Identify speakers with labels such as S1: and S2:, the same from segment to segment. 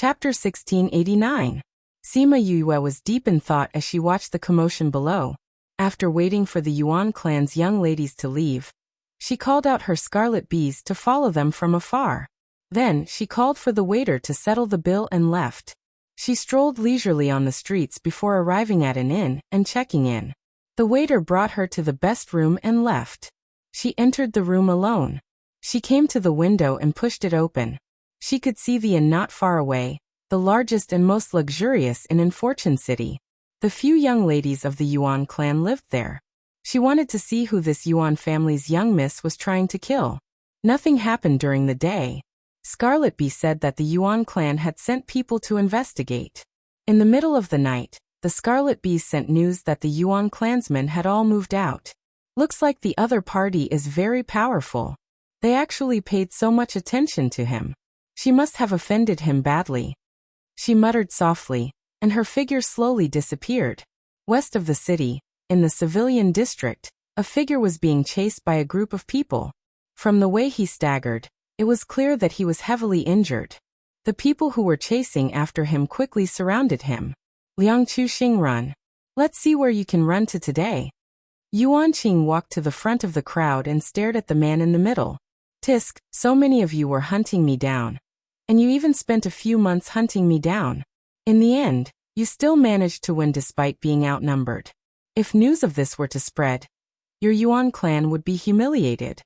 S1: Chapter 1689. Sima Yue was deep in thought as she watched the commotion below. After waiting for the Yuan clan's young ladies to leave, she called out her scarlet bees to follow them from afar. Then, she called for the waiter to settle the bill and left. She strolled leisurely on the streets before arriving at an inn and checking in. The waiter brought her to the best room and left. She entered the room alone. She came to the window and pushed it open. She could see the inn not far away, the largest and most luxurious inn in Fortune City. The few young ladies of the Yuan clan lived there. She wanted to see who this Yuan family's young miss was trying to kill. Nothing happened during the day. Scarlet Bee said that the Yuan clan had sent people to investigate. In the middle of the night, the Scarlet Bees sent news that the Yuan clansmen had all moved out. Looks like the other party is very powerful. They actually paid so much attention to him. She must have offended him badly. She muttered softly, and her figure slowly disappeared. West of the city, in the civilian district, a figure was being chased by a group of people. From the way he staggered, it was clear that he was heavily injured. The people who were chasing after him quickly surrounded him. Liang Chuxing, run. Let's see where you can run to today. Yuan Qing walked to the front of the crowd and stared at the man in the middle. Tisk, so many of you were hunting me down. And you even spent a few months hunting me down. In the end, you still managed to win despite being outnumbered. If news of this were to spread, your Yuan clan would be humiliated.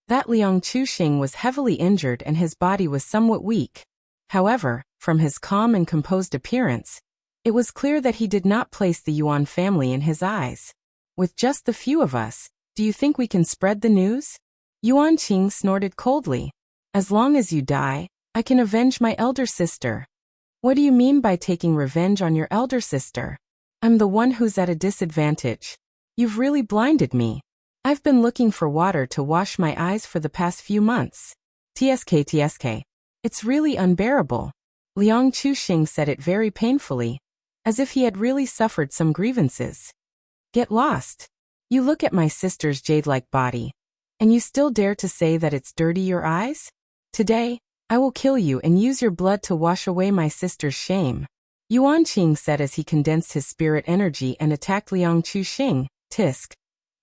S1: That Liang Chuxing was heavily injured and his body was somewhat weak. However, from his calm and composed appearance, it was clear that he did not place the Yuan family in his eyes. With just the few of us, do you think we can spread the news? Yuan Qing snorted coldly. As long as you die, I can avenge my elder sister. What do you mean by taking revenge on your elder sister? I'm the one who's at a disadvantage. You've really blinded me. I've been looking for water to wash my eyes for the past few months. TSK. It's really unbearable. Liang Chuxing said it very painfully, as if he had really suffered some grievances. Get lost. You look at my sister's jade-like body, and you still dare to say that it's dirty your eyes? Today, I will kill you and use your blood to wash away my sister's shame. Yuan Qing said as he condensed his spirit energy and attacked Liang Chuxing. Tisk.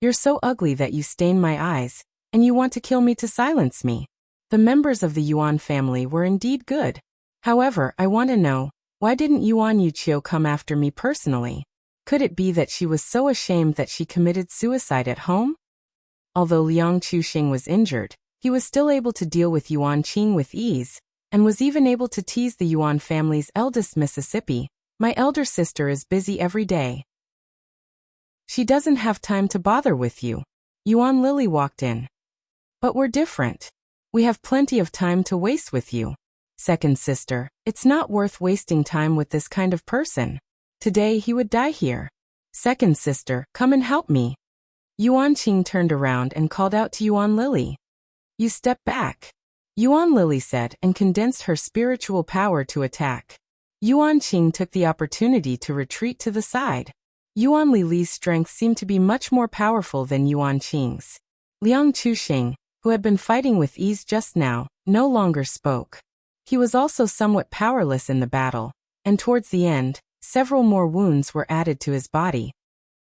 S1: You're so ugly that you stain my eyes, and you want to kill me to silence me. The members of the Yuan family were indeed good. However, I want to know, why didn't Yuan Yuqiu come after me personally? Could it be that she was so ashamed that she committed suicide at home? Although Liang Chuxing was injured, he was still able to deal with Yuan Qing with ease, and was even able to tease the Yuan family's eldest Mississippi. My elder sister is busy every day. She doesn't have time to bother with you. Yuan Lily walked in. But we're different. We have plenty of time to waste with you. Second sister, it's not worth wasting time with this kind of person. Today he would die here. Second sister, come and help me. Yuan Qing turned around and called out to Yuan Lily. You step back. Yuan Lily said and condensed her spiritual power to attack. Yuan Qing took the opportunity to retreat to the side. Yuan Lily's strength seemed to be much more powerful than Yuan Qing's. Liang Chuxing, who had been fighting with ease just now, no longer spoke. He was also somewhat powerless in the battle, and towards the end, several more wounds were added to his body.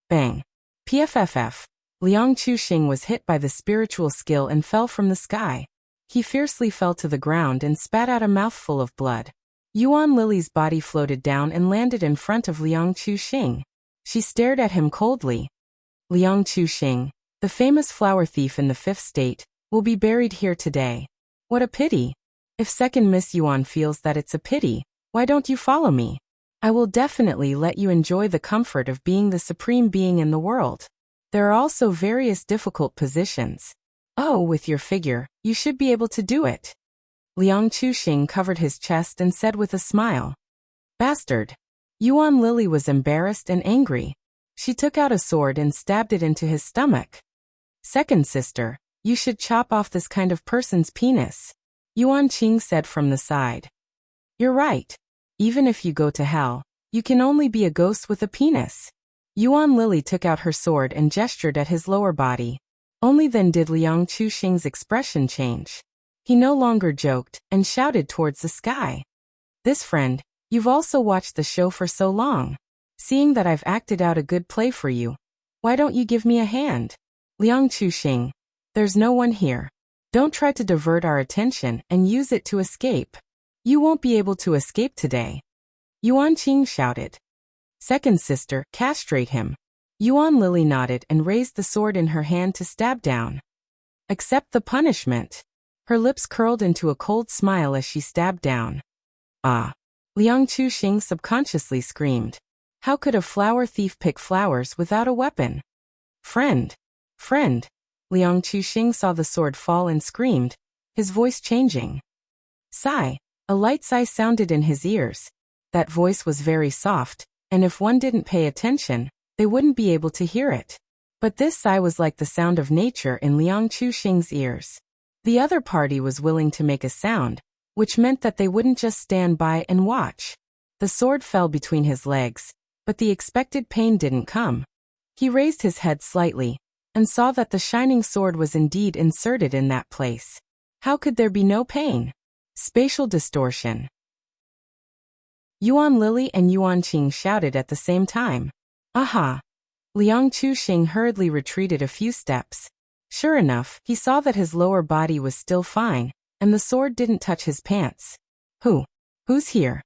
S1: Bang. PFFF. Liang Chuxing was hit by the spiritual skill and fell from the sky. He fiercely fell to the ground and spat out a mouthful of blood. Yuan Lily's body floated down and landed in front of Liang Chuxing. She stared at him coldly. Liang Chuxing, the famous flower thief in the 5th state, will be buried here today. What a pity. If second Miss Yuan feels that it's a pity, why don't you follow me? I will definitely let you enjoy the comfort of being the supreme being in the world. There are also various difficult positions. Oh, with your figure, you should be able to do it. Liang Chuxing covered his chest and said with a smile. Bastard. Yuan Lily was embarrassed and angry. She took out a sword and stabbed it into his stomach. Second sister, you should chop off this kind of person's penis. Yuan Qing said from the side. You're right. Even if you go to hell, you can only be a ghost with a penis. Yuan Lily took out her sword and gestured at his lower body. Only then did Liang Chuxing's expression change. He no longer joked and shouted towards the sky. This friend, you've also watched the show for so long. Seeing that I've acted out a good play for you, why don't you give me a hand? Liang Chuxing, there's no one here. Don't try to divert our attention and use it to escape. You won't be able to escape today. Yuan Qing shouted. Second sister, castrate him. Yuan Lily nodded and raised the sword in her hand to stab down. Accept the punishment. Her lips curled into a cold smile as she stabbed down. Ah! Liang Chuxing subconsciously screamed. How could a flower thief pick flowers without a weapon? Friend! Friend! Liang Chuxing saw the sword fall and screamed, his voice changing. Sigh! A light sigh sounded in his ears. That voice was very soft, and if one didn't pay attention, they wouldn't be able to hear it. But this sigh was like the sound of nature in Liang Chuxing's ears. The other party was willing to make a sound, which meant that they wouldn't just stand by and watch. The sword fell between his legs, but the expected pain didn't come. He raised his head slightly, and saw that the shining sword was indeed inserted in that place. How could there be no pain? Spatial distortion. Yuan Lily and Yuan Qing shouted at the same time. Aha! Liang Chuxing hurriedly retreated a few steps. Sure enough, he saw that his lower body was still fine, and the sword didn't touch his pants. Who's here?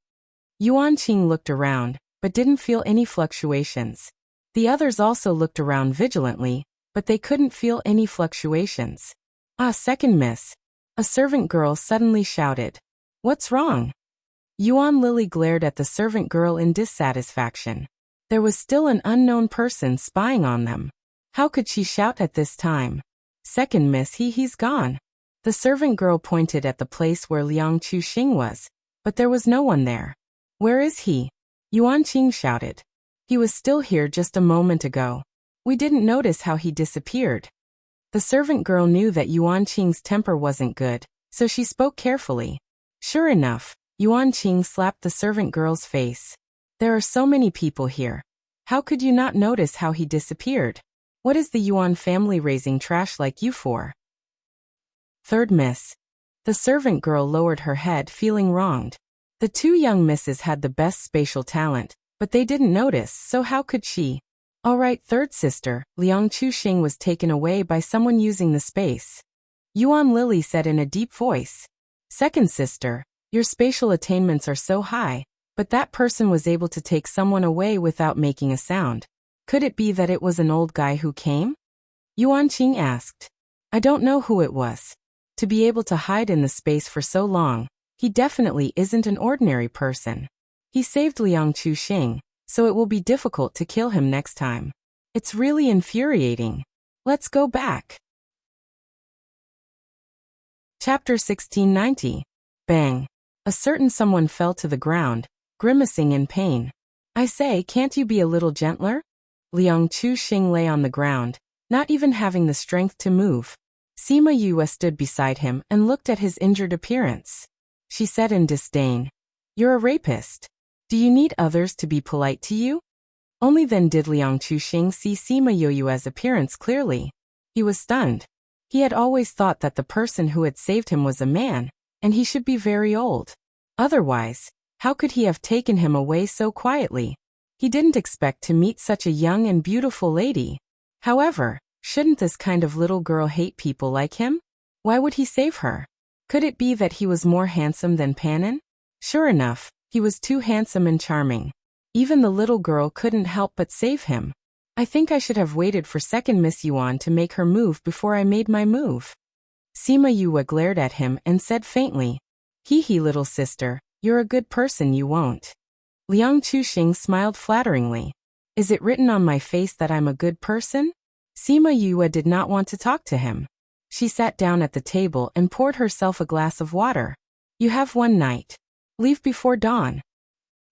S1: Yuan Qing looked around, but didn't feel any fluctuations. The others also looked around vigilantly, but they couldn't feel any fluctuations. Ah, second miss. A servant girl suddenly shouted. What's wrong? Yuan Lily glared at the servant girl in dissatisfaction. There was still an unknown person spying on them. How could she shout at this time? Second miss, he's gone. The servant girl pointed at the place where Liang Chuxing was, but there was no one there. Where is he? Yuan Qing shouted. He was still here just a moment ago. We didn't notice how he disappeared. The servant girl knew that Yuan Qing's temper wasn't good, so she spoke carefully. Sure enough, Yuan Qing slapped the servant girl's face. There are so many people here. How could you not notice how he disappeared? What is the Yuan family raising trash like you for? Third miss. The servant girl lowered her head, feeling wronged. The two young misses had the best spatial talent, but they didn't notice, so how could she? All right, third sister, Liang Chuxing was taken away by someone using the space. Yuan Lily said in a deep voice. Second sister, your spatial attainments are so high, but that person was able to take someone away without making a sound. Could it be that it was an old guy who came? Yuan Qing asked. I don't know who it was. To be able to hide in the space for so long, he definitely isn't an ordinary person. He saved Liang Chuxing, so it will be difficult to kill him next time. It's really infuriating. Let's go back. Chapter 1690. Bang. A certain someone fell to the ground, grimacing in pain. I say, can't you be a little gentler? Liang Chuxing lay on the ground, not even having the strength to move. Sima Yue stood beside him and looked at his injured appearance. She said in disdain, You're a rapist. Do you need others to be polite to you? Only then did Liang Chuxing see Sima Yue's appearance clearly. He was stunned. He had always thought that the person who had saved him was a man, and he should be very old. Otherwise, how could he have taken him away so quietly? He didn't expect to meet such a young and beautiful lady. However, shouldn't this kind of little girl hate people like him? Why would he save her? Could it be that he was more handsome than Panin? Sure enough, he was too handsome and charming. Even the little girl couldn't help but save him. I think I should have waited for second Miss Yuan to make her move before I made my move. Sima Yue glared at him and said faintly, Hee little sister, you're a good person, you won't. Liang Chuxing smiled flatteringly. Is it written on my face that I'm a good person? Sima Yue did not want to talk to him. She sat down at the table and poured herself a glass of water. You have one night. Leave before dawn.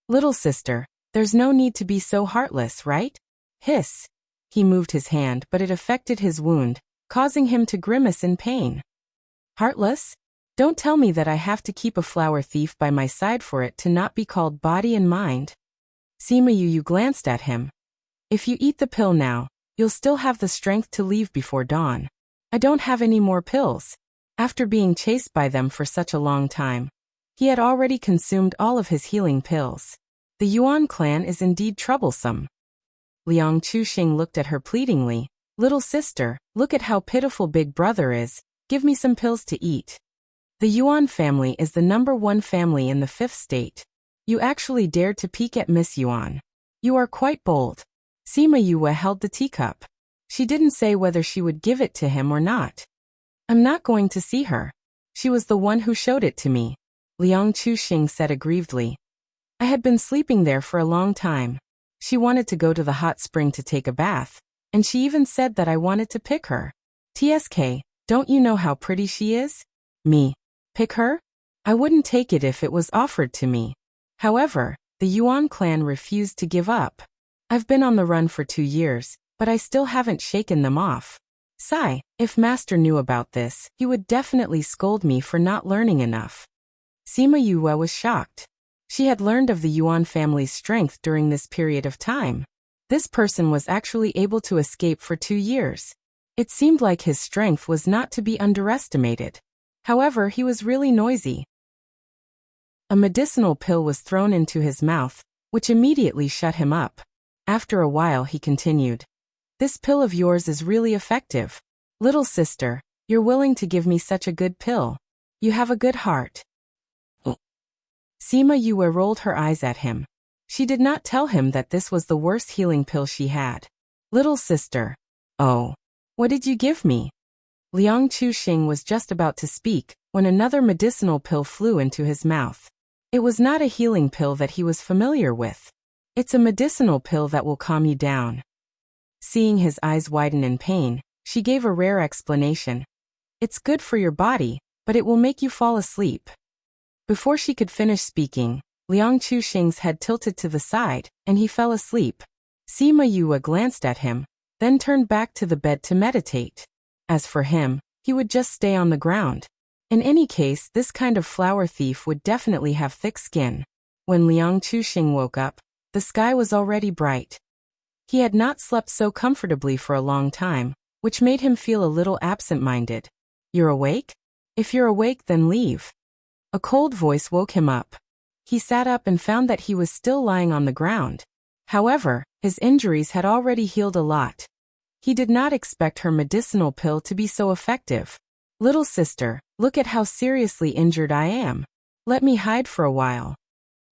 S1: Little sister, there's no need to be so heartless, right? Hiss. He moved his hand, but it affected his wound, causing him to grimace in pain. Heartless? Don't tell me that I have to keep a flower thief by my side for it to not be called body and mind. Sima Yue glanced at him. If you eat the pill now, you'll still have the strength to leave before dawn. I don't have any more pills. After being chased by them for such a long time. He had already consumed all of his healing pills. The Yuan clan is indeed troublesome. Liang Chuxing looked at her pleadingly. Little sister, look at how pitiful Big Brother is. Give me some pills to eat. The Yuan family is the #1 family in the 5th state. You actually dared to peek at Miss Yuan. You are quite bold. Sima Yue held the teacup. She didn't say whether she would give it to him or not. I'm not going to see her. She was the one who showed it to me, Liang Chuxing said aggrievedly. I had been sleeping there for a long time. She wanted to go to the hot spring to take a bath, and she even said that I wanted to pick her. TSK, don't you know how pretty she is? Me. Pick her? I wouldn't take it if it was offered to me. However, the Yuan clan refused to give up. I've been on the run for 2 years, but I still haven't shaken them off. Sigh, if Master knew about this, he would definitely scold me for not learning enough. Sima Yue was shocked. She had learned of the Yuan family's strength during this period of time. This person was actually able to escape for 2 years. It seemed like his strength was not to be underestimated. However, he was really noisy. A medicinal pill was thrown into his mouth, which immediately shut him up. After a while he continued. This pill of yours is really effective. Little sister, you're willing to give me such a good pill. You have a good heart. Sima Yue rolled her eyes at him. She did not tell him that this was the worst healing pill she had. Little sister. Oh. What did you give me? Liang Chuxing was just about to speak when another medicinal pill flew into his mouth. It was not a healing pill that he was familiar with. It's a medicinal pill that will calm you down. Seeing his eyes widen in pain, she gave a rare explanation. It's good for your body, but it will make you fall asleep. Before she could finish speaking, Liang Chuxing's head tilted to the side, and he fell asleep. Sima Yue glanced at him, then turned back to the bed to meditate. As for him, he would just stay on the ground. In any case, this kind of flower thief would definitely have thick skin. When Liang Chuxing woke up, the sky was already bright. He had not slept so comfortably for a long time, which made him feel a little absent-minded. You're awake? If you're awake, then leave. A cold voice woke him up. He sat up and found that he was still lying on the ground. However, his injuries had already healed a lot. He did not expect her medicinal pill to be so effective. Little sister, look at how seriously injured I am. Let me hide for a while.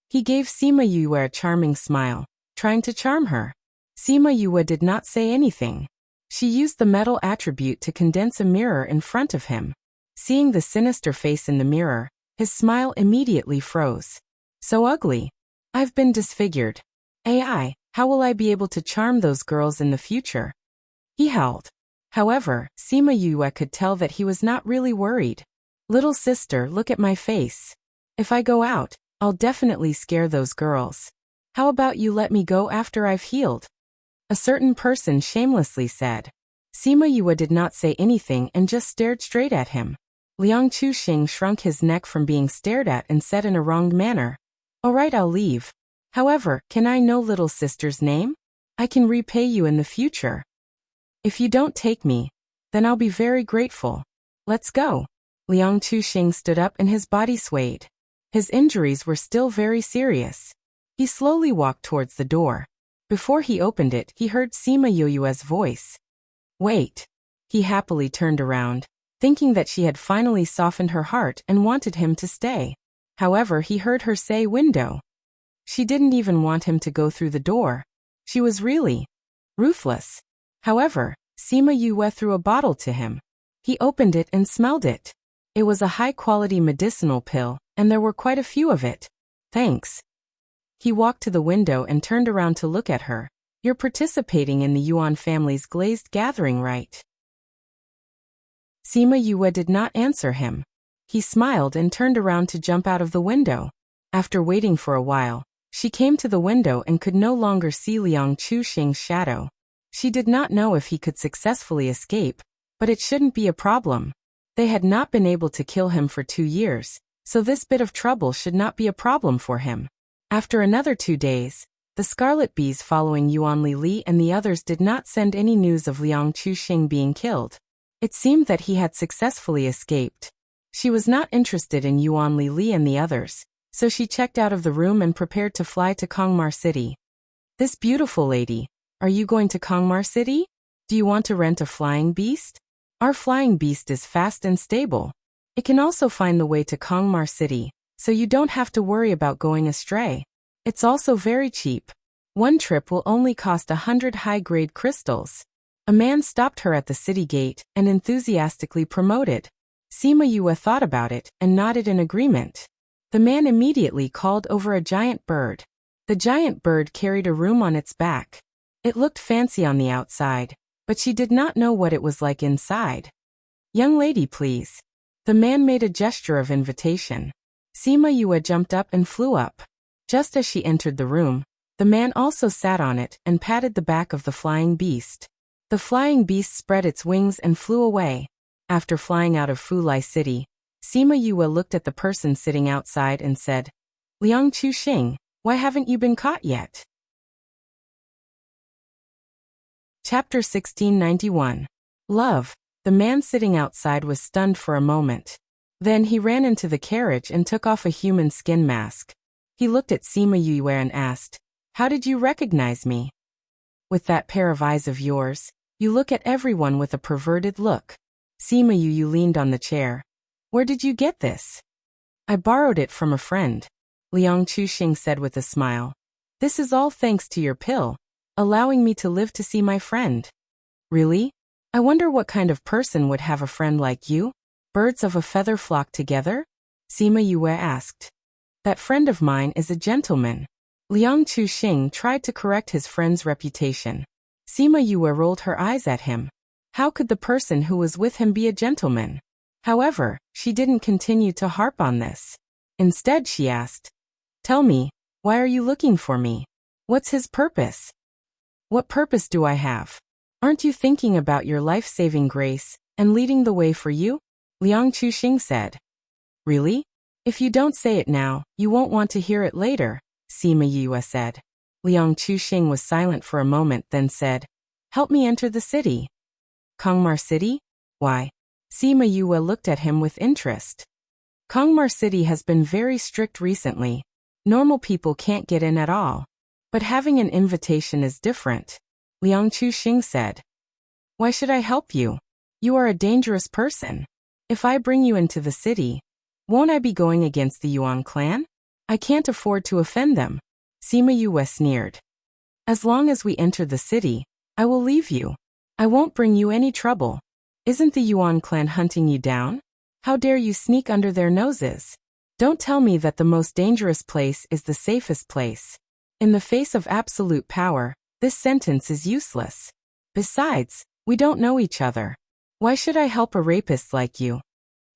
S1: He gave Sima Yue a charming smile, trying to charm her. Sima Yue did not say anything. She used the metal attribute to condense a mirror in front of him. Seeing the sinister face in the mirror, his smile immediately froze. So ugly. I've been disfigured. AI, how will I be able to charm those girls in the future? He howled. However, Sima Yue could tell that he was not really worried. Little sister, look at my face. If I go out, I'll definitely scare those girls. How about you let me go after I've healed? A certain person shamelessly said. Sima Yue did not say anything and just stared straight at him. Liang Chuxing shrunk his neck from being stared at and said in a wronged manner. Alright, I'll leave. However, can I know little sister's name? I can repay you in the future. If you don't take me, then I'll be very grateful. Let's go. Liang Chuxing stood up and his body swayed. His injuries were still very serious. He slowly walked towards the door. Before he opened it, he heard Sima Yue's voice. Wait. He happily turned around, thinking that she had finally softened her heart and wanted him to stay. However, he heard her say window. She didn't even want him to go through the door. She was really ruthless. However, Sima Yue threw a bottle to him. He opened it and smelled it. It was a high-quality medicinal pill, and there were quite a few of it. Thanks. He walked to the window and turned around to look at her. You're participating in the Yuan family's glazed gathering, right? Sima Yue did not answer him. He smiled and turned around to jump out of the window. After waiting for a while, she came to the window and could no longer see Liang Chuxing's shadow. She did not know if he could successfully escape, but it shouldn't be a problem. They had not been able to kill him for 2 years, so this bit of trouble should not be a problem for him. After another 2 days, the Scarlet Bees following Yuan Li and the others did not send any news of Liang Chuxing being killed. It seemed that he had successfully escaped. She was not interested in Yuan Li and the others, so she checked out of the room and prepared to fly to Kongmar City. This beautiful lady, are you going to Kongmar City? Do you want to rent a flying beast? Our flying beast is fast and stable. It can also find the way to Kongmar City, so you don't have to worry about going astray. It's also very cheap. One trip will only cost 100 high-grade crystals. A man stopped her at the city gate and enthusiastically promoted. Sima Yue thought about it and nodded in agreement. The man immediately called over a giant bird. The giant bird carried a room on its back. It looked fancy on the outside, but she did not know what it was like inside. Young lady, please. The man made a gesture of invitation. Sima Yue jumped up and flew up. Just as she entered the room, the man also sat on it and patted the back of the flying beast. The flying beast spread its wings and flew away. After flying out of Fulai City, Sima Yue looked at the person sitting outside and said, Liang Chuxing, why haven't you been caught yet? Chapter 1691. Love. The man sitting outside was stunned for a moment. Then he ran into the carriage and took off a human skin mask. He looked at Sima Yue and asked, How did you recognize me? With that pair of eyes of yours, you look at everyone with a perverted look. Sima Yue leaned on the chair. Where did you get this? I borrowed it from a friend. Liang Chuxing said with a smile. This is all thanks to your pill, allowing me to live to see my friend. Really? I wonder what kind of person would have a friend like you? Birds of a feather flock together? Sima Yue asked. That friend of mine is a gentleman. Liang Chuxing tried to correct his friend's reputation. Sima Yue rolled her eyes at him. How could the person who was with him be a gentleman? However, she didn't continue to harp on this. Instead, she asked, Tell me, why are you looking for me? What's his purpose? What purpose do I have? Aren't you thinking about your life-saving grace and leading the way for you? Liang Chuxing said. Really? If you don't say it now, you won't want to hear it later, Sima Yue said. Liang Chuxing was silent for a moment, then said, Help me enter the city. Kongmar City? Why? Sima Yue looked at him with interest. Kongmar City has been very strict recently. Normal people can't get in at all. But having an invitation is different, Liang Chuxing said. Why should I help you? You are a dangerous person. If I bring you into the city, won't I be going against the Yuan clan? I can't afford to offend them. Sima Yue sneered. As long as we enter the city, I will leave you. I won't bring you any trouble. Isn't the Yuan clan hunting you down? How dare you sneak under their noses? Don't tell me that the most dangerous place is the safest place. In the face of absolute power, this sentence is useless. Besides, we don't know each other. Why should I help a rapist like you?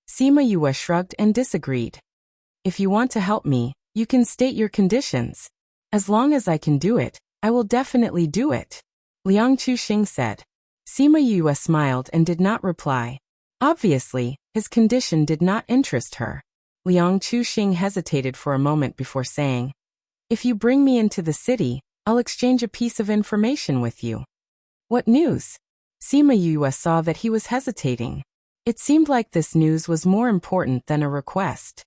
S1: Sima Yue shrugged and disagreed. If you want to help me, you can state your conditions. As long as I can do it, I will definitely do it, Liang Chuxing said. Sima Yue smiled and did not reply. Obviously, his condition did not interest her. Liang Chuxing hesitated for a moment before saying, If you bring me into the city, I'll exchange a piece of information with you. What news? Sima Yue saw that he was hesitating. It seemed like this news was more important than a request.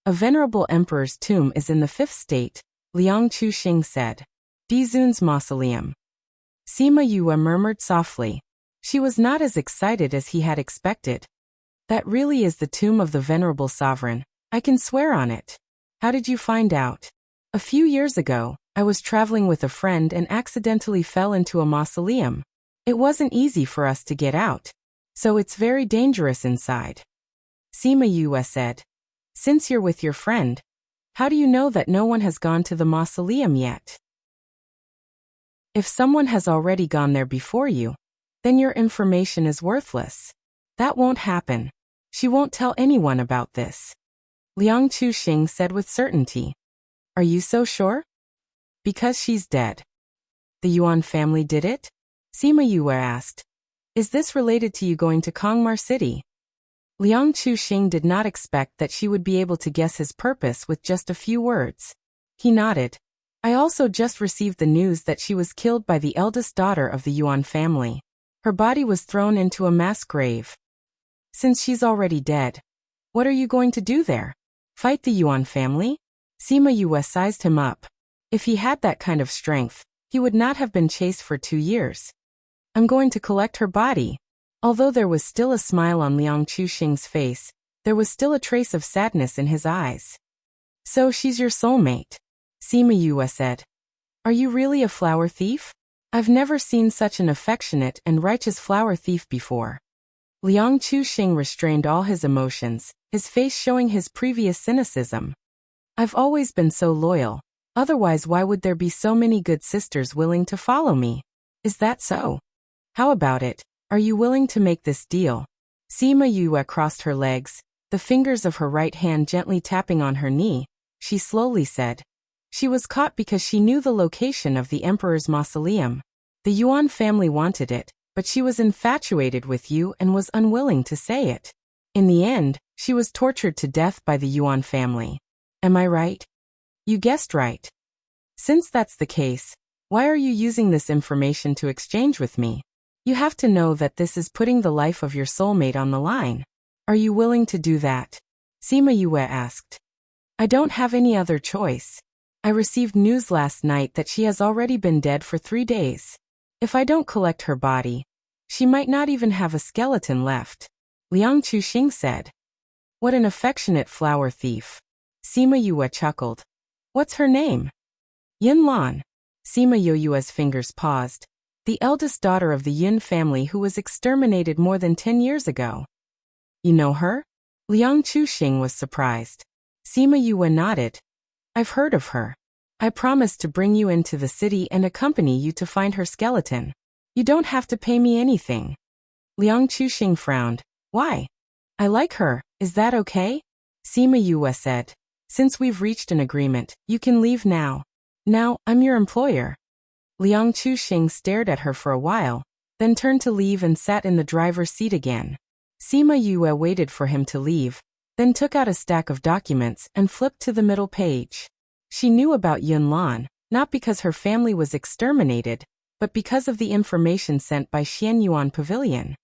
S1: A venerable emperor's tomb is in the fifth state, Liang Chuxing said. Dizun's mausoleum. Sima Yue murmured softly. She was not as excited as he had expected. That really is the tomb of the venerable sovereign. I can swear on it. How did you find out? A few years ago, I was traveling with a friend and accidentally fell into a mausoleum. It wasn't easy for us to get out, so it's very dangerous inside. Sima Yue said. Since you're with your friend, how do you know that no one has gone to the mausoleum yet? If someone has already gone there before you, then your information is worthless. That won't happen. She won't tell anyone about this, Liang Chuxing said with certainty. Are you so sure? Because she's dead. The Yuan family did it? Sima Yue asked. Is this related to you going to Kongmar City? Liang Chuxing did not expect that she would be able to guess his purpose with just a few words. He nodded. I also just received the news that she was killed by the eldest daughter of the Yuan family. Her body was thrown into a mass grave. Since she's already dead, What are you going to do there? Fight the Yuan family? Sima Yue sized him up. If he had that kind of strength, he would not have been chased for 2 years. I'm going to collect her body. Although there was still a smile on Liang Chuxing's face, there was still a trace of sadness in his eyes. So she's your soulmate, Sima Yue said. Are you really a flower thief? I've never seen such an affectionate and righteous flower thief before. Liang Chuxing restrained all his emotions, his face showing his previous cynicism. I've always been so loyal, otherwise why would there be so many good sisters willing to follow me? Is that so? How about it? Are you willing to make this deal? Sima Yue crossed her legs, the fingers of her right hand gently tapping on her knee. She slowly said. She was caught because she knew the location of the emperor's mausoleum. The Yuan family wanted it, but she was infatuated with you and was unwilling to say it. In the end, she was tortured to death by the Yuan family. Am I right? You guessed right. Since that's the case, why are you using this information to exchange with me? You have to know that this is putting the life of your soulmate on the line. Are you willing to do that? Sima Yue asked. I don't have any other choice. I received news last night that she has already been dead for 3 days. If I don't collect her body, she might not even have a skeleton left, Liang Chuxing said. What an affectionate flower thief. Sima Yue chuckled. What's her name? Yin Lan. Sima Yue's fingers paused. The eldest daughter of the Yin family who was exterminated more than 10 years ago. You know her? Liang Chuxing was surprised. Sima Yue nodded. I've heard of her. I promised to bring you into the city and accompany you to find her skeleton. You don't have to pay me anything. Liang Chuxing frowned. Why? I like her, is that okay? Sima Yue said. Since we've reached an agreement, you can leave now. Now, I'm your employer. Liang Chuxing stared at her for a while, then turned to leave and sat in the driver's seat again. Sima Yue waited for him to leave, then took out a stack of documents and flipped to the middle page. She knew about Yun Lan, not because her family was exterminated, but because of the information sent by Xianyuan Pavilion.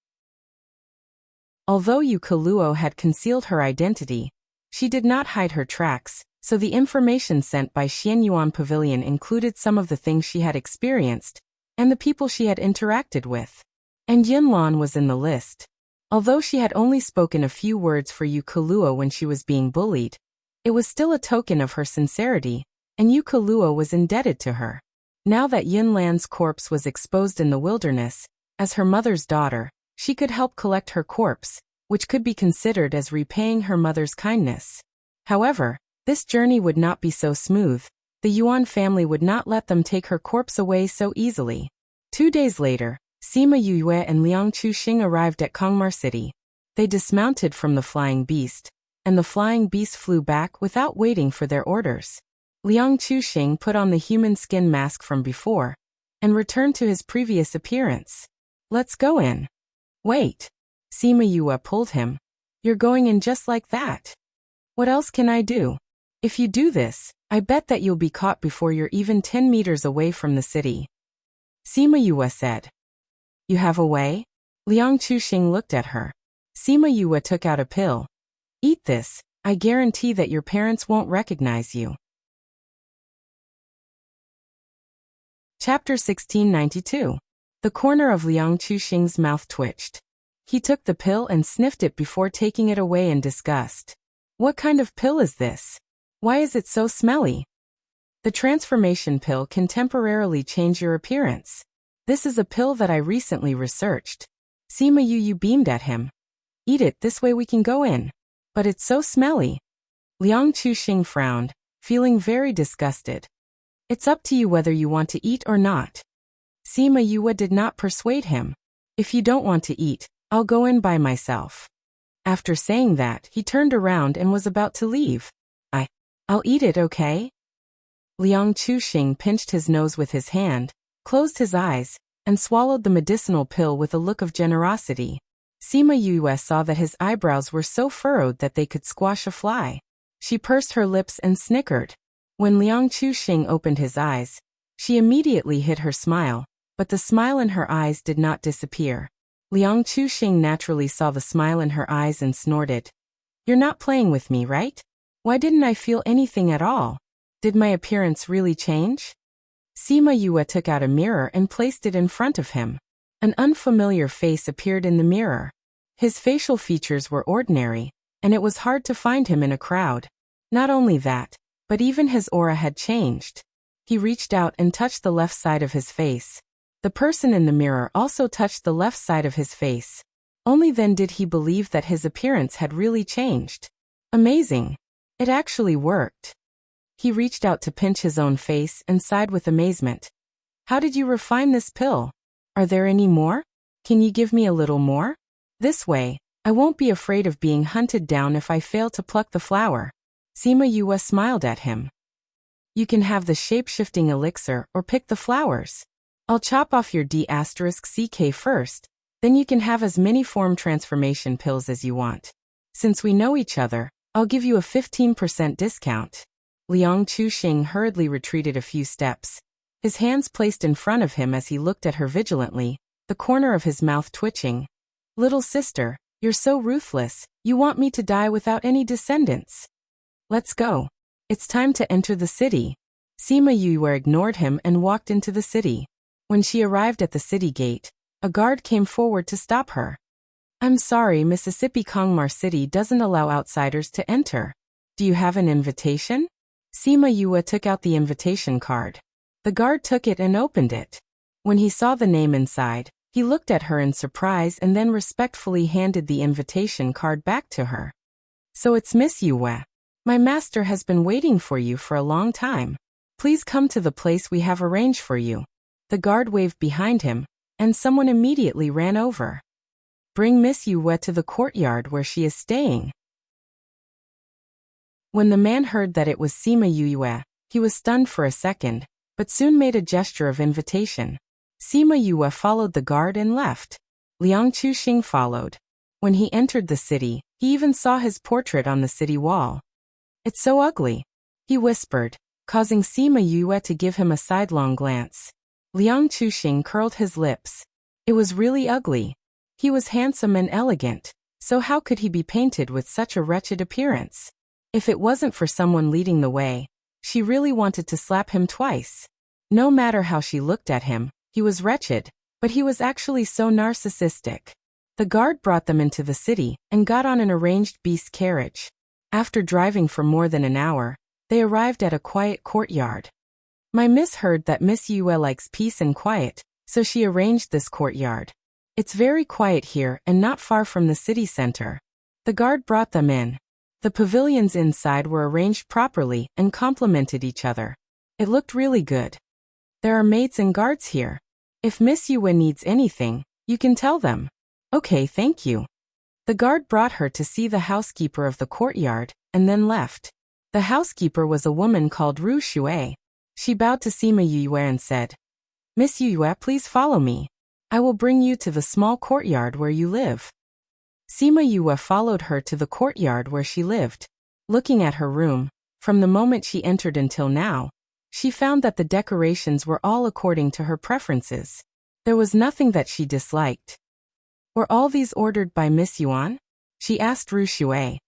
S1: Although Yu Keluo had concealed her identity, she did not hide her tracks, so the information sent by Xianyuan Pavilion included some of the things she had experienced, and the people she had interacted with. And Yun Lan was in the list. Although she had only spoken a few words for Yu Keluo when she was being bullied, it was still a token of her sincerity, and Yu Keluo was indebted to her. Now that Yun Lan's corpse was exposed in the wilderness, as her mother's daughter, she could help collect her corpse, which could be considered as repaying her mother's kindness. However, this journey would not be so smooth. The Yuan family would not let them take her corpse away so easily. 2 days later, Sima Yue and Liang Chuxing arrived at Kongmar City. They dismounted from the flying beast, and the flying beast flew back without waiting for their orders. Liang Chuxing put on the human skin mask from before, and returned to his previous appearance. Let's go in. Wait. Sima Yue pulled him. You're going in just like that. What else can I do? If you do this, I bet that you'll be caught before you're even 10 meters away from the city. Sima Yue said. You have a way? Liang Chuxing looked at her. Sima Yue took out a pill. Eat this, I guarantee that your parents won't recognize you. Chapter 1692. The corner of Liang Chuxing's mouth twitched. He took the pill and sniffed it before taking it away in disgust. What kind of pill is this? Why is it so smelly? The transformation pill can temporarily change your appearance. This is a pill that I recently researched. Sima Yue beamed at him. Eat it, this way we can go in. But it's so smelly. Liang Chuxing frowned, feeling very disgusted. It's up to you whether you want to eat or not. Sima Yue did not persuade him. If you don't want to eat, I'll go in by myself. After saying that, he turned around and was about to leave. I'll eat it, okay? Liang Chuxing pinched his nose with his hand, closed his eyes, and swallowed the medicinal pill with a look of generosity. Sima Yue saw that his eyebrows were so furrowed that they could squash a fly. She pursed her lips and snickered. When Liang Chuxing opened his eyes, she immediately hid her smile, but the smile in her eyes did not disappear. Liang Chuxing naturally saw the smile in her eyes and snorted. You're not playing with me, right? Why didn't I feel anything at all? Did my appearance really change? Sima Yue took out a mirror and placed it in front of him. An unfamiliar face appeared in the mirror. His facial features were ordinary, and it was hard to find him in a crowd. Not only that, but even his aura had changed. He reached out and touched the left side of his face. The person in the mirror also touched the left side of his face. Only then did he believe that his appearance had really changed. Amazing. It actually worked. He reached out to pinch his own face and sighed with amazement. How did you refine this pill? Are there any more? Can you give me a little more? This way, I won't be afraid of being hunted down if I fail to pluck the flower. Sima Yue smiled at him. You can have the shape-shifting elixir or pick the flowers. I'll chop off your D*CK first, then you can have as many form transformation pills as you want. Since we know each other, I'll give you a 15% discount. Liang Chuxing hurriedly retreated a few steps, his hands placed in front of him as he looked at her vigilantly, the corner of his mouth twitching. Little sister, you're so ruthless, you want me to die without any descendants. Let's go. It's time to enter the city. Sima Yue ignored him and walked into the city. When she arrived at the city gate, a guard came forward to stop her. I'm sorry, Mississippi Kongmar City doesn't allow outsiders to enter. Do you have an invitation? Sima Yue took out the invitation card. The guard took it and opened it. When he saw the name inside, he looked at her in surprise and then respectfully handed the invitation card back to her. So it's Miss Yue. My master has been waiting for you for a long time. Please come to the place we have arranged for you. The guard waved behind him, and someone immediately ran over. Bring Miss Yue to the courtyard where she is staying. When the man heard that it was Sima Yue, he was stunned for a second, but soon made a gesture of invitation. Sima Yue followed the guard and left. Liang Chuxing followed. When he entered the city, he even saw his portrait on the city wall. It's so ugly, he whispered, causing Sima Yue to give him a sidelong glance. Liang Chuxing curled his lips. It was really ugly. He was handsome and elegant, so how could he be painted with such a wretched appearance? If it wasn't for someone leading the way, she really wanted to slap him twice. No matter how she looked at him, he was wretched, but he was actually so narcissistic. The guard brought them into the city and got on an arranged beast carriage. After driving for more than an hour, they arrived at a quiet courtyard. My miss heard that Miss Yue likes peace and quiet, so she arranged this courtyard. It's very quiet here and not far from the city center. The guard brought them in. The pavilions inside were arranged properly and complemented each other. It looked really good. There are maids and guards here. If Miss Yue needs anything, you can tell them. Okay, thank you. The guard brought her to see the housekeeper of the courtyard, and then left. The housekeeper was a woman called Ru Shui. She bowed to Sima Yue and said, Miss Yue, please follow me. I will bring you to the small courtyard where you live. Sima Yue followed her to the courtyard where she lived. Looking at her room, from the moment she entered until now, she found that the decorations were all according to her preferences. There was nothing that she disliked. Were all these ordered by Miss Yuan? She asked Ru Shui.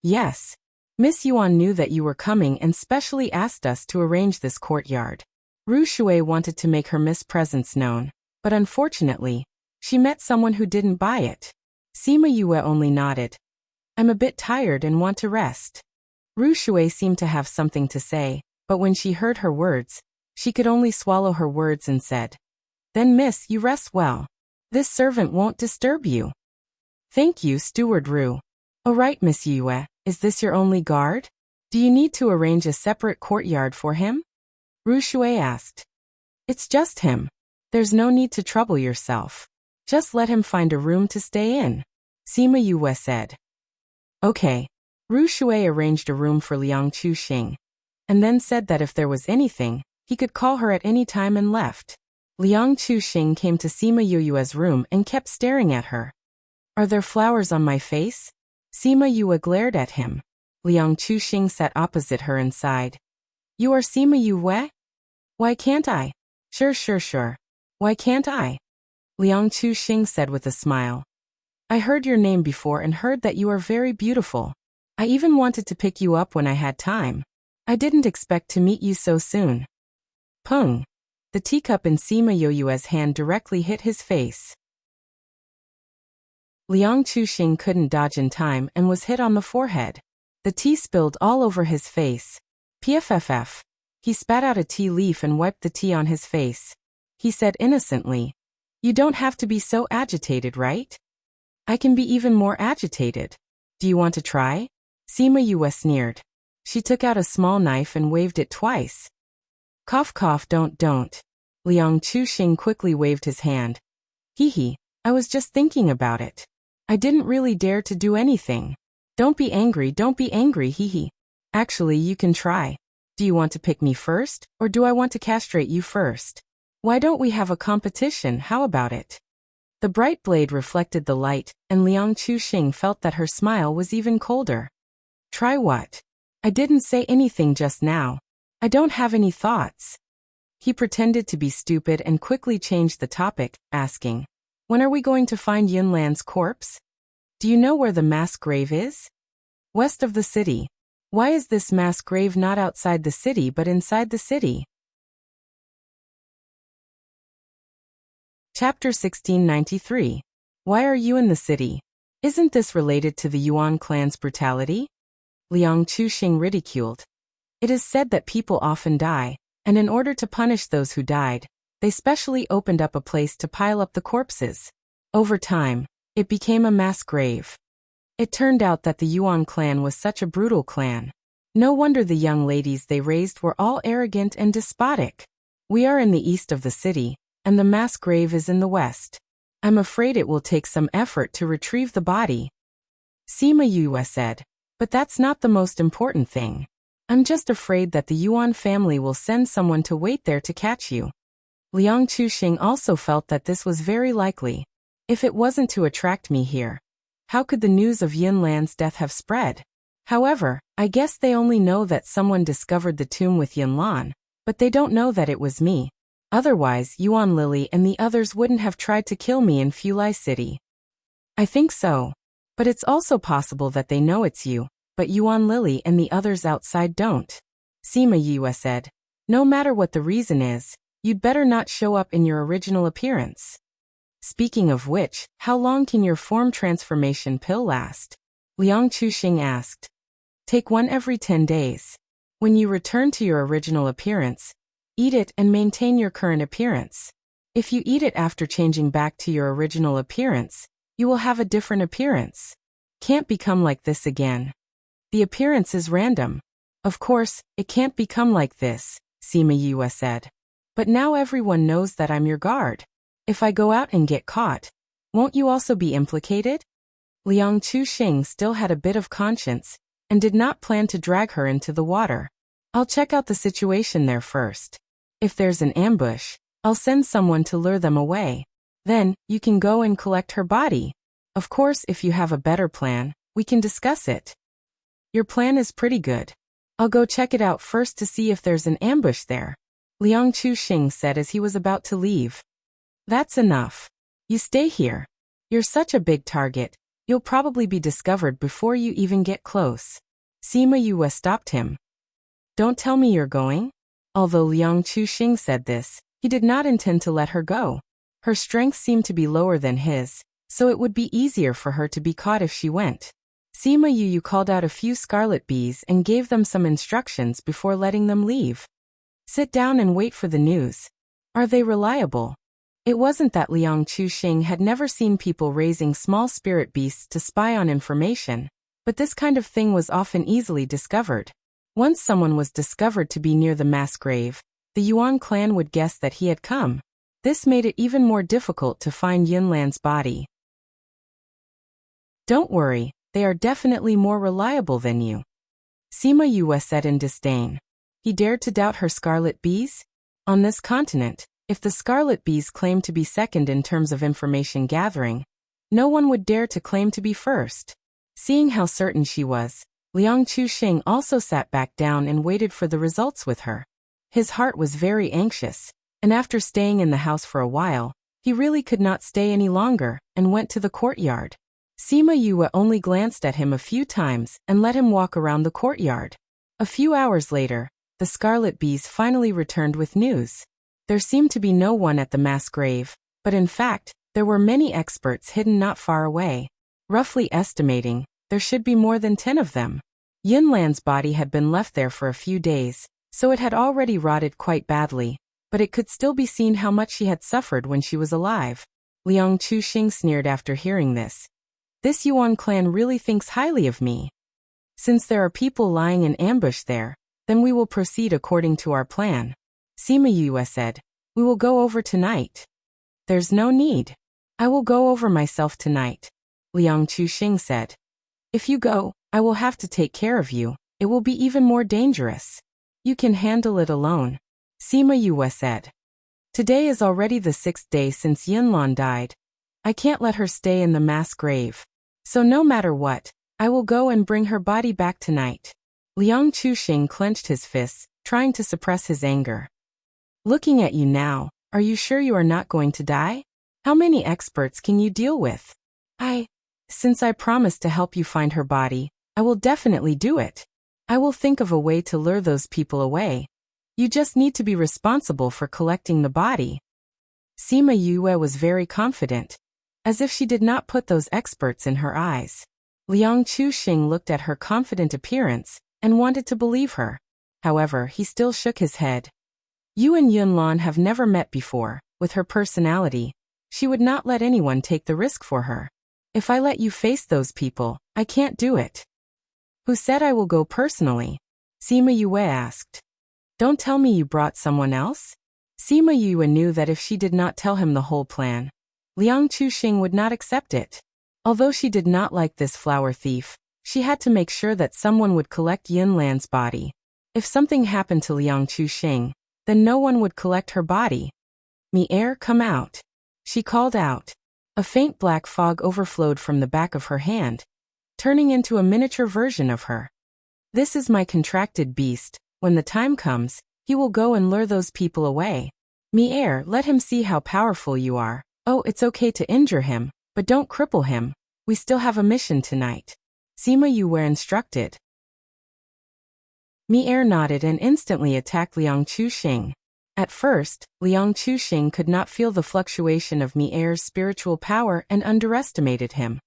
S1: Yes. Miss Yuan knew that you were coming and specially asked us to arrange this courtyard. Ru Shui wanted to make her mispresence known, but unfortunately, she met someone who didn't buy it. Sima Yue only nodded. I'm a bit tired and want to rest. Ru Shui seemed to have something to say, but when she heard her words, she could only swallow her words and said, Then miss, you rest well. This servant won't disturb you. Thank you, Steward Ru. All right, Miss Yue, is this your only guard? Do you need to arrange a separate courtyard for him? Ru Shui asked. It's just him. There's no need to trouble yourself. Just let him find a room to stay in, Sima Yue said. Okay. Ru Shui arranged a room for Liang Chuxing, and then said that if there was anything, he could call her at any time and left. Liang Chuxing came to Sima Yue's room and kept staring at her. Are there flowers on my face? Sima Yue glared at him. Liang Chuxing sat opposite her and sighed. You are Sima Yue? Why can't I? Sure. Why can't I? Liang Chuxing said with a smile. I heard your name before and heard that you are very beautiful. I even wanted to pick you up when I had time. I didn't expect to meet you so soon. Pung. The teacup in Sima Yoyue's hand directly hit his face. Liang Chuxing couldn't dodge in time and was hit on the forehead. The tea spilled all over his face. Pfff. He spat out a tea leaf and wiped the tea on his face. He said innocently, "You don't have to be so agitated, right? I can be even more agitated. Do you want to try?" Sima Yue sneered. She took out a small knife and waved it twice. Cough cough, don't. Liang Chuxing quickly waved his hand. Hee, I was just thinking about it. I didn't really dare to do anything. Don't be angry, hee. Actually, you can try. Do you want to pick me first, or do I want to castrate you first? Why don't we have a competition, how about it? The bright blade reflected the light, and Liang Chuxing felt that her smile was even colder. Try what? I didn't say anything just now. I don't have any thoughts. He pretended to be stupid and quickly changed the topic, asking, when are we going to find Yunlan's corpse? Do you know where the mass grave is? West of the city. Why is this mass grave not outside the city but inside the city? Chapter 1693. Why are you in the city? Isn't this related to the Yuan clan's brutality? Liang Chuxing ridiculed. It is said that people often die, and in order to punish those who died, they specially opened up a place to pile up the corpses. Over time, it became a mass grave. It turned out that the Yuan clan was such a brutal clan. No wonder the young ladies they raised were all arrogant and despotic. We are in the east of the city, and the mass grave is in the west. I'm afraid it will take some effort to retrieve the body. Sima Yue said, but that's not the most important thing. I'm just afraid that the Yuan family will send someone to wait there to catch you. Liang Chuxing also felt that this was very likely. If it wasn't to attract me here, how could the news of Yunlan's death have spread? However, I guess they only know that someone discovered the tomb with Yunlan, but they don't know that it was me. Otherwise, Yuan Lily and the others wouldn't have tried to kill me in Fulai City. I think so. But it's also possible that they know it's you, but Yuan Lily and the others outside don't. Sima Yue said, no matter what the reason is, you'd better not show up in your original appearance. Speaking of which, how long can your form transformation pill last? Liang Chuxing asked. Take one every 10 days. When you return to your original appearance, eat it and maintain your current appearance. If you eat it after changing back to your original appearance, you will have a different appearance. Can't become like this again. The appearance is random. Of course, it can't become like this, Sima Yue said. But now everyone knows that I'm your guard. If I go out and get caught, won't you also be implicated? Liang Chuxing still had a bit of conscience, and did not plan to drag her into the water. I'll check out the situation there first. If there's an ambush, I'll send someone to lure them away. Then, you can go and collect her body. Of course, if you have a better plan, we can discuss it. Your plan is pretty good. I'll go check it out first to see if there's an ambush there, Liang Chuxing said as he was about to leave. That's enough. You stay here. You're such a big target, you'll probably be discovered before you even get close. Sima Yue stopped him. Don't tell me you're going? Although Liang Chuxing said this, he did not intend to let her go. Her strength seemed to be lower than his, so it would be easier for her to be caught if she went. Sima Yue called out a few scarlet bees and gave them some instructions before letting them leave. Sit down and wait for the news. Are they reliable? It wasn't that Liang Chuxing had never seen people raising small spirit beasts to spy on information, but this kind of thing was often easily discovered. Once someone was discovered to be near the mass grave, the Yuan clan would guess that he had come. This made it even more difficult to find Yunlan's body. Don't worry, they are definitely more reliable than you, Sima Yue said in disdain. He dared to doubt her scarlet bees? On this continent, if the scarlet bees claimed to be second in terms of information gathering, no one would dare to claim to be first. Seeing how certain she was, Liang Chuxing also sat back down and waited for the results with her. His heart was very anxious, and after staying in the house for a while, he really could not stay any longer and went to the courtyard. Sima Yue only glanced at him a few times and let him walk around the courtyard. A few hours later, the Scarlet Bees finally returned with news. There seemed to be no one at the mass grave, but in fact, there were many experts hidden not far away. Roughly estimating, there should be more than 10 of them. Yunlan's body had been left there for a few days, so it had already rotted quite badly, but it could still be seen how much she had suffered when she was alive. Liang Chuxing sneered after hearing this. This Yuan clan really thinks highly of me. Since there are people lying in ambush there, then we will proceed according to our plan. Sima Yue said, we will go over tonight. There's no need. I will go over myself tonight. Liang Chuxing said. If you go, I will have to take care of you. It will be even more dangerous. You can handle it alone. Sima Yue said. Today is already the 6th day since Yunlan died. I can't let her stay in the mass grave. So no matter what, I will go and bring her body back tonight. Liang Chuxing clenched his fists, trying to suppress his anger. Looking at you now, are you sure you are not going to die? How many experts can you deal with? Since I promised to help you find her body, I will definitely do it. I will think of a way to lure those people away. You just need to be responsible for collecting the body. Sima Yue was very confident, as if she did not put those experts in her eyes. Liang Chuxing looked at her confident appearance and wanted to believe her. However, he still shook his head. You and Yunlan have never met before. With her personality, she would not let anyone take the risk for her. If I let you face those people, I can't do it. Who said I will go personally? Sima Yue asked. Don't tell me you brought someone else? Sima Yue knew that if she did not tell him the whole plan, Liang Chuxing would not accept it. Although she did not like this flower thief, she had to make sure that someone would collect Yunlan's body. If something happened to Liang Chuxing, then no one would collect her body. Mi-er, come out. She called out. A faint black fog overflowed from the back of her hand, turning into a miniature version of her. This is my contracted beast. When the time comes, he will go and lure those people away. Mi-er, let him see how powerful you are. Oh, it's okay to injure him, but don't cripple him. We still have a mission tonight. Sima Yue instructed. Mi-er nodded and instantly attacked Liang Chuxing. At first, Liang Chuxing could not feel the fluctuation of Mi-er's spiritual power and underestimated him,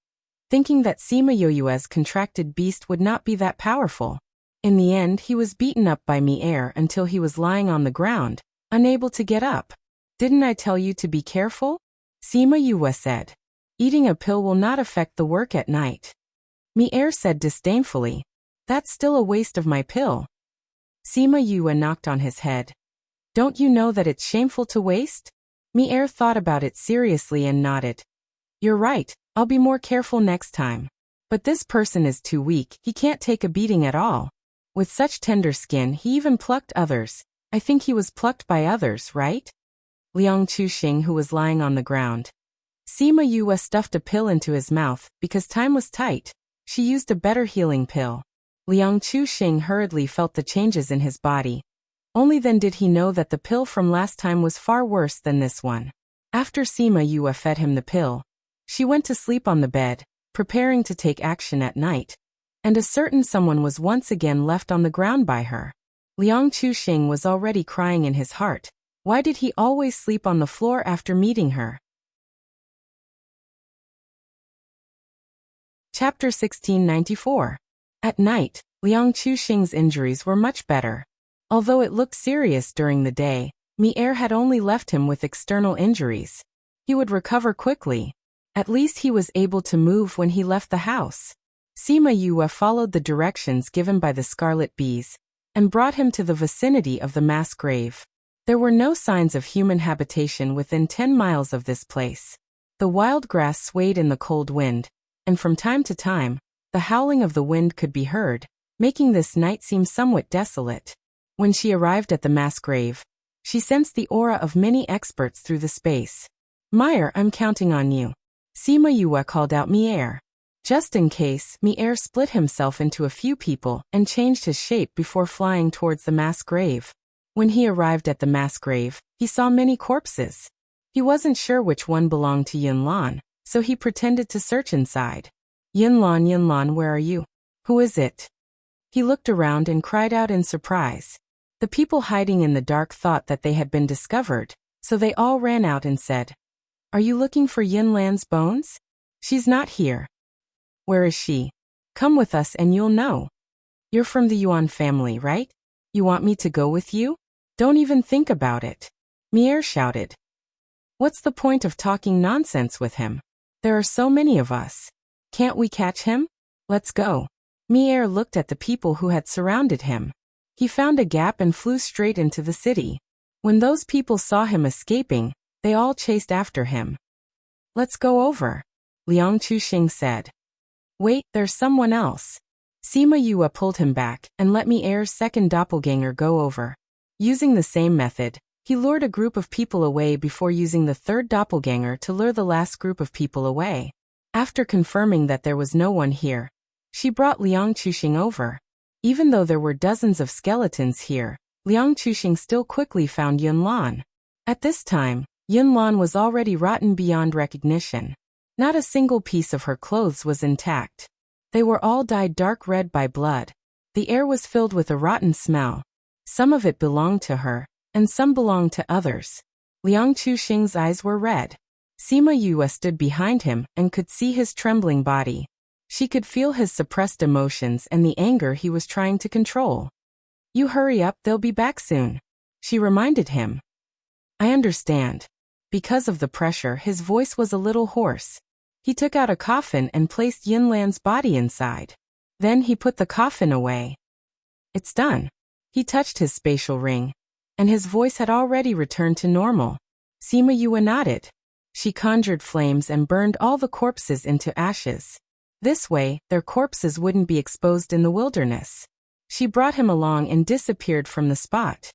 S1: thinking that Sima Yue's contracted beast would not be that powerful. In the end, he was beaten up by Mi-er until he was lying on the ground, unable to get up. Didn't I tell you to be careful? Sima Yue said. Eating a pill will not affect the work at night. Mi-er said disdainfully. That's still a waste of my pill. Sima Yue knocked on his head. Don't you know that it's shameful to waste? Mi-er thought about it seriously and nodded. You're right, I'll be more careful next time. But this person is too weak, he can't take a beating at all. With such tender skin, he even plucked others. I think he was plucked by others, right? Liang Chuxing, who was lying on the ground. Sima Yue stuffed a pill into his mouth, because time was tight. She used a better healing pill. Liang Chuxing hurriedly felt the changes in his body. Only then did he know that the pill from last time was far worse than this one. After Sima Yue fed him the pill, she went to sleep on the bed, preparing to take action at night. And a certain someone was once again left on the ground by her. Liang Chuxing was already crying in his heart. Why did he always sleep on the floor after meeting her? Chapter 1694. At night, Liang Chuxing's injuries were much better. Although it looked serious during the day, Mi-er had only left him with external injuries. He would recover quickly. At least he was able to move when he left the house. Sima Yue followed the directions given by the Scarlet Bees and brought him to the vicinity of the mass grave. There were no signs of human habitation within 10 miles of this place. The wild grass swayed in the cold wind, and from time to time, the howling of the wind could be heard, making this night seem somewhat desolate. When she arrived at the mass grave, she sensed the aura of many experts through the space. Meyer, I'm counting on you. Sima Yue called out Mi-er. Just in case, Mi-er split himself into a few people and changed his shape before flying towards the mass grave. When he arrived at the mass grave, he saw many corpses. He wasn't sure which one belonged to Yunlan, so he pretended to search inside. Yinlan, where are you? Who is it? He looked around and cried out in surprise. The people hiding in the dark thought that they had been discovered, so they all ran out and said, "Are you looking for Yinlan's bones? She's not here." "Where is she? Come with us and you'll know." "You're from the Yuan family, right? You want me to go with you? Don't even think about it," Mier shouted. "What's the point of talking nonsense with him? There are so many of us. Can't we catch him? Let's go." Mier looked at the people who had surrounded him. He found a gap and flew straight into the city. When those people saw him escaping, they all chased after him. "Let's go over," Liang Chuxing said. "Wait, there's someone else." Sima Yue pulled him back and let Mier's second doppelganger go over. Using the same method, he lured a group of people away before using the third doppelganger to lure the last group of people away. After confirming that there was no one here, she brought Liang Chuxing over. Even though there were dozens of skeletons here, Liang Chuxing still quickly found Yunlan. At this time, Yunlan was already rotten beyond recognition. Not a single piece of her clothes was intact. They were all dyed dark red by blood. The air was filled with a rotten smell. Some of it belonged to her, and some belonged to others. Liang Chuxing's eyes were red. Sima Yue stood behind him and could see his trembling body. She could feel his suppressed emotions and the anger he was trying to control. "You hurry up, they'll be back soon," she reminded him. "I understand." Because of the pressure, his voice was a little hoarse. He took out a coffin and placed Yinlan's body inside. Then he put the coffin away. "It's done." He touched his spatial ring, and his voice had already returned to normal. Sima Yue nodded. She conjured flames and burned all the corpses into ashes. This way, their corpses wouldn't be exposed in the wilderness. She brought him along and disappeared from the spot.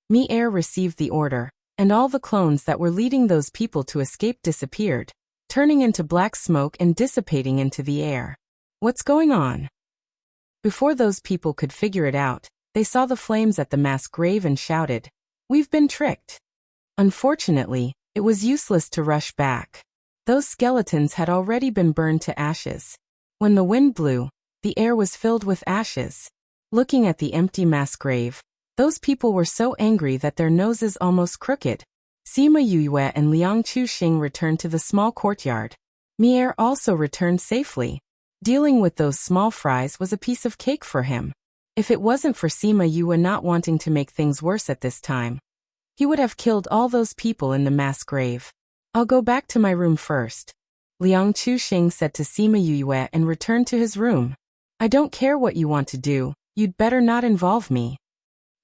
S1: Mier received the order, and all the clones that were leading those people to escape disappeared, turning into black smoke and dissipating into the air. "What's going on?" Before those people could figure it out, they saw the flames at the mass grave and shouted, "We've been tricked." Unfortunately, it was useless to rush back. Those skeletons had already been burned to ashes. When the wind blew, the air was filled with ashes. Looking at the empty mass grave, those people were so angry that their noses almost crooked. Sima Yue and Liang Chuxing returned to the small courtyard. Mier also returned safely. Dealing with those small fries was a piece of cake for him. If it wasn't for Sima Yue not wanting to make things worse at this time, he would have killed all those people in the mass grave. "I'll go back to my room first," Liang Chuxing said to Sima Yue and returned to his room. "I don't care what you want to do, you'd better not involve me."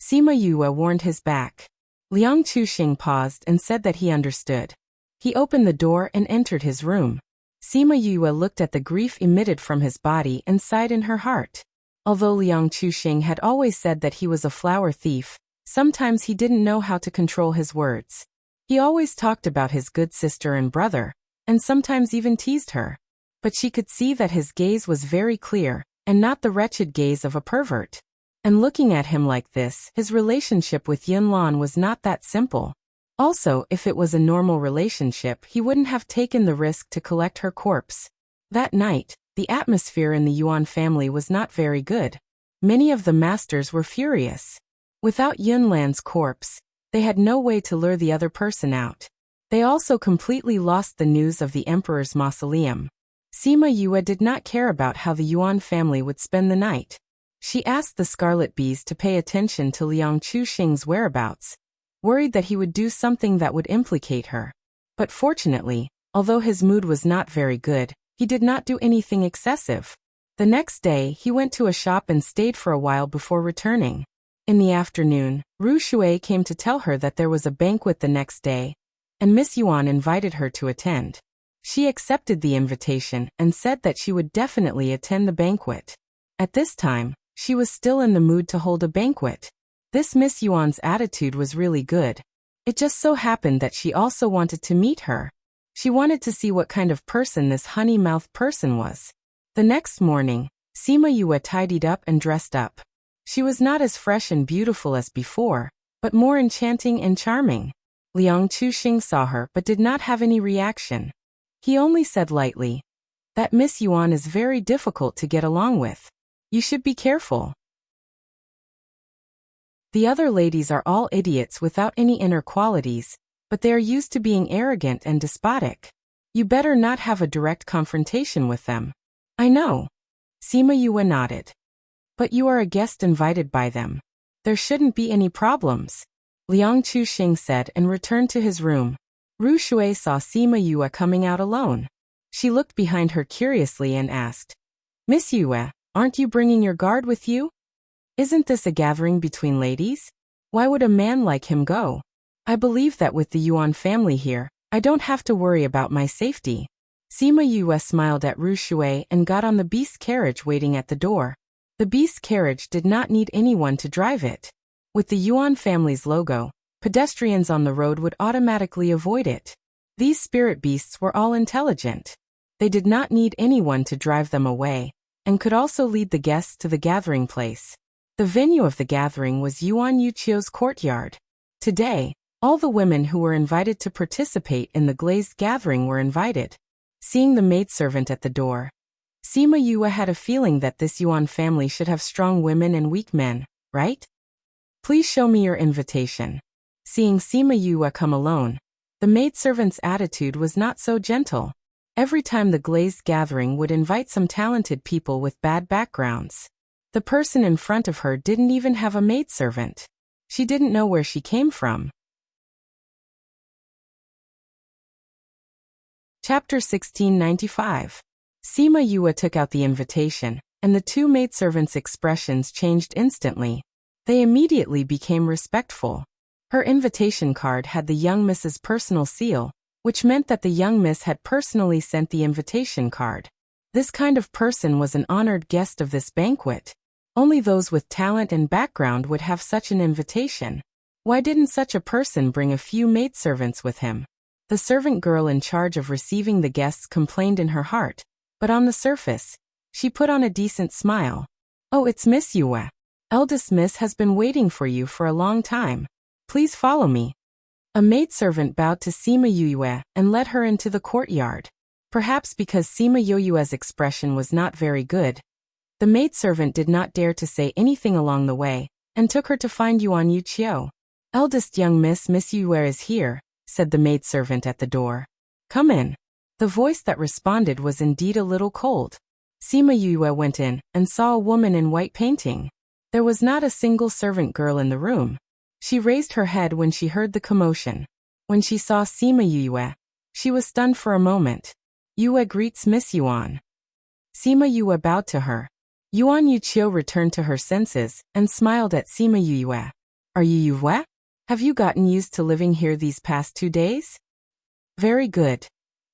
S1: Sima Yue warned his back. Liang Chuxing paused and said that he understood. He opened the door and entered his room. Sima Yue looked at the grief emitted from his body and sighed in her heart. Although Liang Chuxing had always said that he was a flower thief, sometimes he didn't know how to control his words. He always talked about his good sister and brother, and sometimes even teased her. But she could see that his gaze was very clear, and not the wretched gaze of a pervert. And looking at him like this, his relationship with Yinlan was not that simple. Also, if it was a normal relationship, he wouldn't have taken the risk to collect her corpse. That night, the atmosphere in the Yuan family was not very good. Many of the masters were furious. Without Yinlan's corpse, they had no way to lure the other person out. They also completely lost the news of the emperor's mausoleum. Sima Yue did not care about how the Yuan family would spend the night. She asked the Scarlet Bees to pay attention to Liang Chuxing's whereabouts, worried that he would do something that would implicate her. But fortunately, although his mood was not very good, he did not do anything excessive. The next day, he went to a shop and stayed for a while before returning. In the afternoon, Ru Shui came to tell her that there was a banquet the next day, and Miss Yuan invited her to attend. She accepted the invitation and said that she would definitely attend the banquet. At this time, she was still in the mood to hold a banquet. This Miss Yuan's attitude was really good. It just so happened that she also wanted to meet her. She wanted to see what kind of person this honey-mouthed person was. The next morning, Sima Yue tidied up and dressed up. She was not as fresh and beautiful as before, but more enchanting and charming. Liang Chuxing saw her but did not have any reaction. He only said lightly, "That Miss Yuan is very difficult to get along with. You should be careful. The other ladies are all idiots without any inner qualities, but they are used to being arrogant and despotic. You better not have a direct confrontation with them." "I know." Sima Yue nodded. "But you are a guest invited by them. There shouldn't be any problems," Liang Chuxing said and returned to his room. Ru Shui saw Sima Yue coming out alone. She looked behind her curiously and asked, "Miss Yue, aren't you bringing your guard with you? Isn't this a gathering between ladies? Why would a man like him go? I believe that with the Yuan family here, I don't have to worry about my safety." Sima Yue smiled at Ru Shui and got on the beast carriage waiting at the door. The beast carriage did not need anyone to drive it. With the Yuan family's logo, pedestrians on the road would automatically avoid it. These spirit beasts were all intelligent. They did not need anyone to drive them away, and could also lead the guests to the gathering place. The venue of the gathering was Yuan Yuchio's courtyard. Today, all the women who were invited to participate in the glazed gathering were invited. Seeing the maidservant at the door, Sima Yue had a feeling that this Yuan family should have strong women and weak men, right? "Please show me your invitation." Seeing Sima Yue come alone, the maidservant's attitude was not so gentle. Every time the glazed gathering would invite some talented people with bad backgrounds. The person in front of her didn't even have a maidservant. She didn't know where she came from. Chapter 1695. Sima Yue took out the invitation, and the two maidservants' expressions changed instantly. They immediately became respectful. Her invitation card had the young Miss's personal seal, which meant that the young Miss had personally sent the invitation card. This kind of person was an honored guest of this banquet. Only those with talent and background would have such an invitation. Why didn't such a person bring a few maidservants with him? The servant girl in charge of receiving the guests complained in her heart, but on the surface, she put on a decent smile. "Oh, it's Miss Yue. Eldest Miss has been waiting for you for a long time. Please follow me." A maidservant bowed to Sima Yue and led her into the courtyard. Perhaps because Sima Yue's expression was not very good, the maidservant did not dare to say anything along the way, and took her to find Yuan Yuchio. "Eldest young Miss Yue is here," said the maidservant at the door. "Come in." The voice that responded was indeed a little cold. Sima Yue went in and saw a woman in white painting. There was not a single servant girl in the room. She raised her head when she heard the commotion. When she saw Sima Yue, she was stunned for a moment. "Yue greets Miss Yuan." Sima Yue bowed to her. Yuan Yuchio returned to her senses and smiled at Sima Yue. "Are you Yue? Have you gotten used to living here these past 2 days?" "Very good."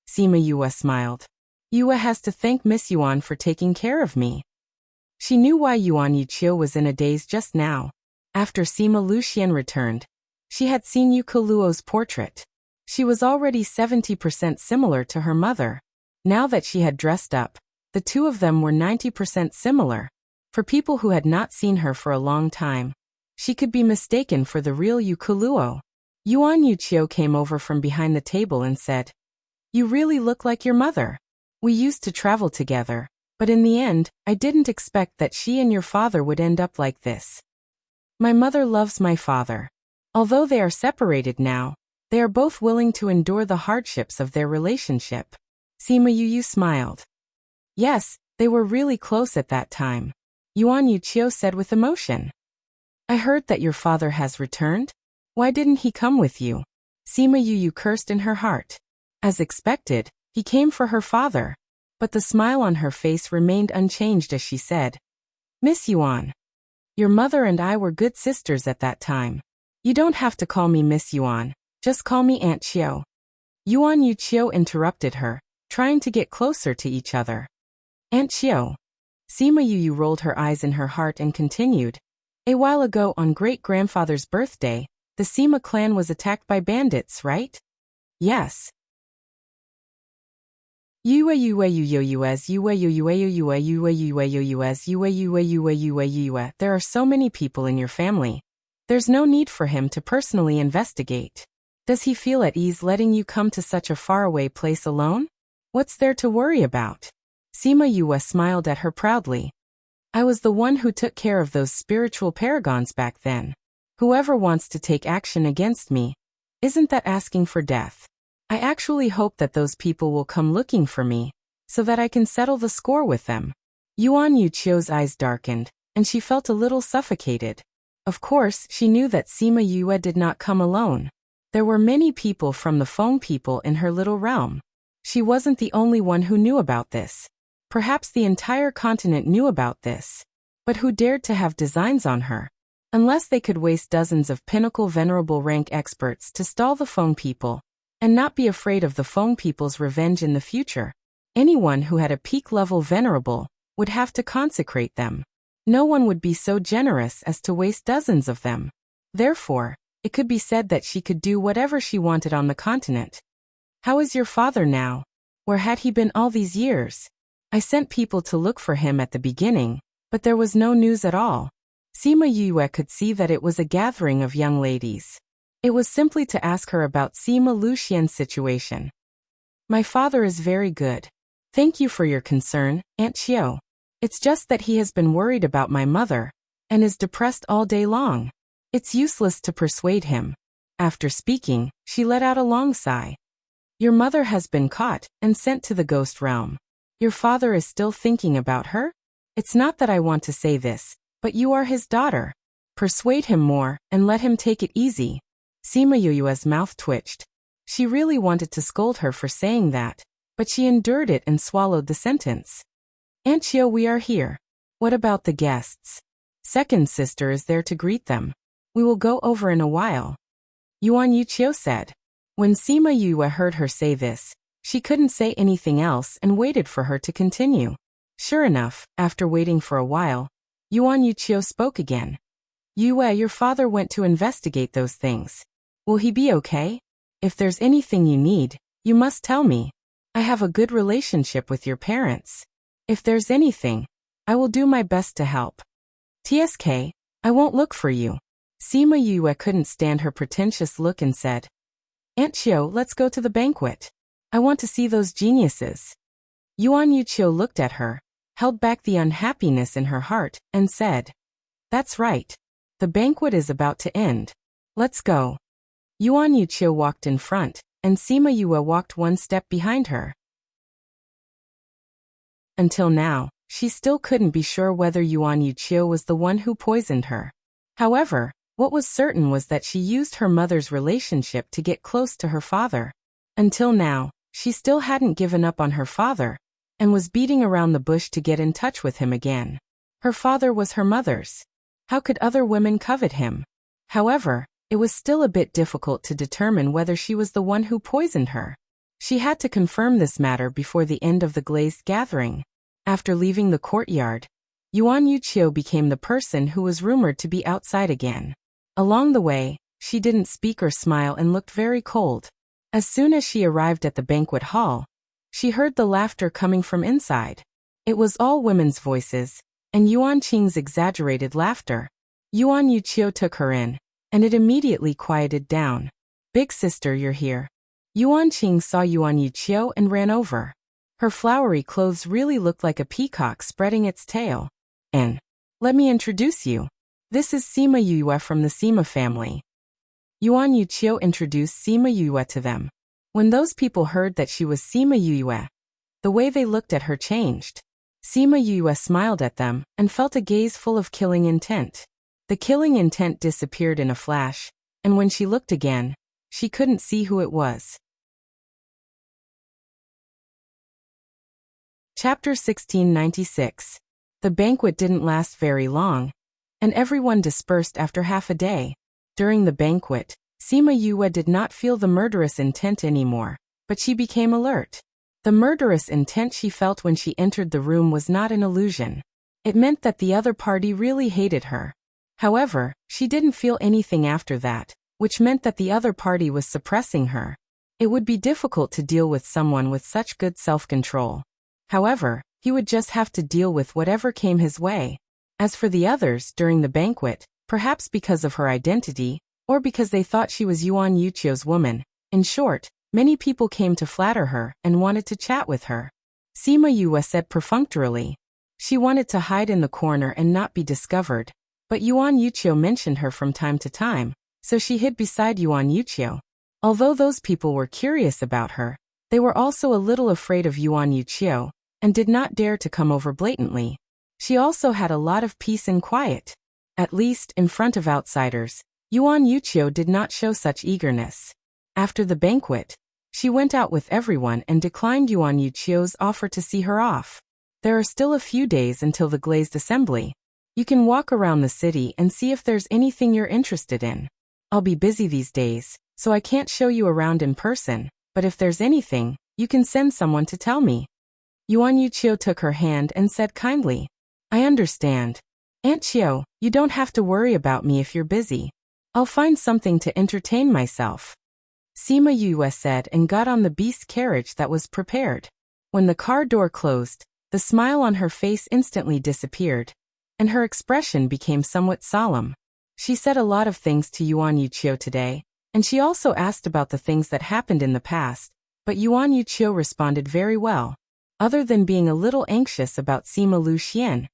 S1: Sima Yue smiled. "Yue has to thank Miss Yuan for taking care of me." She knew why Yuan Yuchio was in a daze just now. After Sima Luxian returned, she had seen Yu Kuluo's portrait. She was already 70% similar to her mother. Now that she had dressed up, the two of them were 90% similar. For people who had not seen her for a long time, she could be mistaken for the real Yu Kuluo. Yuan Yuchio came over from behind the table and said, "You really look like your mother. We used to travel together, but in the end, I didn't expect that she and your father would end up like this." "My mother loves my father. Although they are separated now, they are both willing to endure the hardships of their relationship." Sima Yu smiled. "Yes, they were really close at that time," Yuan Yuchio said with emotion. "I heard that your father has returned. Why didn't he come with you?" Sima Yu cursed in her heart. As expected, he came for her father, but the smile on her face remained unchanged as she said, "Miss Yuan, your mother and I were good sisters at that time. You don't have to call me Miss Yuan, just call me Aunt Chiu." Yuan Yuchio interrupted her, trying to get closer to each other. "Aunt Chiu." Sima Yu rolled her eyes in her heart and continued, "A while ago on great-grandfather's birthday, the Sima clan was attacked by bandits, right?" "Yes." There are so many people in your family. There's no need for him to personally investigate. Does he feel at ease letting you come to such a faraway place alone? What's there to worry about? Sima Yue smiled at her proudly. I was the one who took care of those spiritual paragons back then. Whoever wants to take action against me, isn't that asking for death? I actually hope that those people will come looking for me, so that I can settle the score with them. Yuan Yuqiu's eyes darkened, and she felt a little suffocated. Of course, she knew that Sima Yue did not come alone. There were many people from the Feng people in her little realm. She wasn't the only one who knew about this. Perhaps the entire continent knew about this. But who dared to have designs on her? Unless they could waste dozens of pinnacle venerable rank experts to stall the Feng people, and not be afraid of the Feng people's revenge in the future. Anyone who had a peak-level venerable would have to consecrate them. No one would be so generous as to waste dozens of them. Therefore, it could be said that she could do whatever she wanted on the continent. How is your father now? Where had he been all these years? I sent people to look for him at the beginning, but there was no news at all. Sima Yue could see that it was a gathering of young ladies. It was simply to ask her about Sima Luxian's situation. My father is very good. Thank you for your concern, Aunt Qiu. It's just that he has been worried about my mother, and is depressed all day long. It's useless to persuade him. After speaking, she let out a long sigh. Your mother has been caught and sent to the ghost realm. Your father is still thinking about her? It's not that I want to say this, but you are his daughter. Persuade him more, and let him take it easy. Sima Yue's mouth twitched. She really wanted to scold her for saying that, but she endured it and swallowed the sentence. Aunt Qiu, we are here. What about the guests? Second sister is there to greet them. We will go over in a while. Yuan Yuqiu said. When Sima Yue heard her say this, she couldn't say anything else and waited for her to continue. Sure enough, after waiting for a while, Yuan Yuqiu spoke again. Yue, your father went to investigate those things. Will he be okay? If there's anything you need, you must tell me. I have a good relationship with your parents. If there's anything, I will do my best to help. TSK, I won't look for you. Sima Yue couldn't stand her pretentious look and said, Aunt Qiu, let's go to the banquet. I want to see those geniuses. Yuan Yuqiu looked at her, held back the unhappiness in her heart, and said, That's right. The banquet is about to end. Let's go. Yuan Yuqiu walked in front, and Sima Yue walked one step behind her. Until now, she still couldn't be sure whether Yuan Yuqiu was the one who poisoned her. However, what was certain was that she used her mother's relationship to get close to her father. Until now, she still hadn't given up on her father, and was beating around the bush to get in touch with him again. Her father was her mother's. How could other women covet him? However, it was still a bit difficult to determine whether she was the one who poisoned her. She had to confirm this matter before the end of the glazed gathering. After leaving the courtyard, Yuan Yuqiu became the person who was rumored to be outside again. Along the way, she didn't speak or smile and looked very cold. As soon as she arrived at the banquet hall, she heard the laughter coming from inside. It was all women's voices, and Yuan Qing's exaggerated laughter. Yuan Yuqiu took her in, and it immediately quieted down. Big sister, you're here. Yuan Qing saw Yuan Yuqiu and ran over. Her flowery clothes really looked like a peacock spreading its tail. And, let me introduce you. This is Sima Yue from the Sima family. Yuan Yuqiu introduced Sima Yue to them. When those people heard that she was Sima Yue, the way they looked at her changed. Sima Yue smiled at them and felt a gaze full of killing intent. The killing intent disappeared in a flash, and when she looked again, she couldn't see who it was. Chapter 1696. The banquet didn't last very long, and everyone dispersed after half a day. During the banquet, Sima Yue did not feel the murderous intent anymore, but she became alert. The murderous intent she felt when she entered the room was not an illusion. It meant that the other party really hated her. However, she didn't feel anything after that, which meant that the other party was suppressing her. It would be difficult to deal with someone with such good self-control. However, he would just have to deal with whatever came his way. As for the others during the banquet, perhaps because of her identity, or because they thought she was Yuan Yuqiu's woman, in short, Many people came to flatter her and wanted to chat with her. Sima Yue said perfunctorily. She wanted to hide in the corner and not be discovered, but Yuan Yuqiu mentioned her from time to time, so she hid beside Yuan Yuqiu. Although those people were curious about her, they were also a little afraid of Yuan Yuqiu and did not dare to come over blatantly. She also had a lot of peace and quiet. At least, in front of outsiders, Yuan Yuqiu did not show such eagerness. After the banquet, she went out with everyone and declined Yuan Yuqiu's offer to see her off. There are still a few days until the glazed assembly. You can walk around the city and see if there's anything you're interested in. I'll be busy these days, so I can't show you around in person, but if there's anything, you can send someone to tell me. Yuan Yuqiu took her hand and said kindly, I understand. Aunt Qiu, you don't have to worry about me if you're busy. I'll find something to entertain myself. Sima Yue said and got on the beast carriage that was prepared. When the car door closed, the smile on her face instantly disappeared, and her expression became somewhat solemn. She said a lot of things to Yuan Yuqiu today, and she also asked about the things that happened in the past, but Yuan Yuqiu responded very well. Other than being a little anxious about Sima Lu Xian,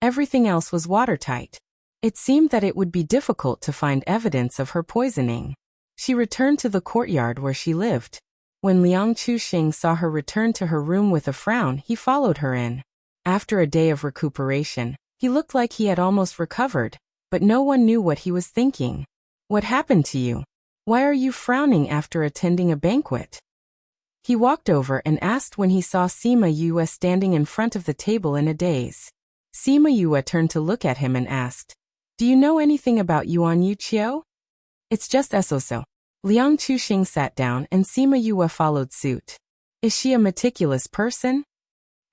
S1: everything else was watertight. It seemed that it would be difficult to find evidence of her poisoning. She returned to the courtyard where she lived. When Liang Chuxing saw her return to her room with a frown, he followed her in. After a day of recuperation, he looked like he had almost recovered, but no one knew what he was thinking. What happened to you? Why are you frowning after attending a banquet? He walked over and asked when he saw Sima Yue standing in front of the table in a daze. Sima Yue turned to look at him and asked, Do you know anything about Yuan Yuqiu? It's just so. Liang Chuxing sat down and Sima Yue followed suit. Is she a meticulous person?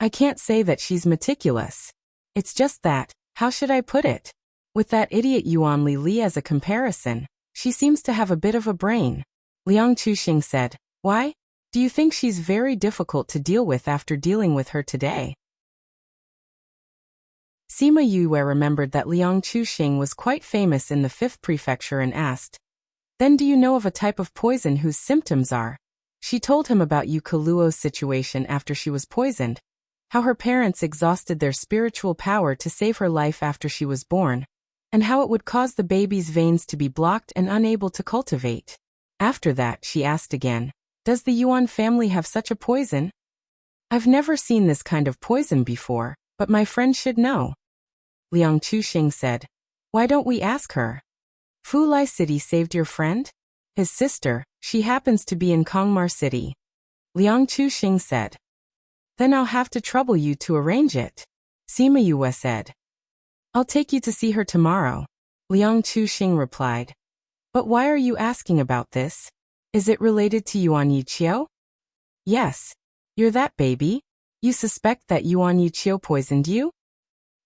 S1: I can't say that she's meticulous. It's just that, how should I put it? With that idiot Yuan Li as a comparison, she seems to have a bit of a brain. Liang Chuxing said, Why? Do you think she's very difficult to deal with after dealing with her today? Sima Yue remembered that Liang Chuxing was quite famous in the 5th prefecture and asked, Then do you know of a type of poison whose symptoms are? She told him about Yu Keluo's situation after she was poisoned, how her parents exhausted their spiritual power to save her life after she was born, and how it would cause the baby's veins to be blocked and unable to cultivate. After that, she asked again, Does the Yuan family have such a poison? I've never seen this kind of poison before, but my friend should know. Liang Chuxing said, Why don't we ask her? Fulai City saved your friend? His sister, she happens to be in Kongmar City. Liang Chuxing said. Then I'll have to trouble you to arrange it. Sima Yue said. I'll take you to see her tomorrow. Liang Chuxing replied. But why are you asking about this? Is it related to Yuan Yuqiu? Yes. You're that baby? You suspect that Yuan Yuqiu poisoned you?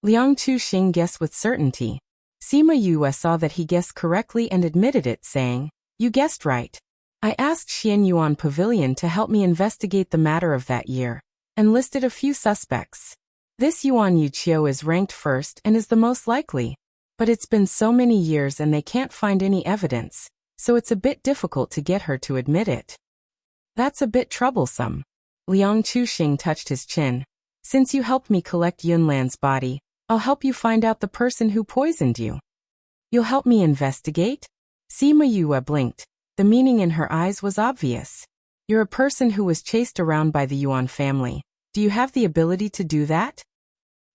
S1: Liang Chuxing guessed with certainty. Sima Yue saw that he guessed correctly and admitted it, saying, You guessed right. I asked Xian Yuan Pavilion to help me investigate the matter of that year, and listed a few suspects. This Yuan Yuqiu is ranked first and is the most likely. But it's been so many years and they can't find any evidence, so it's a bit difficult to get her to admit it. That's a bit troublesome. Liang Chuxing touched his chin. Since you helped me collect Yunlan's body, I'll help you find out the person who poisoned you. You'll help me investigate? Sima Yue blinked. The meaning in her eyes was obvious. You're a person who was chased around by the Yuan family. Do you have the ability to do that?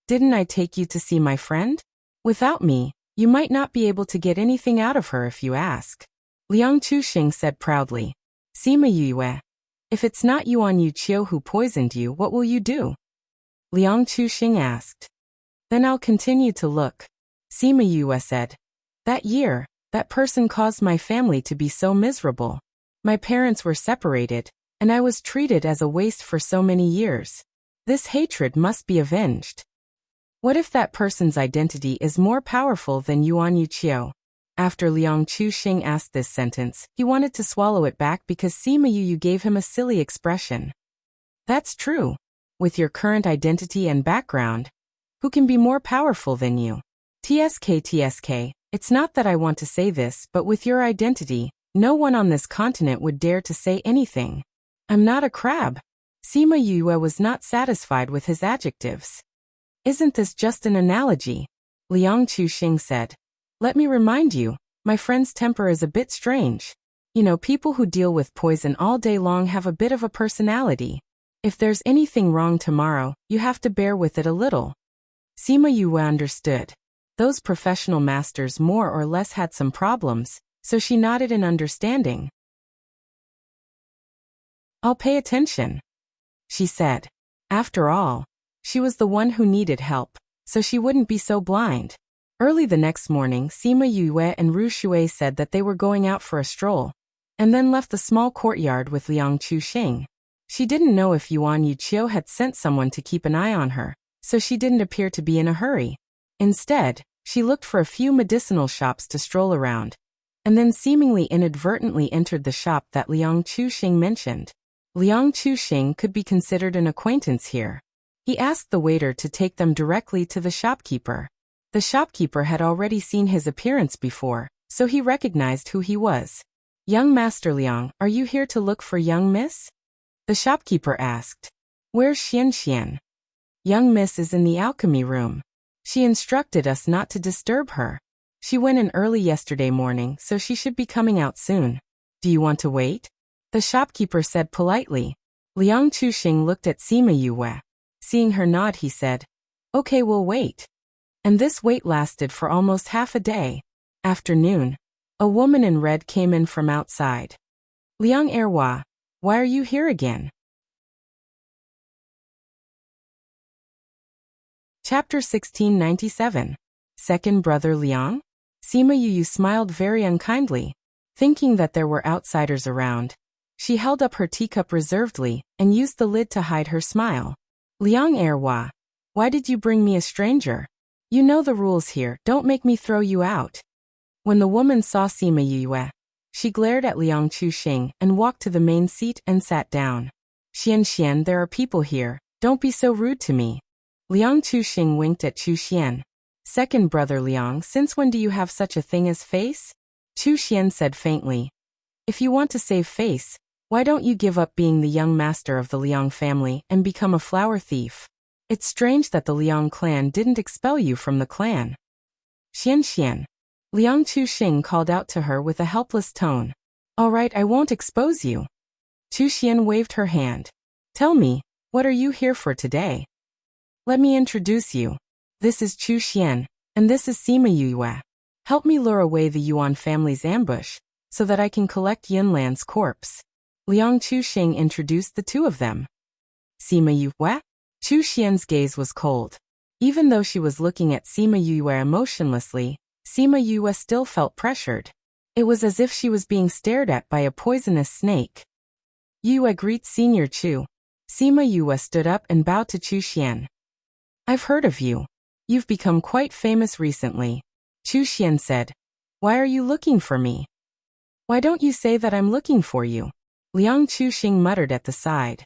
S1: Didn't I take you to see my friend? Without me, you might not be able to get anything out of her if you ask. Liang Chuxing said proudly. Sima Yue, if it's not Yuan Yuqiu who poisoned you, what will you do? Liang Chuxing asked. Then I'll continue to look. Sima Yue said. That year, that person caused my family to be so miserable. My parents were separated, and I was treated as a waste for so many years. This hatred must be avenged. What if that person's identity is more powerful than Yuan Yuqiu? After Liang Chuxing asked this sentence, he wanted to swallow it back because Sima Yue gave him a silly expression. That's true. With your current identity and background, who can be more powerful than you? TSK, it's not that I want to say this, but with your identity, No one on this continent would dare to say anything. I'm not a crab. Sima Yue was not satisfied with his adjectives. Isn't this just an analogy? Liang Chuxing said. Let me remind you, my friend's temper is a bit strange. You know, people who deal with poison all day long have a bit of a personality. If there's anything wrong tomorrow, you have to bear with it a little. Sima Yue understood. Those professional masters more or less had some problems, so she nodded in understanding. I'll pay attention, she said. After all, she was the one who needed help, so she wouldn't be so blind. Early the next morning, Sima Yue and Ru Shui said that they were going out for a stroll, and then left the small courtyard with Liang Chuxing. She didn't know if Yuan Yuqiu had sent someone to keep an eye on her, so she didn't appear to be in a hurry. Instead, she looked for a few medicinal shops to stroll around, and then seemingly inadvertently entered the shop that Liang Chuxing mentioned. Liang Chuxing could be considered an acquaintance here. He asked the waiter to take them directly to the shopkeeper. The shopkeeper had already seen his appearance before, so he recognized who he was. Young Master Liang, are you here to look for young miss? The shopkeeper asked. Where's Xian Xian? Young miss is in the alchemy room. She instructed us not to disturb her. She went in early yesterday morning, so she should be coming out soon. Do you want to wait? The shopkeeper said politely. Liang Chuxing looked at Sima Yue. Seeing her nod, he said, Okay, we'll wait. And this wait lasted for almost half a day. After noon, a woman in red came in from outside. Liang Erhua, why are you here again? Chapter 1697. Second Brother Liang? Sima Yu smiled very unkindly. Thinking that there were outsiders around, she held up her teacup reservedly and used the lid to hide her smile. Liang Erhua, why did you bring me a stranger? You know the rules here, don't make me throw you out. When the woman saw Sima Yue, she glared at Liang Chuxing and walked to the main seat and sat down. Xian Xian, there are people here, don't be so rude to me. Liang Chuxing winked at Chu Xian. Second Brother Liang, since when do you have such a thing as face? Chu Xian said faintly. If you want to save face, why don't you give up being the young master of the Liang family and become a flower thief? It's strange that the Liang clan didn't expel you from the clan. Xian Xian. Liang Chuxing called out to her with a helpless tone. All right, I won't expose you. Chu Xian waved her hand. Tell me, what are you here for today? Let me introduce you. This is Chu Xian, and this is Sima Yue. Help me lure away the Yuan family's ambush, so that I can collect Yunlan's corpse. Liang Chuxing introduced the two of them. Sima Yue? Chu Xian's gaze was cold. Even though she was looking at Sima Yue emotionlessly, Sima Yue still felt pressured. It was as if she was being stared at by a poisonous snake. Yue greets Senior Chu. Sima Yue stood up and bowed to Chu Xian. I've heard of you. You've become quite famous recently. Chu Xian said. Why are you looking for me? Why don't you say that I'm looking for you? Liang Chuxing muttered at the side.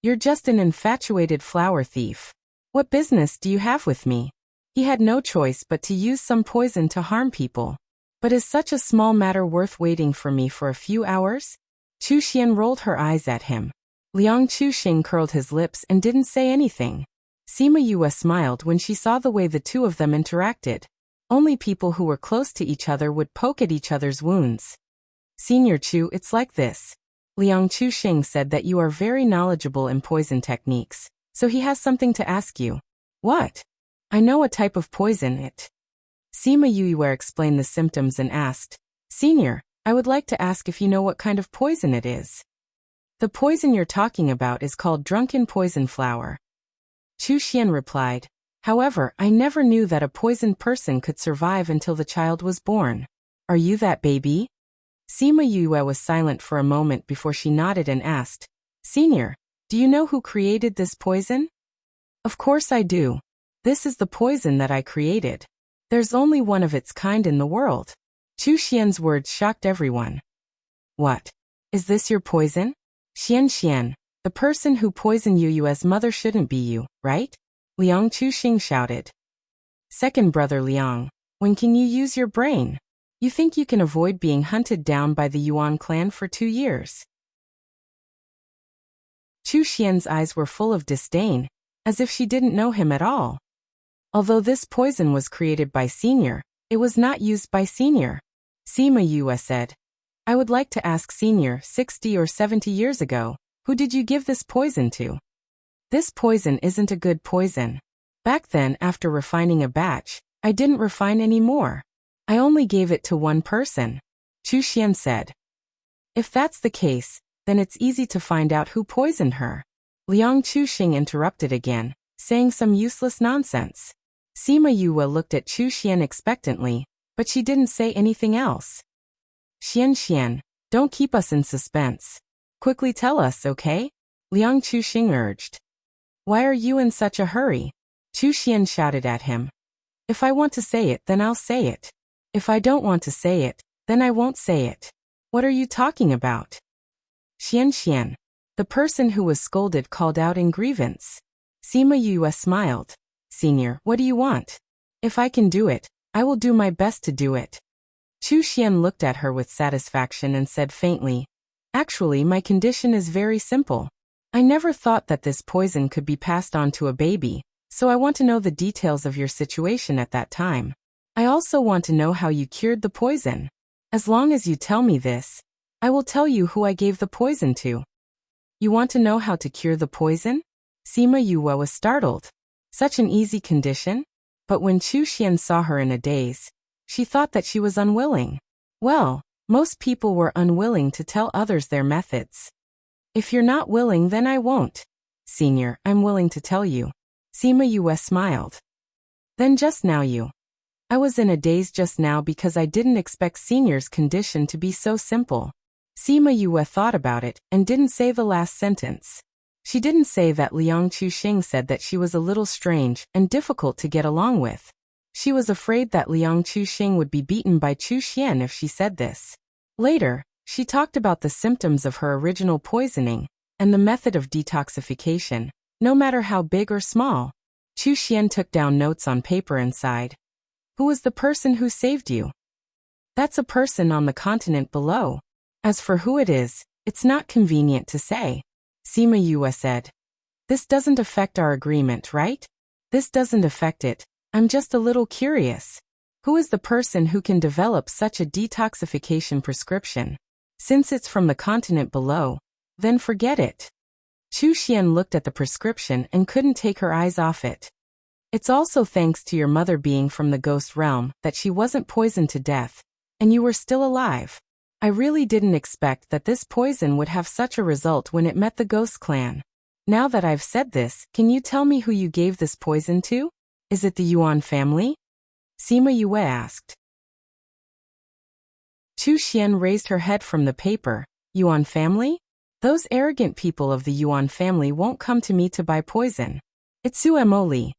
S1: You're just an infatuated flower thief. What business do you have with me? He had no choice but to use some poison to harm people. But is such a small matter worth waiting for me for a few hours? Chu Xian rolled her eyes at him. Liang Chuxing curled his lips and didn't say anything. Sima Yue smiled when she saw the way the two of them interacted. Only people who were close to each other would poke at each other's wounds. Senior Chu, it's like this. Liang Chuxing said that you are very knowledgeable in poison techniques, so he has something to ask you. What? I know a type of poison it. Sima Yue explained the symptoms and asked, Senior, I would like to ask if you know what kind of poison it is. The poison you're talking about is called drunken poison flower. Chu Xian replied, however, I never knew that a poisoned person could survive until the child was born. Are you that baby? Sima Yue was silent for a moment before she nodded and asked, Senior, do you know who created this poison? Of course I do. This is the poison that I created. There's only one of its kind in the world. Chu Xian's words shocked everyone. What? Is this your poison? Xian Xian, the person who poisoned Yue's mother shouldn't be you, right? Liang Chuxing shouted. Second Brother Liang, when can you use your brain? You think you can avoid being hunted down by the Yuan clan for 2 years? Chu Xian's eyes were full of disdain, as if she didn't know him at all. Although this poison was created by Senior, it was not used by Senior. Sima Yue said, I would like to ask Senior, 60 or 70 years ago, who did you give this poison to? This poison isn't a good poison. Back then, after refining a batch, I didn't refine any more. I only gave it to one person. Chu Xian said. If that's the case, then it's easy to find out who poisoned her. Liang Chuxing interrupted again, saying some useless nonsense. Sima Yue looked at Chu Xian expectantly, but she didn't say anything else. Xian, don't keep us in suspense. Quickly tell us, okay? Liang Chuxing urged. Why are you in such a hurry? Chu Xian shouted at him. If I want to say it, then I'll say it. If I don't want to say it, then I won't say it. What are you talking about? Xian, the person who was scolded called out in grievance. Sima Yue smiled. Senior, what do you want? If I can do it, I will do my best to do it. Chu Xian looked at her with satisfaction and said faintly, Actually, my condition is very simple. I never thought that this poison could be passed on to a baby, so I want to know the details of your situation at that time. I also want to know how you cured the poison. As long as you tell me this, I will tell you who I gave the poison to. You want to know how to cure the poison? Sima Yue was startled. Such an easy condition? But when Chu Xian saw her in a daze, she thought that she was unwilling. Well, most people were unwilling to tell others their methods. If you're not willing, then I won't. Senior, I'm willing to tell you. Sima Yue smiled. Then just now I was in a daze just now because I didn't expect Senior's condition to be so simple. Sima Yue thought about it and didn't say the last sentence. She didn't say that Liang Chuxing said that she was a little strange and difficult to get along with. She was afraid that Liang Chuxing would be beaten by Chu Xian if she said this. Later, she talked about the symptoms of her original poisoning and the method of detoxification, no matter how big or small. Chu Xian took down notes on paper and sighed. Who was the person who saved you? That's a person on the continent below. As for who it is, it's not convenient to say. Sima Yue said. This doesn't affect our agreement, right? This doesn't affect it. I'm just a little curious. Who is the person who can develop such a detoxification prescription? Since it's from the continent below, then forget it. Chu Xian looked at the prescription and couldn't take her eyes off it. It's also thanks to your mother being from the ghost realm that she wasn't poisoned to death, and you were still alive. I really didn't expect that this poison would have such a result when it met the ghost clan. Now that I've said this, can you tell me who you gave this poison to? Is it the Yuan family? Sima Yue asked. Chu Xian raised her head from the paper. Yuan family? Those arrogant people of the Yuan family won't come to me to buy poison. It's Suemo Li.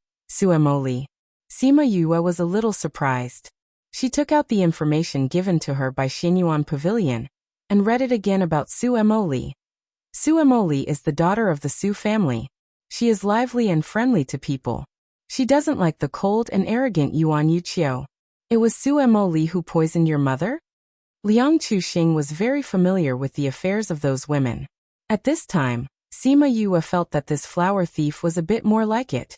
S1: Sima Yue was a little surprised. She took out the information given to her by Xianyuan Pavilion and read it again about Suemo Li. Suemo Li is the daughter of the Su family. She is lively and friendly to people. She doesn't like the cold and arrogant Yuan Yuqiu. It was Suemo Li who poisoned your mother? Liang Chuxing was very familiar with the affairs of those women. At this time, Sima Yue felt that this flower thief was a bit more like it.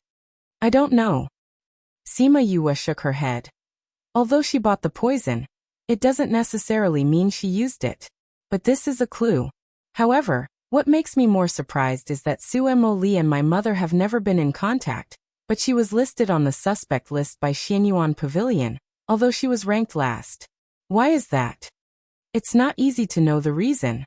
S1: I don't know. Sima Yue shook her head. Although she bought the poison, it doesn't necessarily mean she used it. But this is a clue. However, what makes me more surprised is that Suemo Li and my mother have never been in contact, but she was listed on the suspect list by Xianyuan Pavilion, although she was ranked last. Why is that? It's not easy to know the reason.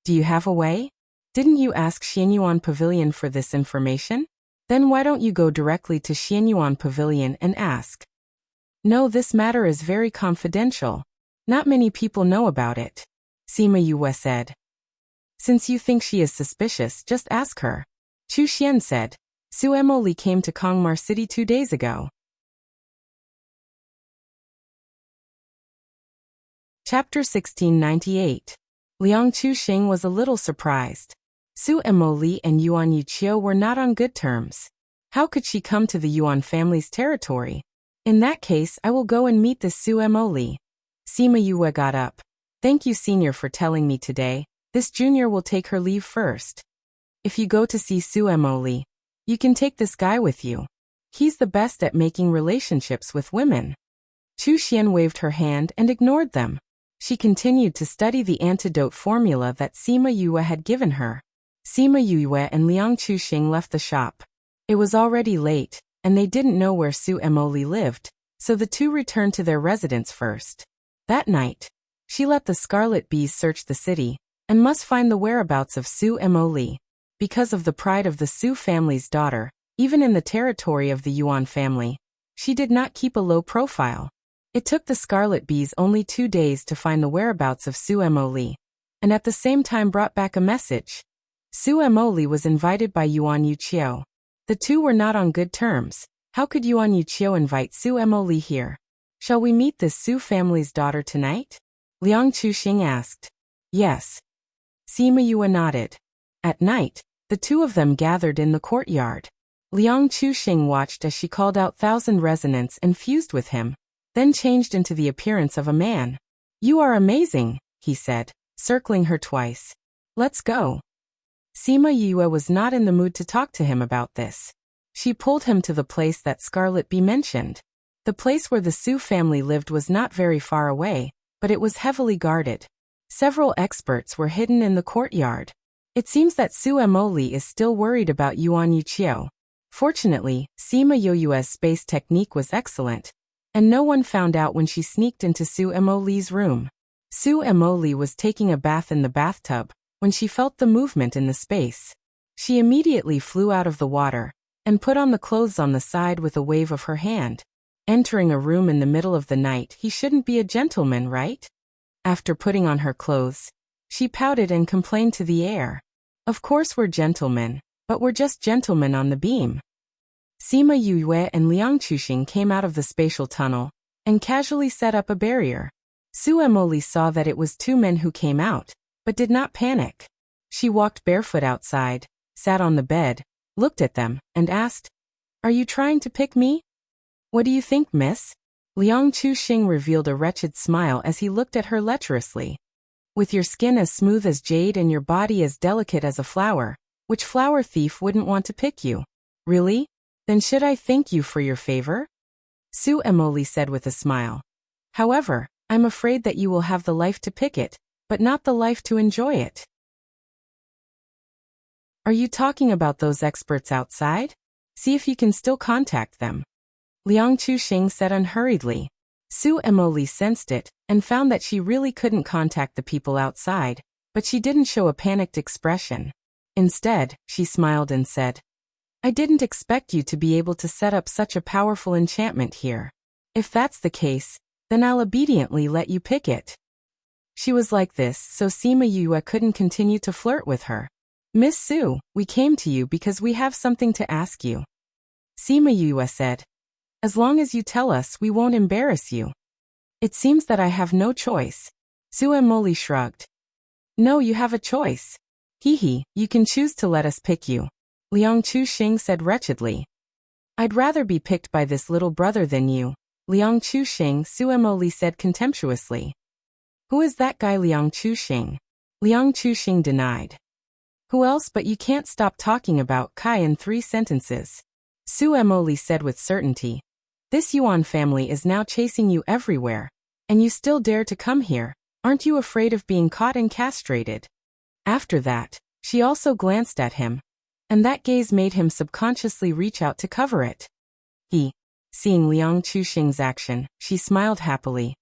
S1: Do you have a way? Didn't you ask Xianyuan Pavilion for this information? Then why don't you go directly to Xianyuan Pavilion and ask? No, this matter is very confidential. Not many people know about it. Sima Yue said. Since you think she is suspicious, just ask her. Chu Xian said. Suemo Li came to Kongmar City 2 days ago. Chapter 1698. Liang Chuxing was a little surprised. Suemo Li and Yuan Yuqiu were not on good terms. How could she come to the Yuan family's territory? In that case, I will go and meet this Suemo Li. Sima Yue got up. Thank you, senior, for telling me today. This junior will take her leave first. If you go to see Su Emoli, you can take this guy with you. He's the best at making relationships with women. Chu Xian waved her hand and ignored them. She continued to study the antidote formula that Sima Yue had given her. Sima Yue and Liang Chuxing left the shop. It was already late, and they didn't know where Su Emoli lived, so the two returned to their residence first. That night, she let the scarlet bees search the city, and must find the whereabouts of Su Emoli. Because of the pride of the Su family's daughter, even in the territory of the Yuan family, she did not keep a low profile. It took the scarlet bees only 2 days to find the whereabouts of Su Emoli, and at the same time brought back a message. Su Emoli was invited by Yuan Yuqiu. The two were not on good terms. How could Yuan Yuqiu invite Su Emoli here? Shall we meet this Su family's daughter tonight? Liang Chuxing asked. Yes. Sima Yue nodded. At night, the two of them gathered in the courtyard. Liang Chuxing watched as she called out 1,000 resonants and fused with him, then changed into the appearance of a man. You are amazing, he said, circling her twice. Let's go. Sima Yue was not in the mood to talk to him about this. She pulled him to the place that Scarlet Bee mentioned. The place where the Su family lived was not very far away, but it was heavily guarded. Several experts were hidden in the courtyard. It seems that Su Emoli is still worried about Yuan Yuqiu. Fortunately, Sima Yue's space technique was excellent, and no one found out when she sneaked into Su Emoli's room. Su Emoli was taking a bath in the bathtub when she felt the movement in the space. She immediately flew out of the water and put on the clothes on the side with a wave of her hand. Entering a room in the middle of the night, he shouldn't be a gentleman, right? After putting on her clothes, she pouted and complained to the air. Of course we're gentlemen, but we're just gentlemen on the beam. Sima Yue and Liang Chuxing came out of the spatial tunnel and casually set up a barrier. Su Emoli saw that it was 2 men who came out, but did not panic. She walked barefoot outside, sat on the bed, looked at them, and asked, Are you trying to pick me? What do you think, miss? Liang Chuxing revealed a wretched smile as he looked at her lecherously. With your skin as smooth as jade and your body as delicate as a flower, which flower thief wouldn't want to pick you? Really? Then should I thank you for your favor? Su Emoli said with a smile. However, I'm afraid that you will have the life to pick it, but not the life to enjoy it. Are you talking about those experts outside? See if you can still contact them. Liang Chuxing said unhurriedly. Su Emoli sensed it and found that she really couldn't contact the people outside, but she didn't show a panicked expression. Instead, she smiled and said, I didn't expect you to be able to set up such a powerful enchantment here. If that's the case, then I'll obediently let you pick it. She was like this so Sima Yue couldn't continue to flirt with her. Miss Su, we came to you because we have something to ask you. Sima Yue said. As long as you tell us, we won't embarrass you. It seems that I have no choice. Su Emoli shrugged. No, you have a choice. Hee, you can choose to let us pick you. Liang Chuxing said wretchedly. I'd rather be picked by this little brother than you. Liang Chuxing, Su Emoli said contemptuously. Who is that guy, Liang Chuxing? Liang Chuxing denied. Who else, but you can't stop talking about Kai in 3 sentences. Su Emoli said with certainty. This Yuan family is now chasing you everywhere, and you still dare to come here. Aren't you afraid of being caught and castrated? After that, she also glanced at him, and that gaze made him subconsciously reach out to cover it. Seeing Liang Chuxing's action, she smiled happily.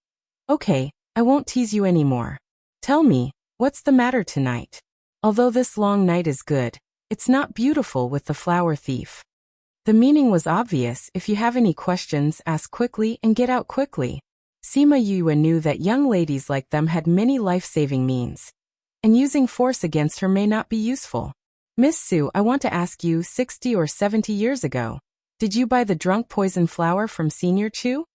S1: Okay, I won't tease you anymore. Tell me, what's the matter tonight? Although this long night is good, it's not beautiful with the flower thief. The meaning was obvious. If you have any questions, ask quickly and get out quickly. Sima Yue knew that young ladies like them had many life-saving means, and using force against her may not be useful. Miss Su, I want to ask you, 60 or 70 years ago, did you buy the drunk poison flower from Senior Chu?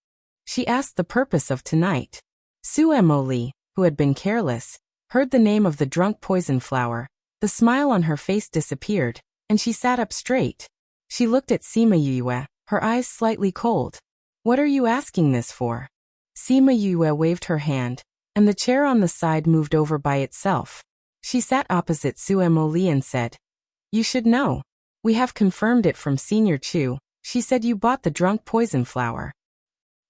S1: She asked the purpose of tonight. Su Emoli, who had been careless, heard the name of the drunk poison flower. The smile on her face disappeared, and she sat up straight. She looked at Sima Yue, her eyes slightly cold. What are you asking this for? Sima Yue waved her hand, and the chair on the side moved over by itself. She sat opposite Su Emily and said, "You should know. We have confirmed it from Senior Chu. She said you bought the drunk poison flower.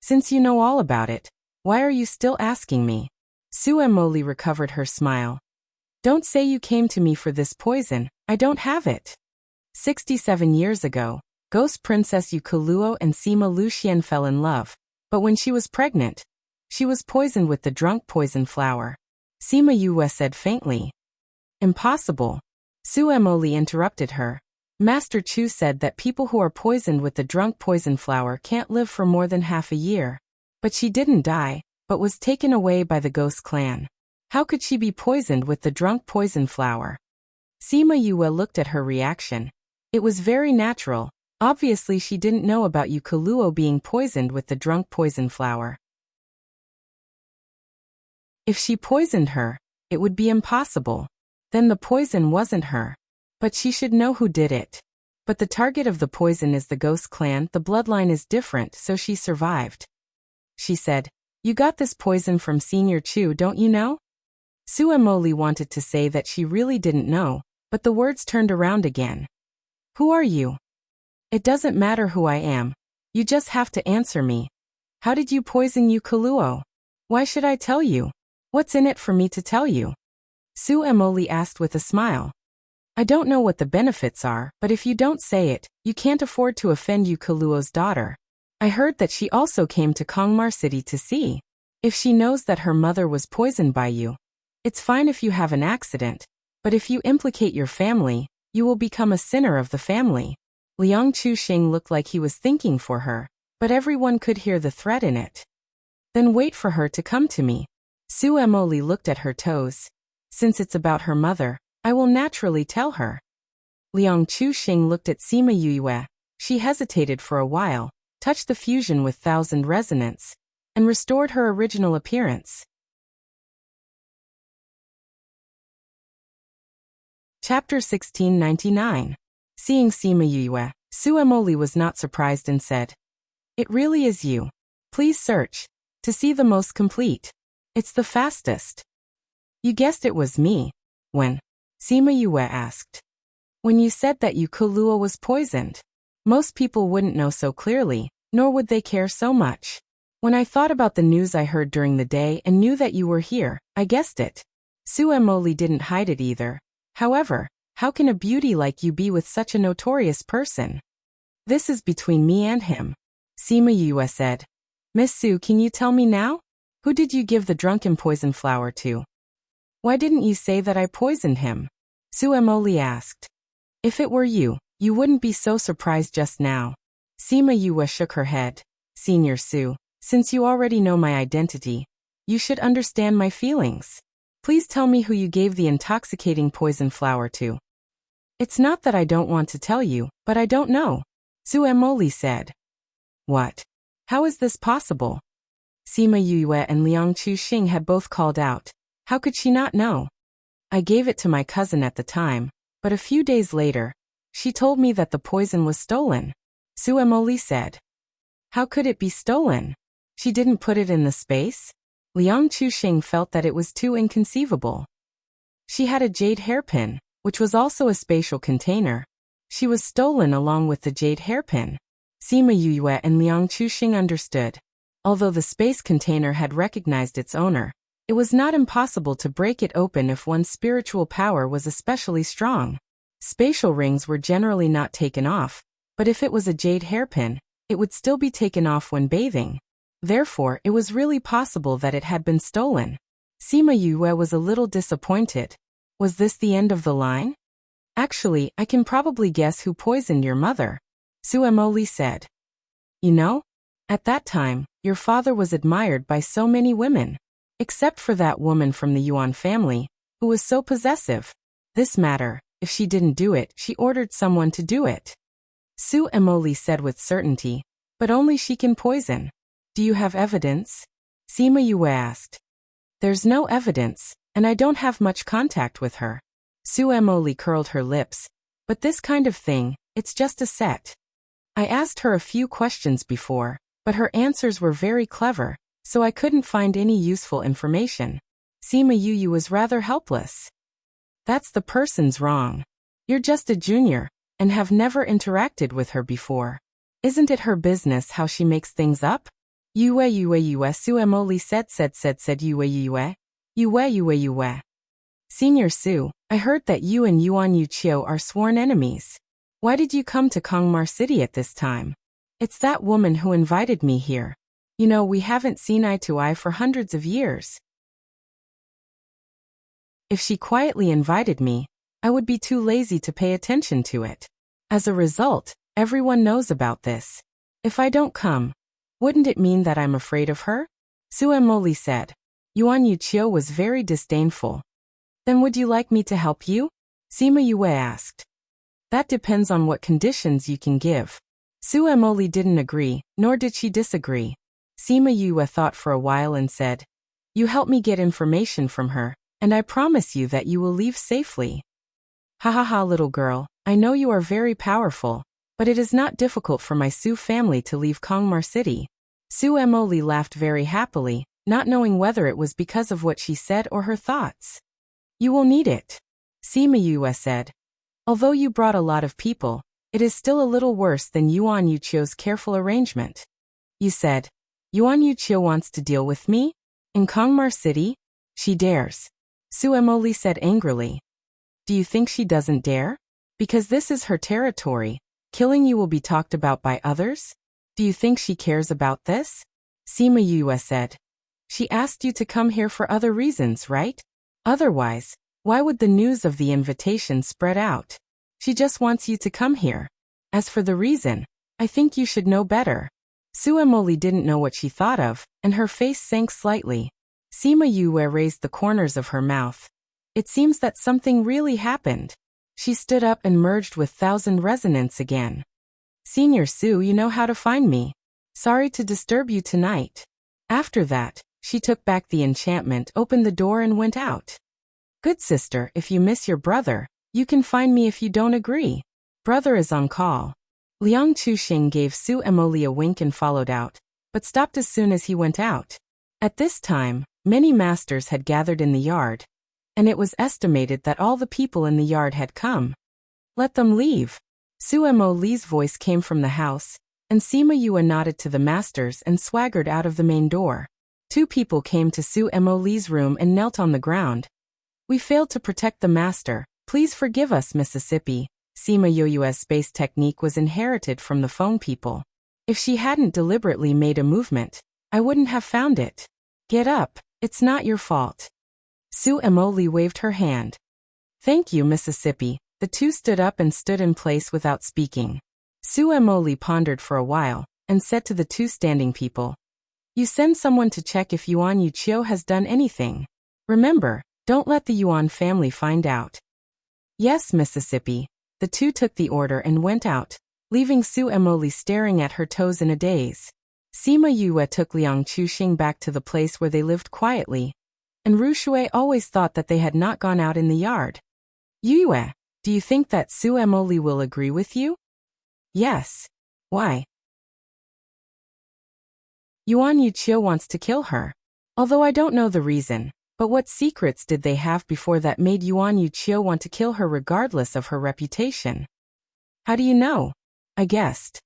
S1: Since you know all about it, why are you still asking me?" Su Emily recovered her smile. "Don't say you came to me for this poison, I don't have it." 67 years ago, Ghost Princess Yukoluo and Sima Luxian fell in love, but when she was pregnant, she was poisoned with the drunk poison flower. Sima Yue said faintly. "Impossible." Su Emily interrupted her. "Master Chu said that people who are poisoned with the drunk poison flower can't live for more than half a year. But she didn't die, but was taken away by the ghost clan. How could she be poisoned with the drunk poison flower?" Sima Yue looked at her reaction. It was very natural. Obviously she didn't know about Yukoluo being poisoned with the drunk poison flower. If she poisoned her, it would be impossible. Then the poison wasn't her. But she should know who did it. But the target of the poison is the ghost clan, the bloodline is different, so she survived. She said, "You got this poison from Senior Chu, don't you know?" Su Emily wanted to say that she really didn't know, but the words turned around again. "Who are you?" "It doesn't matter who I am. You just have to answer me. How did you poison Yukoluo? Why should I tell you? What's in it for me to tell you?" Su Emily asked with a smile. "I don't know what the benefits are, but if you don't say it, you can't afford to offend Yukoluo's daughter. I heard that she also came to Kongmar City to see if she knows that her mother was poisoned by you. It's fine if you have an accident, but if you implicate your family, you will become a sinner of the family." Liang Chuxing looked like he was thinking for her, but everyone could hear the threat in it. "Then wait for her to come to me." Su Emily looked at her toes. "Since it's about her mother, I will naturally tell her." Liang Chuxing looked at Sima Yue. She hesitated for a while, touched the fusion with 1,000 resonance, and restored her original appearance. Chapter 1699. Seeing Sima Yue, Su Emily was not surprised and said, "It really is you. Please search to see the most complete. It's the fastest." "You guessed it was me." "When?" Sima Yue asked. "When you said that Yukoluo was poisoned. Most people wouldn't know so clearly, nor would they care so much. When I thought about the news I heard during the day and knew that you were here, I guessed it." Su Emily didn't hide it either. "However, how can a beauty like you be with such a notorious person?" "This is between me and him," Sima Yue said. "Miss Su, can you tell me now? Who did you give the drunken poison flower to?" "Why didn't you say that I poisoned him?" Su Emily asked. "If it were you, you wouldn't be so surprised just now." Sima Yue shook her head. "Senior Su, since you already know my identity, you should understand my feelings. Please tell me who you gave the intoxicating poison flower to." "It's not that I don't want to tell you, but I don't know," Su Emily said. "What? How is this possible?" Sima Yue and Liang Chuxing had both called out. How could she not know? "I gave it to my cousin at the time, but a few days later, she told me that the poison was stolen," Su Emily said. "How could it be stolen? She didn't put it in the space?" Liang Chuxing felt that it was too inconceivable. "She had a jade hairpin, which was also a spatial container. She was stolen along with the jade hairpin." Sima Yue and Liang Chuxing understood. Although the space container had recognized its owner, it was not impossible to break it open if one's spiritual power was especially strong. Spatial rings were generally not taken off, but if it was a jade hairpin, it would still be taken off when bathing. Therefore, it was really possible that it had been stolen. Sima Yue was a little disappointed. Was this the end of the line? "Actually, I can probably guess who poisoned your mother," Su Emily said. "You know, at that time, your father was admired by so many women. Except for that woman from the Yuan family, who was so possessive. This matter, if she didn't do it, she ordered someone to do it." Su Emily said with certainty. "But only she can poison. Do you have evidence?" Sima Yue asked. "There's no evidence, and I don't have much contact with her." Su Emily curled her lips. "But this kind of thing, it's just a set. I asked her a few questions before, but her answers were very clever, so I couldn't find any useful information. Sima Yu was rather helpless. That's the person's wrong. You're just a junior, and have never interacted with her before. Isn't it her business how she makes things up? Yue Su Emoli said Yue. Senior Su, I heard that you and Yuan Yuqiu are sworn enemies. Why did you come to Kongmar City at this time? It's that woman who invited me here. You know, we haven't seen eye to eye for hundreds of years. If she quietly invited me, I would be too lazy to pay attention to it. As a result, everyone knows about this. If I don't come, wouldn't it mean that I'm afraid of her? Su Emoli said. Yuan Yuqiu was very disdainful. Then would you like me to help you? Sima Yue asked. That depends on what conditions you can give. Su Emoli didn't agree, nor did she disagree. Sima Yue thought for a while and said, You help me get information from her, and I promise you that you will leave safely. Ha ha ha, little girl, I know you are very powerful, but it is not difficult for my Su family to leave Kongmar City. Su Emoli laughed very happily, not knowing whether it was because of what she said or her thoughts. You will need it. Sima Yue said. Although you brought a lot of people, it is still a little worse than Yuan Yuqiu's careful arrangement. You said, Yuan Yuqiu wants to deal with me? In Kongmar City? She dares. Su Emoli said angrily. Do you think she doesn't dare? Because this is her territory, killing you will be talked about by others? Do you think she cares about this? Sima Yue said. She asked you to come here for other reasons, right? Otherwise, why would the news of the invitation spread out? She just wants you to come here. As for the reason, I think you should know better. Su Emoli didn't know what she thought of, and her face sank slightly. Sima Yue raised the corners of her mouth. It seems that something really happened. She stood up and merged with Thousand Resonance again. Senior Su, you know how to find me. Sorry to disturb you tonight. After that, she took back the enchantment, opened the door and went out. Good sister, if you miss your brother, you can find me if you don't agree. Brother is on call. Liang Chuxing gave Su Emoli a wink and followed out, but stopped as soon as he went out. At this time, many masters had gathered in the yard, and it was estimated that all the people in the yard had come. Let them leave. Su Emoli's voice came from the house, and Sima Yue nodded to the masters and swaggered out of the main door. Two people came to Su Emoli's room and knelt on the ground. We failed to protect the master. Please forgive us, Mississippi. Sima Yue's space technique was inherited from the phone people. If she hadn't deliberately made a movement, I wouldn't have found it. Get up, it's not your fault. Su Emoli waved her hand. Thank you, Mississippi. The two stood up and stood in place without speaking. Su Emoli pondered for a while, and said to the two standing people, You send someone to check if Yuan Yuqiu has done anything. Remember, don't let the Yuan family find out. Yes, Mississippi. The two took the order and went out, leaving Su Emoli staring at her toes in a daze. Sima Yue took Liang Chuxing back to the place where they lived quietly, and Rushui always thought that they had not gone out in the yard. Yue, do you think that Su Emoli will agree with you? Yes. Why? Yuan Yuqiu wants to kill her. Although I don't know the reason, but what secrets did they have before that made Yuan Yuqiu want to kill her regardless of her reputation? How do you know? I guessed.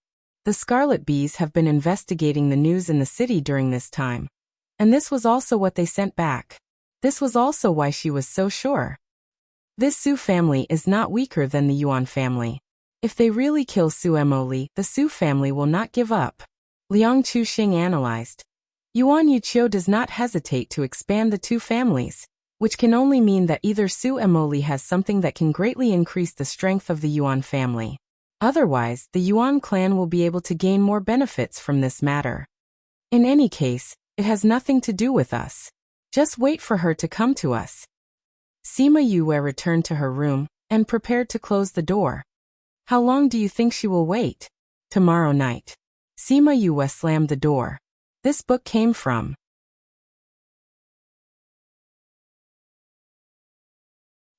S1: The Scarlet Bees have been investigating the news in the city during this time, and this was also what they sent back. This was also why she was so sure. This Su family is not weaker than the Yuan family. If they really kill Su Emoli, the Su family will not give up. Liang Chuxing analyzed. Yuan Yuqiu does not hesitate to expand the two families, which can only mean that either Su Emoli has something that can greatly increase the strength of the Yuan family. Otherwise, the Yuan clan will be able to gain more benefits from this matter. In any case, it has nothing to do with us. Just wait for her to come to us. Sima Yue returned to her room and prepared to close the door. How long do you think she will wait? Tomorrow night. Sima Yue slammed the door. This book came from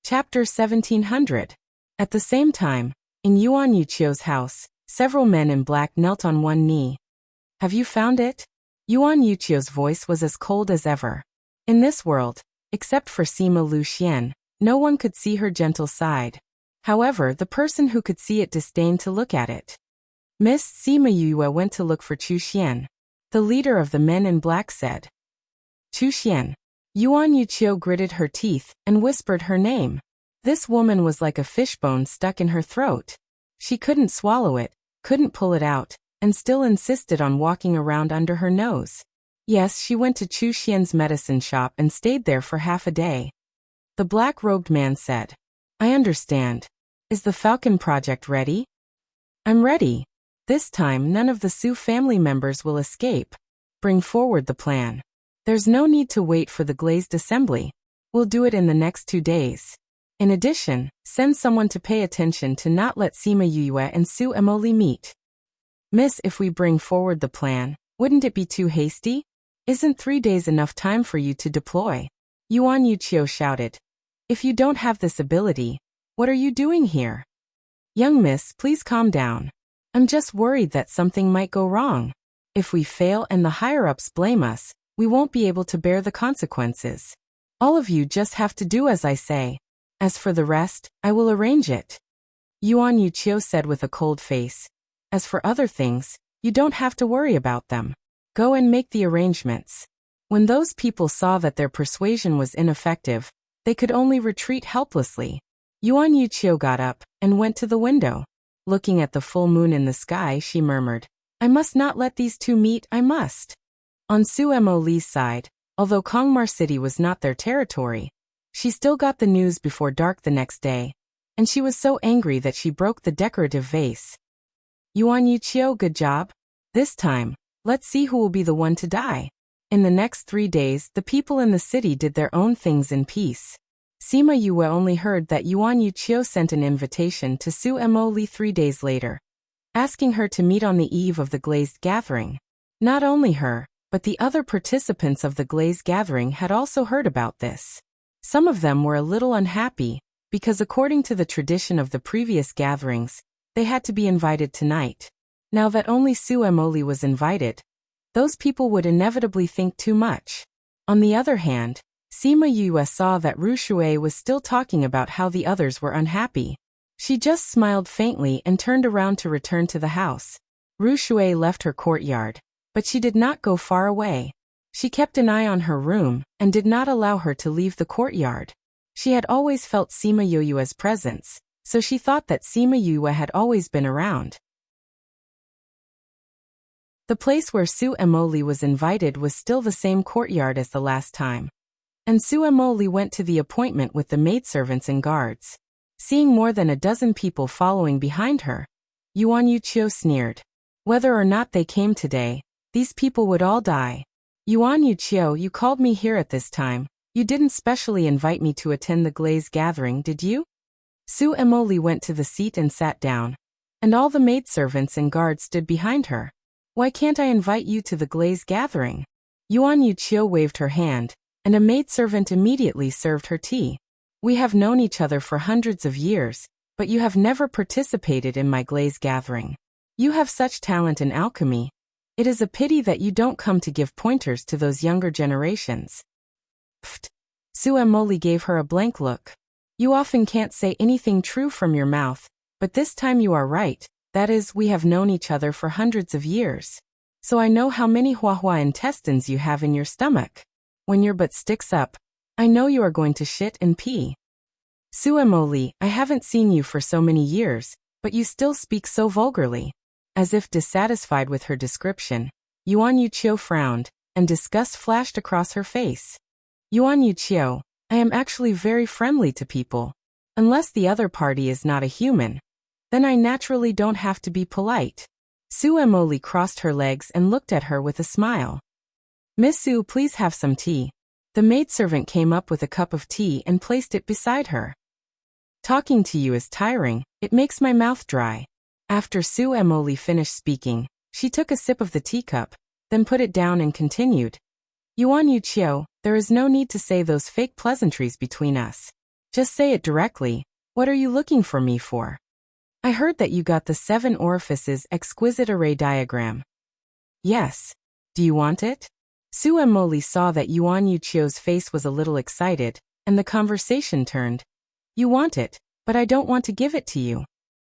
S1: Chapter 1700. At the same time, in Yuan Yuqiu's house, several men in black knelt on one knee. Have you found it? Yuan Yuchio's voice was as cold as ever. In this world, except for Sima Lu Xian, no one could see her gentle side. However, the person who could see it disdained to look at it. Miss Sima Yue went to look for Chu Xian. The leader of the men in black said. Chu Xian. Yuan Yuchio gritted her teeth and whispered her name. This woman was like a fishbone stuck in her throat. She couldn't swallow it, couldn't pull it out, and still insisted on walking around under her nose. Yes, she went to Chu Xian's medicine shop and stayed there for half a day. The black-robed man said. I understand. Is the Falcon project ready? I'm ready. This time none of the Su family members will escape. Bring forward the plan. There's no need to wait for the glazed assembly. We'll do it in the next 2 days. In addition, send someone to pay attention to not let Sima Yue and Su Emoli meet. Miss, if we bring forward the plan, wouldn't it be too hasty? Isn't 3 days enough time for you to deploy? Yuan Yuchio shouted. If you don't have this ability, what are you doing here? Young miss, please calm down. I'm just worried that something might go wrong. If we fail and the higher-ups blame us, we won't be able to bear the consequences. All of you just have to do as I say. As for the rest, I will arrange it. Yuan Yuchio said with a cold face. As for other things, you don't have to worry about them. Go and make the arrangements. When those people saw that their persuasion was ineffective, they could only retreat helplessly. Yuan Yuchio got up and went to the window. Looking at the full moon in the sky, she murmured, I must not let these two meet, I must. On Su Mo Li's side, although Kongmar City was not their territory, she still got the news before dark the next day, and she was so angry that she broke the decorative vase. Yuan Yuchio, good job. This time, let's see who will be the one to die. In the next 3 days, the people in the city did their own things in peace. Sima Yue only heard that Yuan Yuchio sent an invitation to Su Mo Li 3 days later, asking her to meet on the eve of the glazed gathering. Not only her, but the other participants of the glazed gathering had also heard about this. Some of them were a little unhappy, because according to the tradition of the previous gatherings, they had to be invited tonight. Now that only Su Emoli was invited, those people would inevitably think too much. On the other hand, Sima Yue saw that Ru Shui was still talking about how the others were unhappy. She just smiled faintly and turned around to return to the house. Ru Shui left her courtyard, but she did not go far away. She kept an eye on her room and did not allow her to leave the courtyard. She had always felt Sima Yue's presence, so she thought that Sima Yue had always been around. The place where Su Emoli was invited was still the same courtyard as the last time. And Su Emoli went to the appointment with the maidservants and guards. Seeing more than a dozen people following behind her, Yuan Yuchio sneered. Whether or not they came today, these people would all die. Yuan Yuchio, you called me here at this time. You didn't specially invite me to attend the glazed gathering, did you? Su Emoli went to the seat and sat down, and all the maidservants and guards stood behind her. Why can't I invite you to the glazed gathering? Yuan Yuchio waved her hand, and a maidservant immediately served her tea. We have known each other for hundreds of years, but you have never participated in my glazed gathering. You have such talent in alchemy. It is a pity that you don't come to give pointers to those younger generations. Pfft. Su Emoli gave her a blank look. You often can't say anything true from your mouth, but this time you are right. That is, we have known each other for hundreds of years. So I know how many huahua intestines you have in your stomach. When your butt sticks up, I know you are going to shit and pee. Su Emoli, I haven't seen you for so many years, but you still speak so vulgarly. As if dissatisfied with her description, Yuan Yuchio frowned, and disgust flashed across her face. Yuan Yuchio, I am actually very friendly to people. Unless the other party is not a human, then I naturally don't have to be polite. Su Emoli crossed her legs and looked at her with a smile. Miss Su, please have some tea. The maidservant came up with a cup of tea and placed it beside her. Talking to you is tiring, it makes my mouth dry. After Su Emoli finished speaking, she took a sip of the teacup, then put it down and continued. Yuan Yuchio, there is no need to say those fake pleasantries between us. Just say it directly. What are you looking for me for? I heard that you got the 7 orifices exquisite array diagram. Yes. Do you want it? Su Emoli saw that Yuan Yuchio's face was a little excited, and the conversation turned. You want it, but I don't want to give it to you.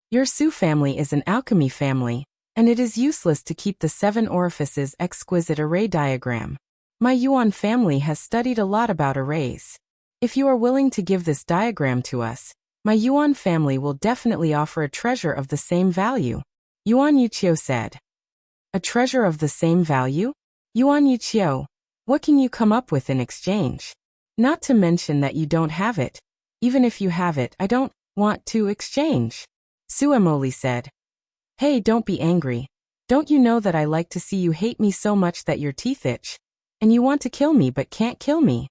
S1: Your Su family is an alchemy family, and it is useless to keep the 7 orifices exquisite array diagram. My Yuan family has studied a lot about arrays. If you are willing to give this diagram to us, my Yuan family will definitely offer a treasure of the same value. Yuan Yuchio said. A treasure of the same value? Yuan Yuchio, what can you come up with in exchange? Not to mention that you don't have it. Even if you have it, I don't want to exchange. Su Emoli said. Hey, don't be angry. Don't you know that I like to see you hate me so much that your teeth itch? And you want to kill me but can't kill me.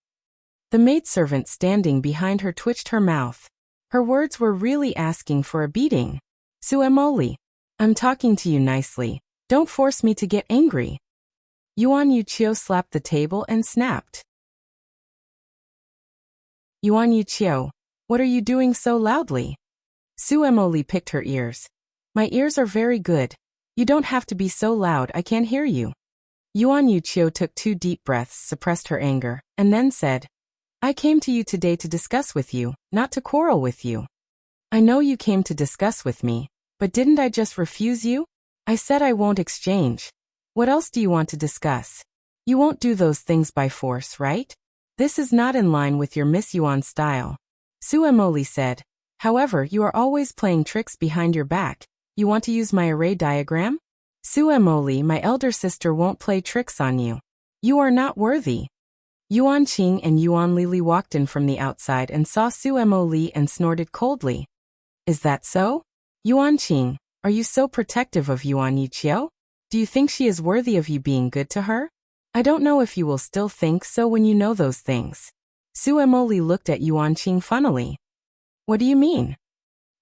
S1: The maidservant standing behind her twitched her mouth. Her words were really asking for a beating. Su Emoli, I'm talking to you nicely. Don't force me to get angry. Yuan Yuchio slapped the table and snapped. Yuan Yuchio, what are you doing so loudly? Su Emoli picked her ears. My ears are very good. You don't have to be so loud, I can't hear you. Yuan Yuchio took 2 deep breaths, suppressed her anger, and then said, I came to you today to discuss with you, not to quarrel with you. I know you came to discuss with me, but didn't I just refuse you? I said I won't exchange. What else do you want to discuss? You won't do those things by force, right? This is not in line with your Miss Yuan style. Su Emoli said. However, you are always playing tricks behind your back. You want to use my array diagram? Su Emoli, my elder sister won't play tricks on you. You are not worthy. Yuan Qing and Yuan Lili walked in from the outside and saw Su Emoli and snorted coldly. Is that so? Yuan Qing, are you so protective of Yuan Yuchio? Do you think she is worthy of you being good to her? I don't know if you will still think so when you know those things. Su Emoli looked at Yuan Qing funnily. What do you mean?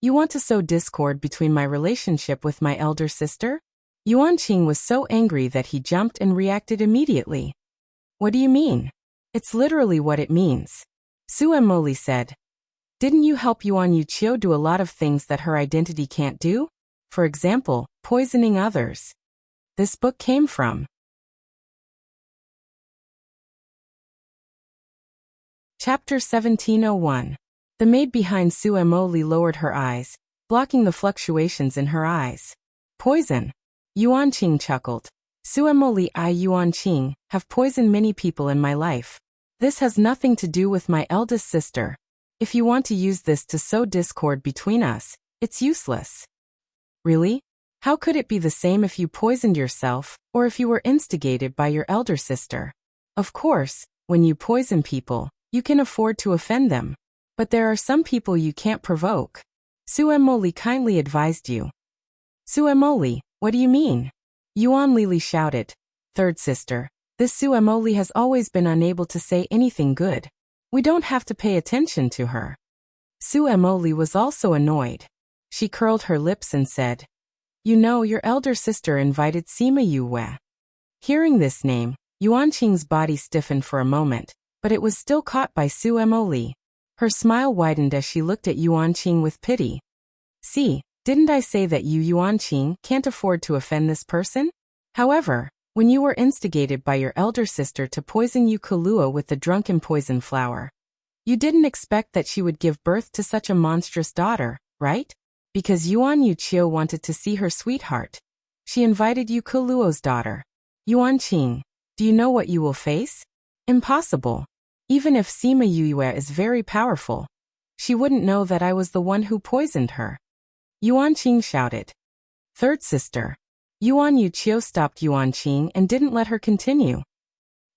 S1: You want to sow discord between my relationship with my elder sister? Yuan Qing was so angry that he jumped and reacted immediately. What do you mean? It's literally what it means. Su Emoli said. Didn't you help Yuan Yuchio do a lot of things that her identity can't do? For example, poisoning others. This book came from. Chapter 1701. The maid behind Su Emoli lowered her eyes, blocking the fluctuations in her eyes. Poison. Yuan Qing chuckled. Su Emoli, I, Yuan Qing, have poisoned many people in my life. This has nothing to do with my eldest sister. If you want to use this to sow discord between us, it's useless. Really? How could it be the same if you poisoned yourself, or if you were instigated by your elder sister? Of course, when you poison people, you can afford to offend them. But there are some people you can't provoke. Su Emoli kindly advised you. Su Emoli, what do you mean? Yuan Lili shouted. Third sister, this Su Emoli has always been unable to say anything good. We don't have to pay attention to her. Su Emoli was also annoyed. She curled her lips and said, You know, your elder sister invited Sima Yue. Hearing this name, Yuan Qing's body stiffened for a moment, but it was still caught by Su Emoli. Her smile widened as she looked at Yuan Qing with pity. See, didn't I say that you, Yuan Qing, can't afford to offend this person? However, when you were instigated by your elder sister to poison you Kahlua with the drunken poison flower, you didn't expect that she would give birth to such a monstrous daughter, right? Because Yuan Yuchio wanted to see her sweetheart. She invited you Kaluo's daughter. Yuan Qing, do you know what you will face? Impossible. Even if Sima Yue is very powerful, she wouldn't know that I was the one who poisoned her. Yuan Qing shouted. Third sister. Yuan Yuchio stopped Yuan Qing and didn't let her continue.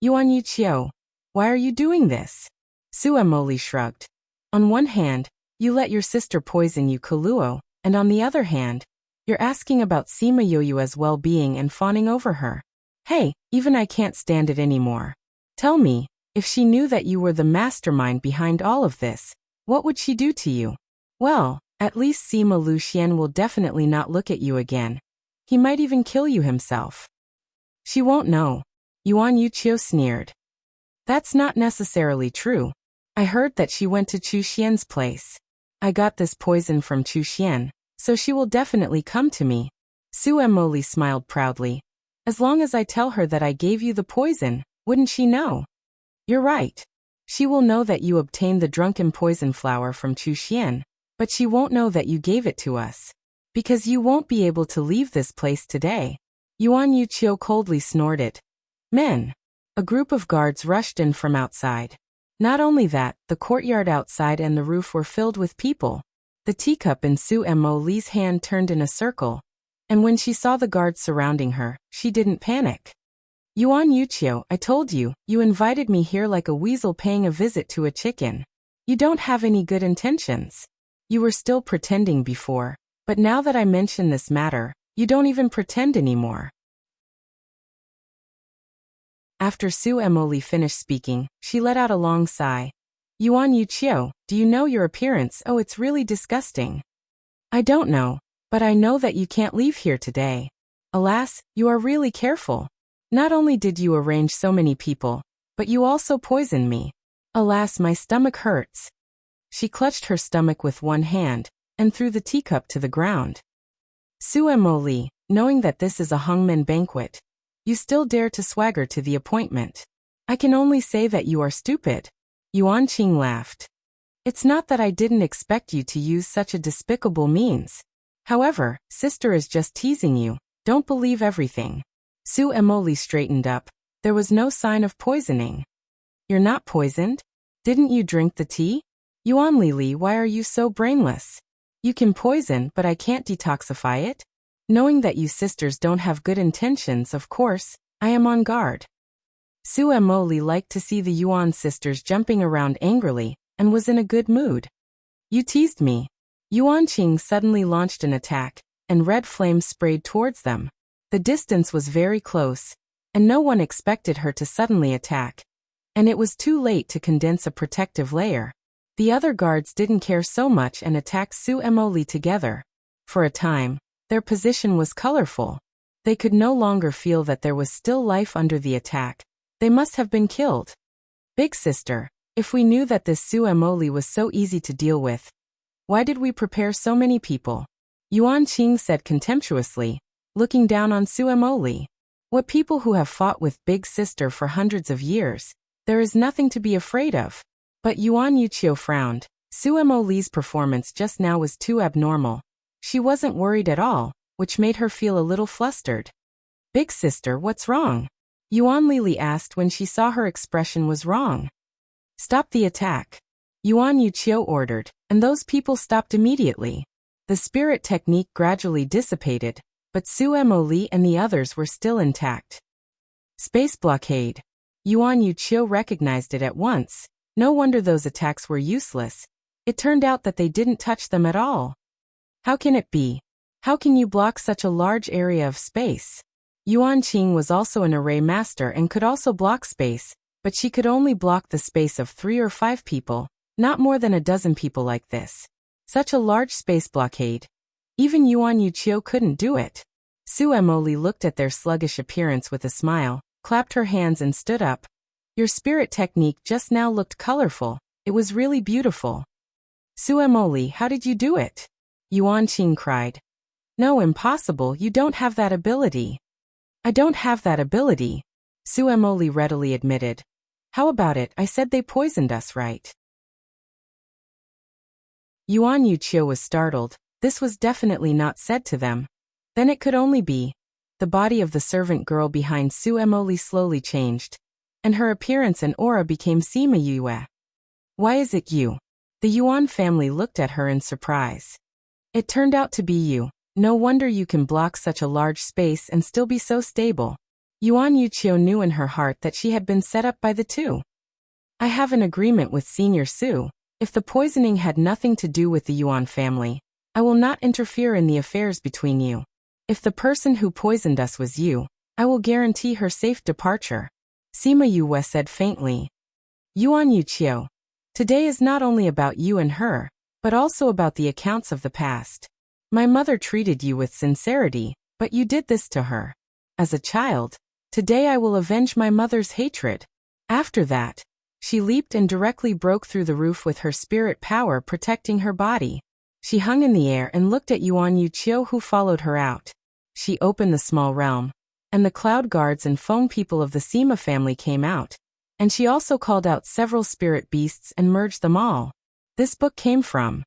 S1: Yuan Yuchio, why are you doing this? Su Emoli shrugged. On one hand, you let your sister poison you Kaluo, and on the other hand, you're asking about Sima Yue's well-being and fawning over her. Hey, even I can't stand it anymore. Tell me, if she knew that you were the mastermind behind all of this, what would she do to you? Well, at least Sima Luxian will definitely not look at you again. He might even kill you himself. She won't know. Yuan Yuchio sneered. That's not necessarily true. I heard that she went to Chu Xian's place. I got this poison from Chu Xian, so she will definitely come to me. Su Emoli smiled proudly. As long as I tell her that I gave you the poison, wouldn't she know? You're right. She will know that you obtained the drunken poison flower from Chu Xian, but she won't know that you gave it to us. Because you won't be able to leave this place today. Yuan Yuqiu coldly snorted. Men. A group of guards rushed in from outside. Not only that, the courtyard outside and the roof were filled with people. The teacup in Su Mo Li's hand turned in a circle, and when she saw the guards surrounding her, she didn't panic. Yuan Yuqiu, I told you, you invited me here like a weasel paying a visit to a chicken. You don't have any good intentions. You were still pretending before, but now that I mention this matter, you don't even pretend anymore. After Su Mo Li finished speaking, she let out a long sigh. Yuan Yuqiu, do you know your appearance? Oh, it's really disgusting. I don't know, but I know that you can't leave here today. Alas, you are really careful. Not only did you arrange so many people, but you also poisoned me. Alas, my stomach hurts. She clutched her stomach with one hand, and threw the teacup to the ground. Su Mo Li, knowing that this is a hangmen banquet, you still dare to swagger to the appointment. I can only say that you are stupid. Yuan Qing laughed. It's not that I didn't expect you to use such a despicable means. However, sister is just teasing you. Don't believe everything. Su Mo Li straightened up. There was no sign of poisoning. You're not poisoned? Didn't you drink the tea? Yuan Li, why are you so brainless? You can poison, but I can't detoxify it. Knowing that you sisters don't have good intentions, of course, I am on guard. Su Mo Li liked to see the Yuan sisters jumping around angrily, and was in a good mood. You teased me. Yuan Qing suddenly launched an attack, and red flames sprayed towards them. The distance was very close, and no one expected her to suddenly attack. And it was too late to condense a protective layer. The other guards didn't care so much and attacked Su Mo Li together. For a time, their position was colorful. They could no longer feel that there was still life under the attack. They must have been killed. Big sister, if we knew that this Su Mo Li was so easy to deal with, why did we prepare so many people? Yuan Qing said contemptuously, looking down on Su Mo Li. What people who have fought with Big Sister for hundreds of years, there is nothing to be afraid of. But Yuan Yuqiu frowned. Su Mo Li's performance just now was too abnormal. She wasn't worried at all, which made her feel a little flustered. Big sister, what's wrong? Yuan Li asked when she saw her expression was wrong. Stop the attack. Yuan Yuqiu ordered, and those people stopped immediately. The spirit technique gradually dissipated, but Su Mo Li and the others were still intact. Space blockade. Yuan Yuqiu recognized it at once. No wonder those attacks were useless. It turned out that they didn't touch them at all. How can it be? How can you block such a large area of space? Yuan Qing was also an array master and could also block space, but she could only block the space of 3 or 5 people, not more than a dozen people like this. Such a large space blockade. Even Yuan Yuqiu couldn't do it. Su Mo Li looked at their sluggish appearance with a smile, clapped her hands and stood up. Your spirit technique just now looked colorful. It was really beautiful. Su Mo Li, how did you do it? Yuan Qing cried. No, impossible, you don't have that ability. I don't have that ability, Su Mo Li readily admitted. How about it? I said they poisoned us, right? Yuan Yuqiu was startled. This was definitely not said to them. Then it could only be. The body of the servant girl behind Su Mo Li slowly changed, and her appearance and aura became Sima Yue. Why is it you? The Yuan family looked at her in surprise. It turned out to be you. No wonder you can block such a large space and still be so stable. Yuan Yuqiu knew in her heart that she had been set up by the two. I have an agreement with Senior Su. If the poisoning had nothing to do with the Yuan family, I will not interfere in the affairs between you. If the person who poisoned us was you, I will guarantee her safe departure. Sima Yue said faintly. Yuan Yuqiu, today is not only about you and her, but also about the accounts of the past. My mother treated you with sincerity, but you did this to her. As a child, today I will avenge my mother's hatred. After that, she leaped and directly broke through the roof with her spirit power protecting her body. She hung in the air and looked at Yuan Yuqiu, who followed her out. She opened the small realm, and the cloud guards and Feng people of the Sima family came out. And she also called out several spirit beasts and merged them all. This book came from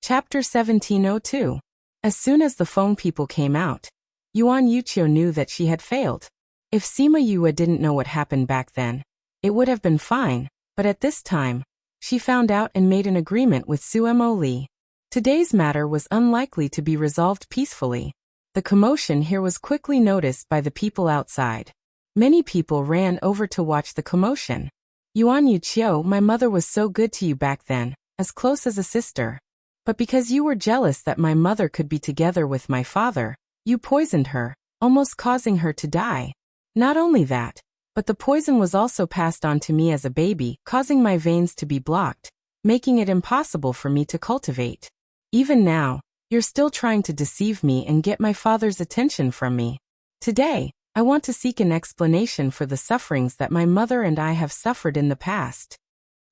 S1: Chapter 1702. As soon as the Feng people came out, Yuan Yuqiu knew that she had failed. If Sima Yue didn't know what happened back then, it would have been fine, but at this time, she found out and made an agreement with Su Mo Li. Today's matter was unlikely to be resolved peacefully. The commotion here was quickly noticed by the people outside. Many people ran over to watch the commotion. Yuan Yuqiu, my mother was so good to you back then, as close as a sister. But because you were jealous that my mother could be together with my father, you poisoned her, almost causing her to die. Not only that, but the poison was also passed on to me as a baby, causing my veins to be blocked, making it impossible for me to cultivate. Even now, you're still trying to deceive me and get my father's attention from me. Today, I want to seek an explanation for the sufferings that my mother and I have suffered in the past.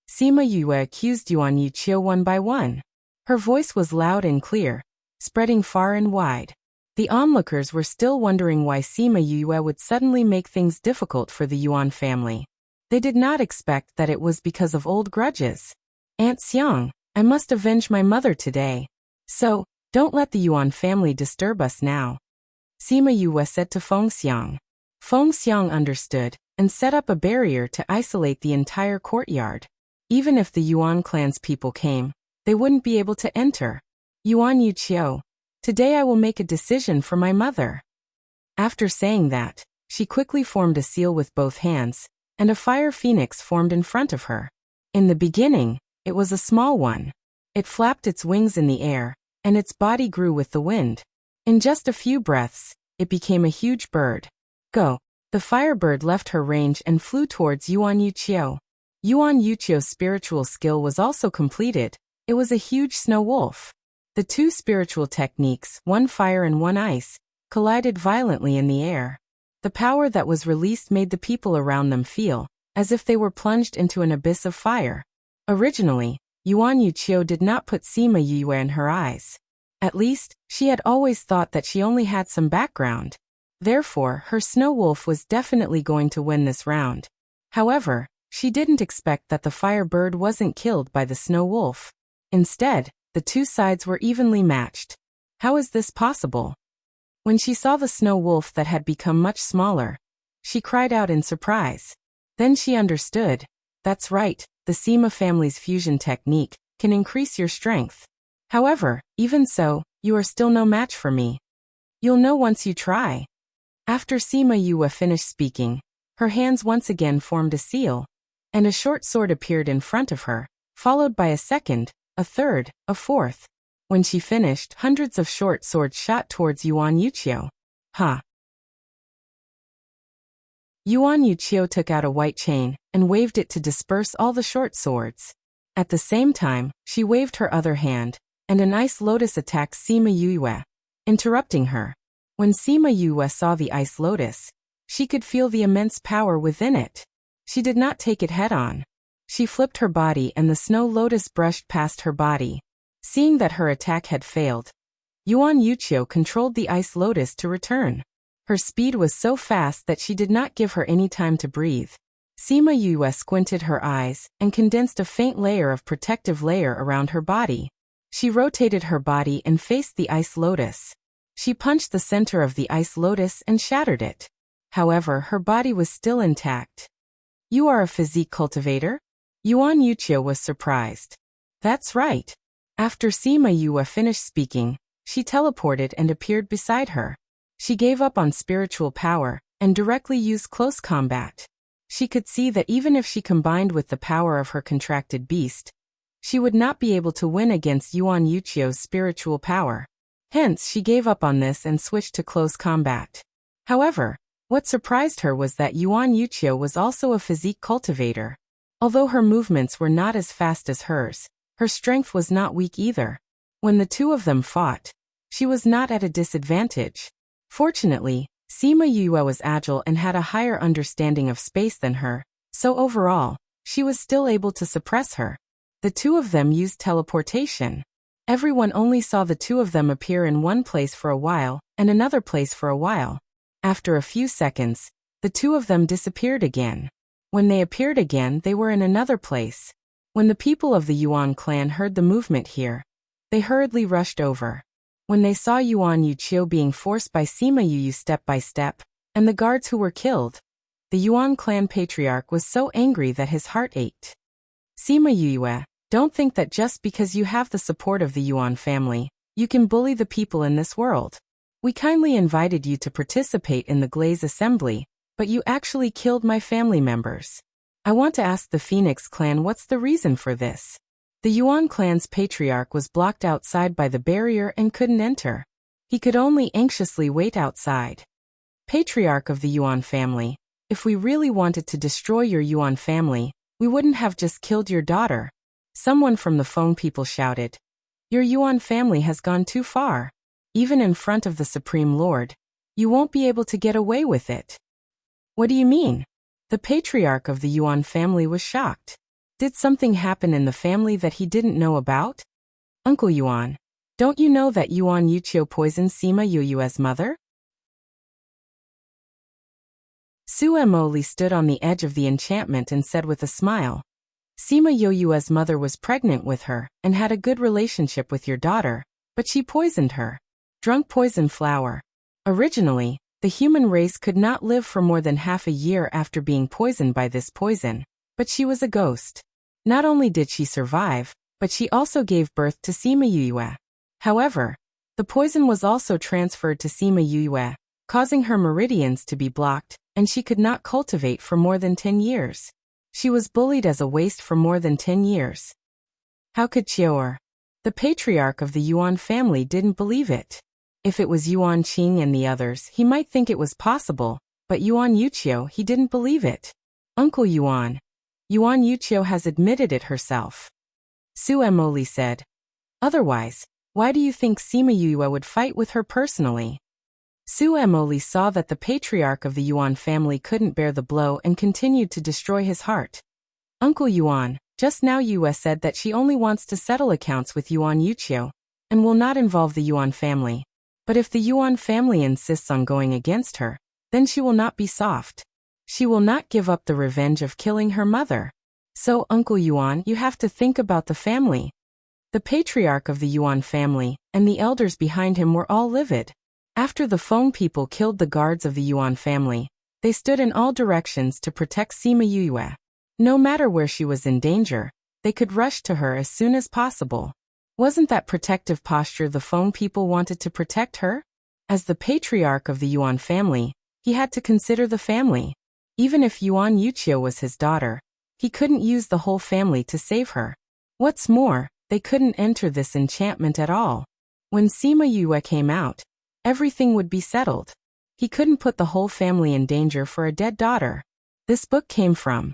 S1: Sima Yue accused Yuan Yuqiu one by one. Her voice was loud and clear, spreading far and wide. The onlookers were still wondering why Sima Yue would suddenly make things difficult for the Yuan family. They did not expect that it was because of old grudges. Aunt Xiang, I must avenge my mother today. So, don't let the Yuan family disturb us now. Sima Yue said to Feng Xiang. Feng Xiang understood, and set up a barrier to isolate the entire courtyard. Even if the Yuan clan's people came, they wouldn't be able to enter. Yuan Yuqiu, today I will make a decision for my mother. After saying that, she quickly formed a seal with both hands, and a fire phoenix formed in front of her. In the beginning, it was a small one. It flapped its wings in the air, and its body grew with the wind. In just a few breaths, it became a huge bird. Go! The firebird left her range and flew towards Yuan Yuqiu. Yuan Yuqiu's spiritual skill was also completed. It was a huge snow wolf. The two spiritual techniques, one fire and one ice, collided violently in the air. The power that was released made the people around them feel as if they were plunged into an abyss of fire. Originally, Yuan Yuqiu did not put Sima Yue in her eyes. At least, she had always thought that she only had some background. Therefore, her snow wolf was definitely going to win this round. However, she didn't expect that the firebird wasn't killed by the snow wolf. Instead, the two sides were evenly matched. How is this possible? When she saw the snow wolf that had become much smaller, she cried out in surprise. Then she understood. That's right, the Sima family's fusion technique can increase your strength. However, even so, you are still no match for me. You'll know once you try. After Sima Yue finished speaking, her hands once again formed a seal, and a short sword appeared in front of her, followed by a second, a third, a fourth. When she finished, hundreds of short swords shot towards Yuan Yuqiu. Ha! Yuan Yuqiu took out a white chain and waved it to disperse all the short swords. At the same time, she waved her other hand, and an ice lotus attacked Sima Yue, interrupting her. When Sima Yue saw the ice lotus, she could feel the immense power within it. She did not take it head-on. She flipped her body and the snow lotus brushed past her body. Seeing that her attack had failed, Yuan Yuqiu controlled the ice lotus to return. Her speed was so fast that she did not give her any time to breathe. Sima Yue squinted her eyes and condensed a faint layer of protective layer around her body. She rotated her body and faced the ice lotus. She punched the center of the ice lotus and shattered it. However, her body was still intact. You are a physique cultivator? Yuan Yuqiu was surprised. That's right. After Sima Yue finished speaking, she teleported and appeared beside her. She gave up on spiritual power and directly used close combat. She could see that even if she combined with the power of her contracted beast, she would not be able to win against Yuan Yuqiu's spiritual power. Hence, she gave up on this and switched to close combat. However, what surprised her was that Yuan Yuqiu was also a physique cultivator. Although her movements were not as fast as hers, her strength was not weak either. When the two of them fought, she was not at a disadvantage. Fortunately, Sima Yue was agile and had a higher understanding of space than her, so overall, she was still able to suppress her. The two of them used teleportation. Everyone only saw the two of them appear in one place for a while, and another place for a while. After a few seconds, the two of them disappeared again. When they appeared again, they were in another place. When the people of the Yuan clan heard the movement here, they hurriedly rushed over. When they saw Yuan Yuqiu being forced by Sima Yuyu step by step, and the guards who were killed, the Yuan clan patriarch was so angry that his heart ached. Sima Yuyu, don't think that just because you have the support of the Yuan family, you can bully the people in this world. We kindly invited you to participate in the Glaze Assembly, but you actually killed my family members. I want to ask the Phoenix clan what's the reason for this. The Yuan clan's patriarch was blocked outside by the barrier and couldn't enter. He could only anxiously wait outside. Patriarch of the Yuan family, if we really wanted to destroy your Yuan family, we wouldn't have just killed your daughter. Someone from the Feng people shouted. Your Yuan family has gone too far. Even in front of the Supreme Lord, you won't be able to get away with it. What do you mean? The patriarch of the Yuan family was shocked. Did something happen in the family that he didn't know about? Uncle Yuan, don't you know that Yuan Yuqiu poisoned Sima Yuyue's mother? Su Mo Li stood on the edge of the enchantment and said with a smile, Sima Yuyue's mother was pregnant with her and had a good relationship with your daughter, but she poisoned her. Drunk poison flower. Originally, the human race could not live for more than half a year after being poisoned by this poison, but she was a ghost. Not only did she survive, but she also gave birth to Sima Yuyue. However, the poison was also transferred to Sima Yuyue, causing her meridians to be blocked, and she could not cultivate for more than 10 years. She was bullied as a waste for more than 10 years. How could Qiu'er? The patriarch of the Yuan family didn't believe it. If it was Yuan Qing and the others, he might think it was possible, but Yuan Yuqiu, he didn't believe it. Uncle Yuan. Yuan Yuqiu has admitted it herself. Su Mo Li said. Otherwise, why do you think Sima Yuyue would fight with her personally? Su Mo Li saw that the patriarch of the Yuan family couldn't bear the blow and continued to destroy his heart. Uncle Yuan, just now Yue said that she only wants to settle accounts with Yuan Yuqiu, and will not involve the Yuan family. But if the Yuan family insists on going against her, then she will not be soft. She will not give up the revenge of killing her mother. So, Uncle Yuan, you have to think about the family. The patriarch of the Yuan family, and the elders behind him were all livid. After the Feng people killed the guards of the Yuan family, they stood in all directions to protect Sima Yuyue. No matter where she was in danger, they could rush to her as soon as possible. Wasn't that protective posture the Feng people wanted to protect her? As the patriarch of the Yuan family, he had to consider the family. Even if Yuan Yuqiu was his daughter, he couldn't use the whole family to save her. What's more, they couldn't enter this enchantment at all. When Sima Yuyue came out, everything would be settled. He couldn't put the whole family in danger for a dead daughter. This book came from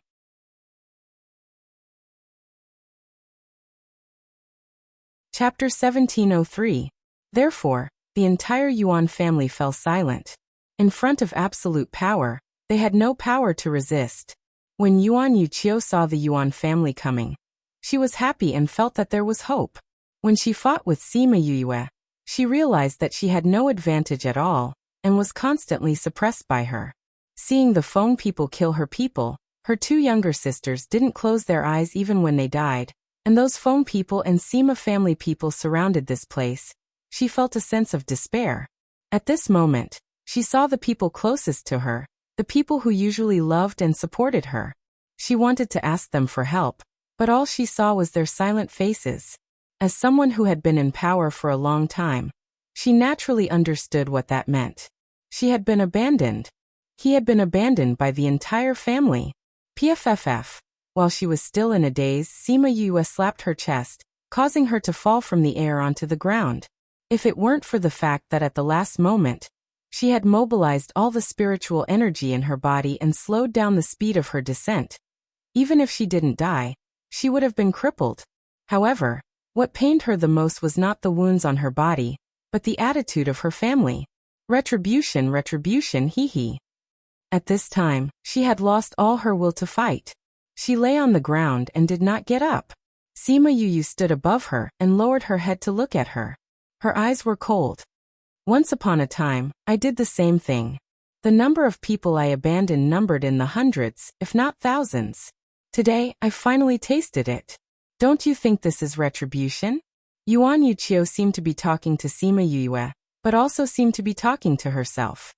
S1: Chapter 1703. Therefore, the entire Yuan family fell silent. In front of absolute power, they had no power to resist. When Yuan Yuqiu saw the Yuan family coming, she was happy and felt that there was hope. When she fought with Sima Yuyue, she realized that she had no advantage at all, and was constantly suppressed by her. Seeing the Feng people kill her people, her two younger sisters didn't close their eyes even when they died, and those Feng people and Sima family people surrounded this place. She felt a sense of despair. At this moment, she saw the people closest to her, the people who usually loved and supported her. She wanted to ask them for help, but all she saw was their silent faces. As someone who had been in power for a long time, she naturally understood what that meant. She had been abandoned. He had been abandoned by the entire family. PFFF. While she was still in a daze, Sima Yuyue slapped her chest, causing her to fall from the air onto the ground. If it weren't for the fact that at the last moment, she had mobilized all the spiritual energy in her body and slowed down the speed of her descent. Even if she didn't die, she would have been crippled. However, what pained her the most was not the wounds on her body, but the attitude of her family. Retribution, retribution, hee. At this time, she had lost all her will to fight. She lay on the ground and did not get up. Sima Yu stood above her and lowered her head to look at her. Her eyes were cold. Once upon a time, I did the same thing. The number of people I abandoned numbered in the hundreds, if not thousands. Today, I finally tasted it. Don't you think this is retribution? Yuan Yuqiu seemed to be talking to Sima Yue, but also seemed to be talking to herself.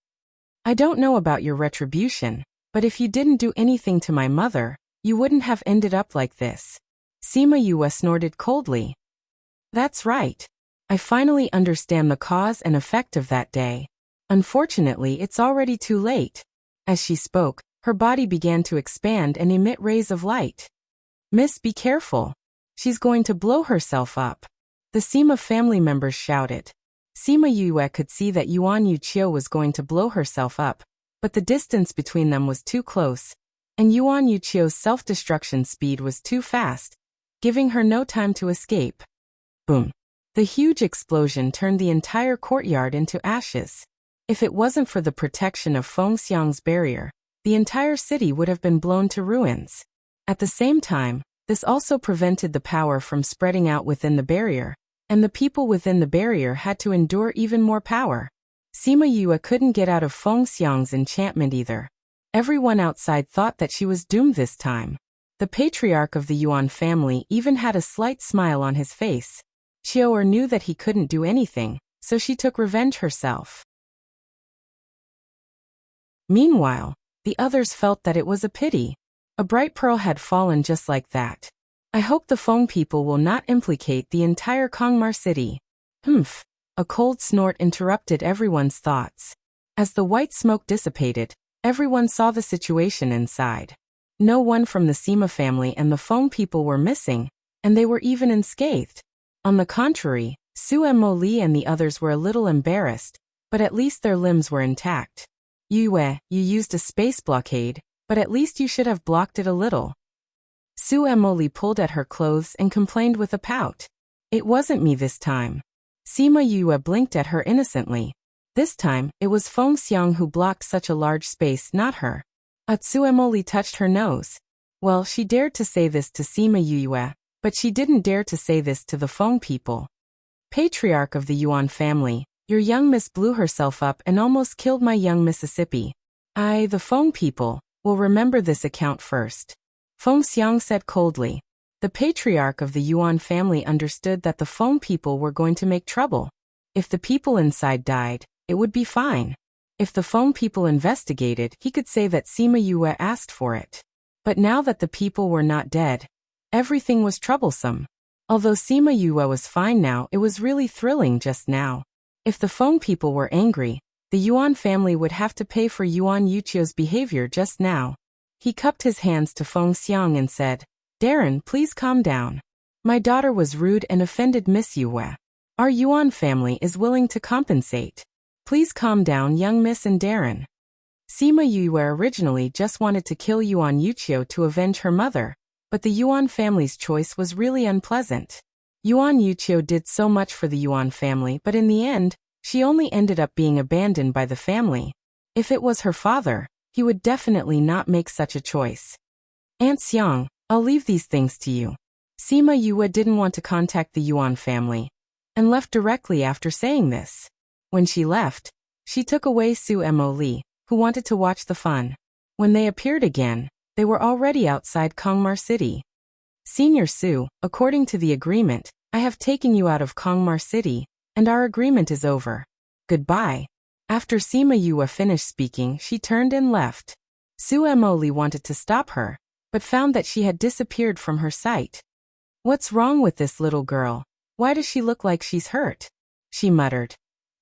S1: I don't know about your retribution, but if you didn't do anything to my mother, you wouldn't have ended up like this. Sima Yue snorted coldly. That's right. I finally understand the cause and effect of that day. Unfortunately, it's already too late. As she spoke, her body began to expand and emit rays of light. Miss, be careful. She's going to blow herself up. The Sima family members shouted. Sima Yue could see that Yuan Yuqiu was going to blow herself up, but the distance between them was too close, and Yuan Yuqiu's self-destruction speed was too fast, giving her no time to escape. Boom. The huge explosion turned the entire courtyard into ashes. If it wasn't for the protection of Fengxiang's barrier, the entire city would have been blown to ruins. At the same time, this also prevented the power from spreading out within the barrier, and the people within the barrier had to endure even more power. Sima Yue couldn't get out of Fengxiang's enchantment either. Everyone outside thought that she was doomed this time. The patriarch of the Yuan family even had a slight smile on his face. Qiu'er knew that he couldn't do anything, so she took revenge herself. Meanwhile, the others felt that it was a pity. A bright pearl had fallen just like that. I hope the Feng people will not implicate the entire Kongmar city. Humph. A cold snort interrupted everyone's thoughts. As the white smoke dissipated, everyone saw the situation inside. No one from the Sima family and the Feng people were missing, and they were even unscathed. On the contrary, Su Mo Li and the others were a little embarrassed, but at least their limbs were intact. Yue, you used a space blockade, but at least you should have blocked it a little. Su Mo Li pulled at her clothes and complained with a pout. It wasn't me this time. Sima Yue blinked at her innocently. This time, it was Fengxiang who blocked such a large space, not her. Su Mo Li touched her nose. Well, she dared to say this to Sima Yue, but she didn't dare to say this to the Feng people. Patriarch of the Yuan family, your young miss blew herself up and almost killed my young Mississippi. The Feng people, will remember this account first. Fengxiang said coldly. The patriarch of the Yuan family understood that the Feng people were going to make trouble. If the people inside died, it would be fine. If the Feng people investigated, he could say that Sima Yue asked for it. But now that the people were not dead, everything was troublesome. Although Sima Yue was fine now, it was really thrilling just now. If the Feng people were angry, the Yuan family would have to pay for Yuan Yuqiu's behavior just now. He cupped his hands to Fengxiang and said, Darren, please calm down. My daughter was rude and offended Miss Yue. Our Yuan family is willing to compensate. Please calm down, young Miss and Darren. Sima Yue originally just wanted to kill Yuan Yuqiu to avenge her mother, but the Yuan family's choice was really unpleasant. Yuan Yuqiu did so much for the Yuan family, but in the end, she only ended up being abandoned by the family. If it was her father, he would definitely not make such a choice. Aunt Xiang, I'll leave these things to you. Sima Yue didn't want to contact the Yuan family, and left directly after saying this. When she left, she took away Su Mo Li, who wanted to watch the fun. When they appeared again, they were already outside Kongmar City. Senior Su, according to the agreement, I have taken you out of Kongmar City, and our agreement is over. Goodbye. After Sima Yue finished speaking, she turned and left. Su Mo Li wanted to stop her, but found that she had disappeared from her sight. What's wrong with this little girl? Why does she look like she's hurt? She muttered.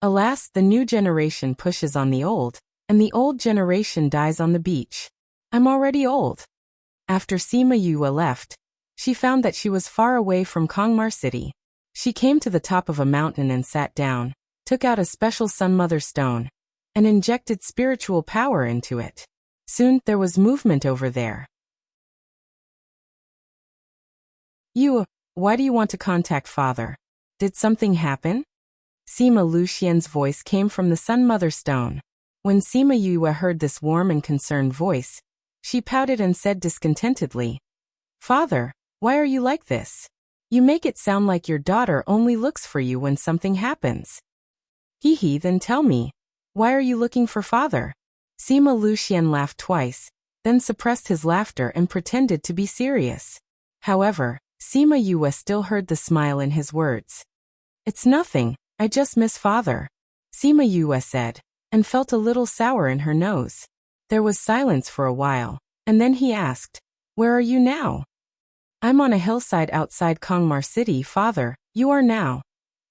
S1: Alas, the new generation pushes on the old, and the old generation dies on the beach. I'm already old. After Sima Yue left, she found that she was far away from Kongmar City. She came to the top of a mountain and sat down, took out a special Sun Mother stone, and injected spiritual power into it. Soon, there was movement over there. Why do you want to contact father? Did something happen? Sima Luxian's voice came from the Sun Mother stone. When Sima Yue heard this warm and concerned voice, she pouted and said discontentedly, Father, why are you like this? You make it sound like your daughter only looks for you when something happens. Hee, then tell me, why are you looking for father? Sima Lucian laughed twice, then suppressed his laughter and pretended to be serious. However, Sima Yue still heard the smile in his words. It's nothing, I just miss father, Sima Yue said, and felt a little sour in her nose. There was silence for a while, and then he asked, where are you now? I'm on a hillside outside Kongmar City, father, you are now.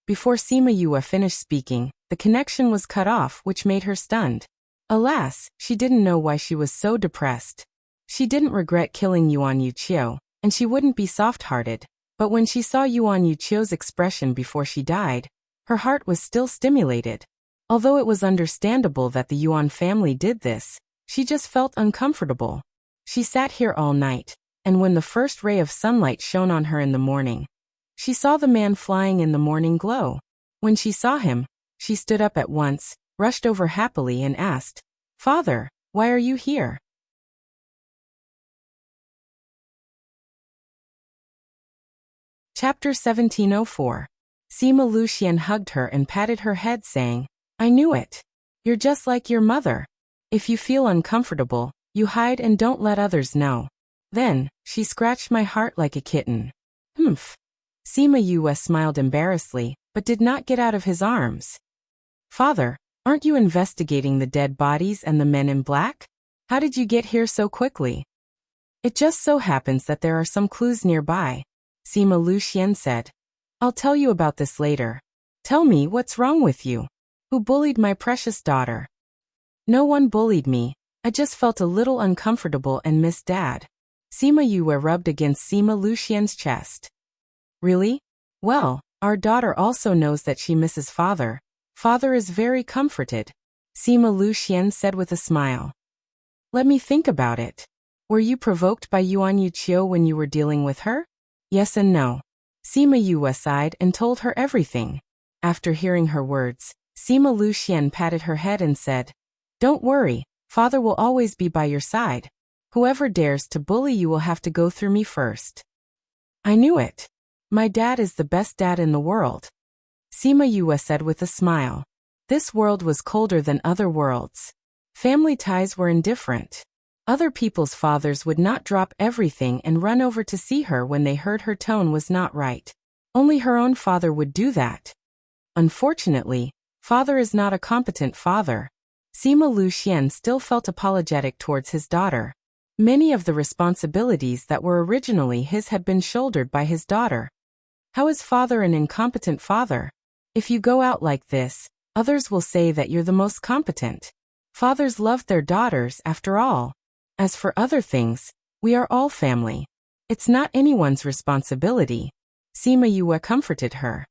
S1: Before Sima Yue finished speaking, the connection was cut off, which made her stunned. Alas, she didn't know why she was so depressed. She didn't regret killing Yuan Yuqiu, and she wouldn't be soft-hearted, but when she saw Yuan Yuqiu's expression before she died, her heart was still stimulated. Although it was understandable that the Yuan family did this, she just felt uncomfortable. She sat here all night, and when the first ray of sunlight shone on her in the morning, she saw the man flying in the morning glow. When she saw him, she stood up at once, rushed over happily and asked, Father, why are you here? Chapter 1704. Sima Lucian hugged her and patted her head saying, I knew it. You're just like your mother. If you feel uncomfortable, you hide and don't let others know. Then, she scratched my heart like a kitten. Humph. Sima Yue smiled embarrassedly, but did not get out of his arms. Father, aren't you investigating the dead bodies and the men in black? How did you get here so quickly? It just so happens that there are some clues nearby, Sima Lucian said. I'll tell you about this later. Tell me what's wrong with you. Who bullied my precious daughter? No one bullied me. I just felt a little uncomfortable and missed Dad. Sima Yue rubbed against Sima Lucian's chest. Really? Well, our daughter also knows that she misses father. Father is very comforted, Sima Lucian said with a smile. Let me think about it. Were you provoked by Yuan Yuqiu when you were dealing with her? Yes and no. Sima Yue sighed and told her everything. After hearing her words, Sima Lucian patted her head and said, Don't worry, father will always be by your side. Whoever dares to bully you will have to go through me first. I knew it. My dad is the best dad in the world, Sima Yue said with a smile. This world was colder than other worlds. Family ties were indifferent. Other people's fathers would not drop everything and run over to see her when they heard her tone was not right. Only her own father would do that. Unfortunately, father is not a competent father. Sima Lucian still felt apologetic towards his daughter. Many of the responsibilities that were originally his had been shouldered by his daughter. How is father an incompetent father? If you go out like this, others will say that you're the most competent. Fathers love their daughters after all. As for other things, we are all family. It's not anyone's responsibility. Sima Yue comforted her.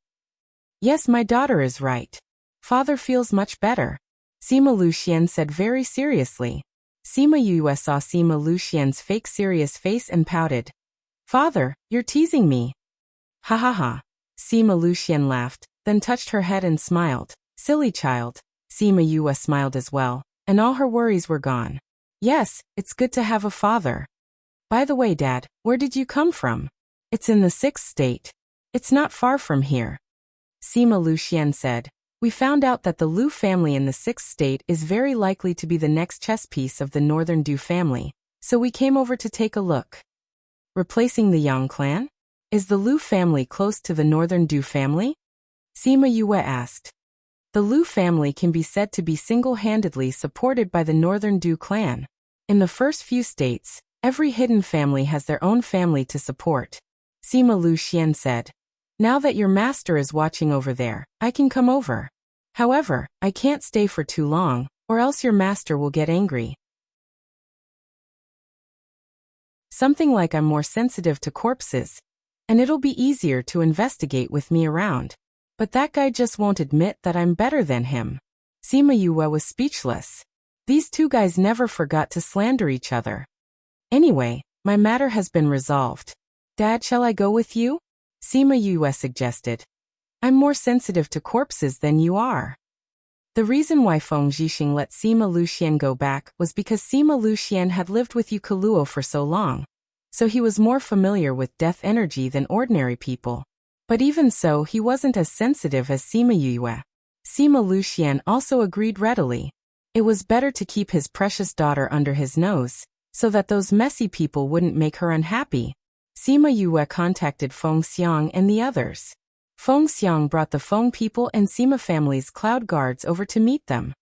S1: Yes, my daughter is right. Father feels much better, Sima Lucian said very seriously. Sima Yue saw Sima Lucian's fake serious face and pouted. Father, you're teasing me. Ha ha ha. Sima Lucian laughed, then touched her head and smiled. Silly child. Sima Yue smiled as well, and all her worries were gone. Yes, it's good to have a father. By the way, Dad, where did you come from? It's in the 6th state. It's not far from here, Sima Lucian said. We found out that the Liu family in the 6th state is very likely to be the next chess piece of the Northern Du family, so we came over to take a look. Replacing the Yang clan? Is the Liu family close to the Northern Du family? Sima Yue asked. The Liu family can be said to be single-handedly supported by the Northern Du clan. In the first few states, every hidden family has their own family to support, Sima Lucian said. Now that your master is watching over there, I can come over. However, I can't stay for too long, or else your master will get angry. Something like I'm more sensitive to corpses, and it'll be easier to investigate with me around. But that guy just won't admit that I'm better than him. Sima Yue was speechless. These two guys never forgot to slander each other. Anyway, my matter has been resolved. Dad, shall I go with you? Sima Yue suggested. I'm more sensitive to corpses than you are. The reason why Feng Zhixing let Sima Lucian go back was because Sima Lucian had lived with Yukaluo for so long. so he was more familiar with death energy than ordinary people. But even so, he wasn't as sensitive as Sima Yue. Sima Luxian also agreed readily. It was better to keep his precious daughter under his nose, so that those messy people wouldn't make her unhappy. Sima Yue contacted Feng Xiang and the others. Feng Xiang brought the Feng people and Sima family's cloud guards over to meet them.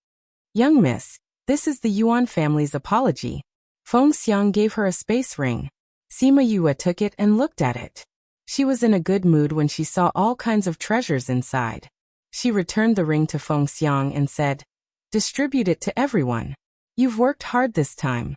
S1: "Young miss, this is the Yuan family's apology." Feng Xiang gave her a space ring. Sima Yue took it and looked at it. She was in a good mood when she saw all kinds of treasures inside. She returned the ring to Feng Xiang and said, "Distribute it to everyone. You've worked hard this time."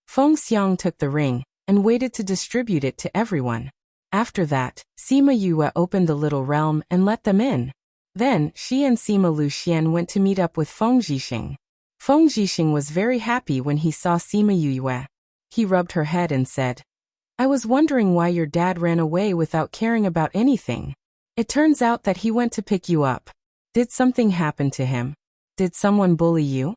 S1: Feng Xiang took the ring and waited to distribute it to everyone. After that, Sima Yue opened the little realm and let them in. Then, she and Sima Luxian went to meet up with Feng Zhixing. Feng Zhixing was very happy when he saw Sima Yue. He rubbed her head and said, "I was wondering why your dad ran away without caring about anything. It turns out that he went to pick you up. Did something happen to him? Did someone bully you?"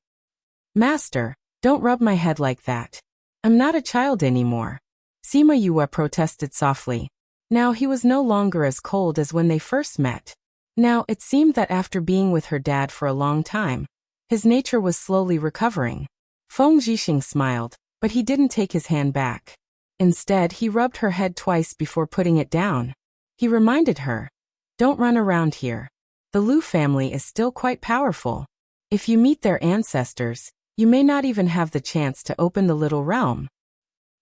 S1: "Master, don't rub my head like that. I'm not a child anymore." Sima Yue protested softly. Now he was no longer as cold as when they first met. Now it seemed that after being with her dad for a long time, his nature was slowly recovering. Feng Zhixing smiled, but he didn't take his hand back. Instead, he rubbed her head twice before putting it down. He reminded her, "Don't run around here. The Lu family is still quite powerful. If you meet their ancestors, you may not even have the chance to open the little realm."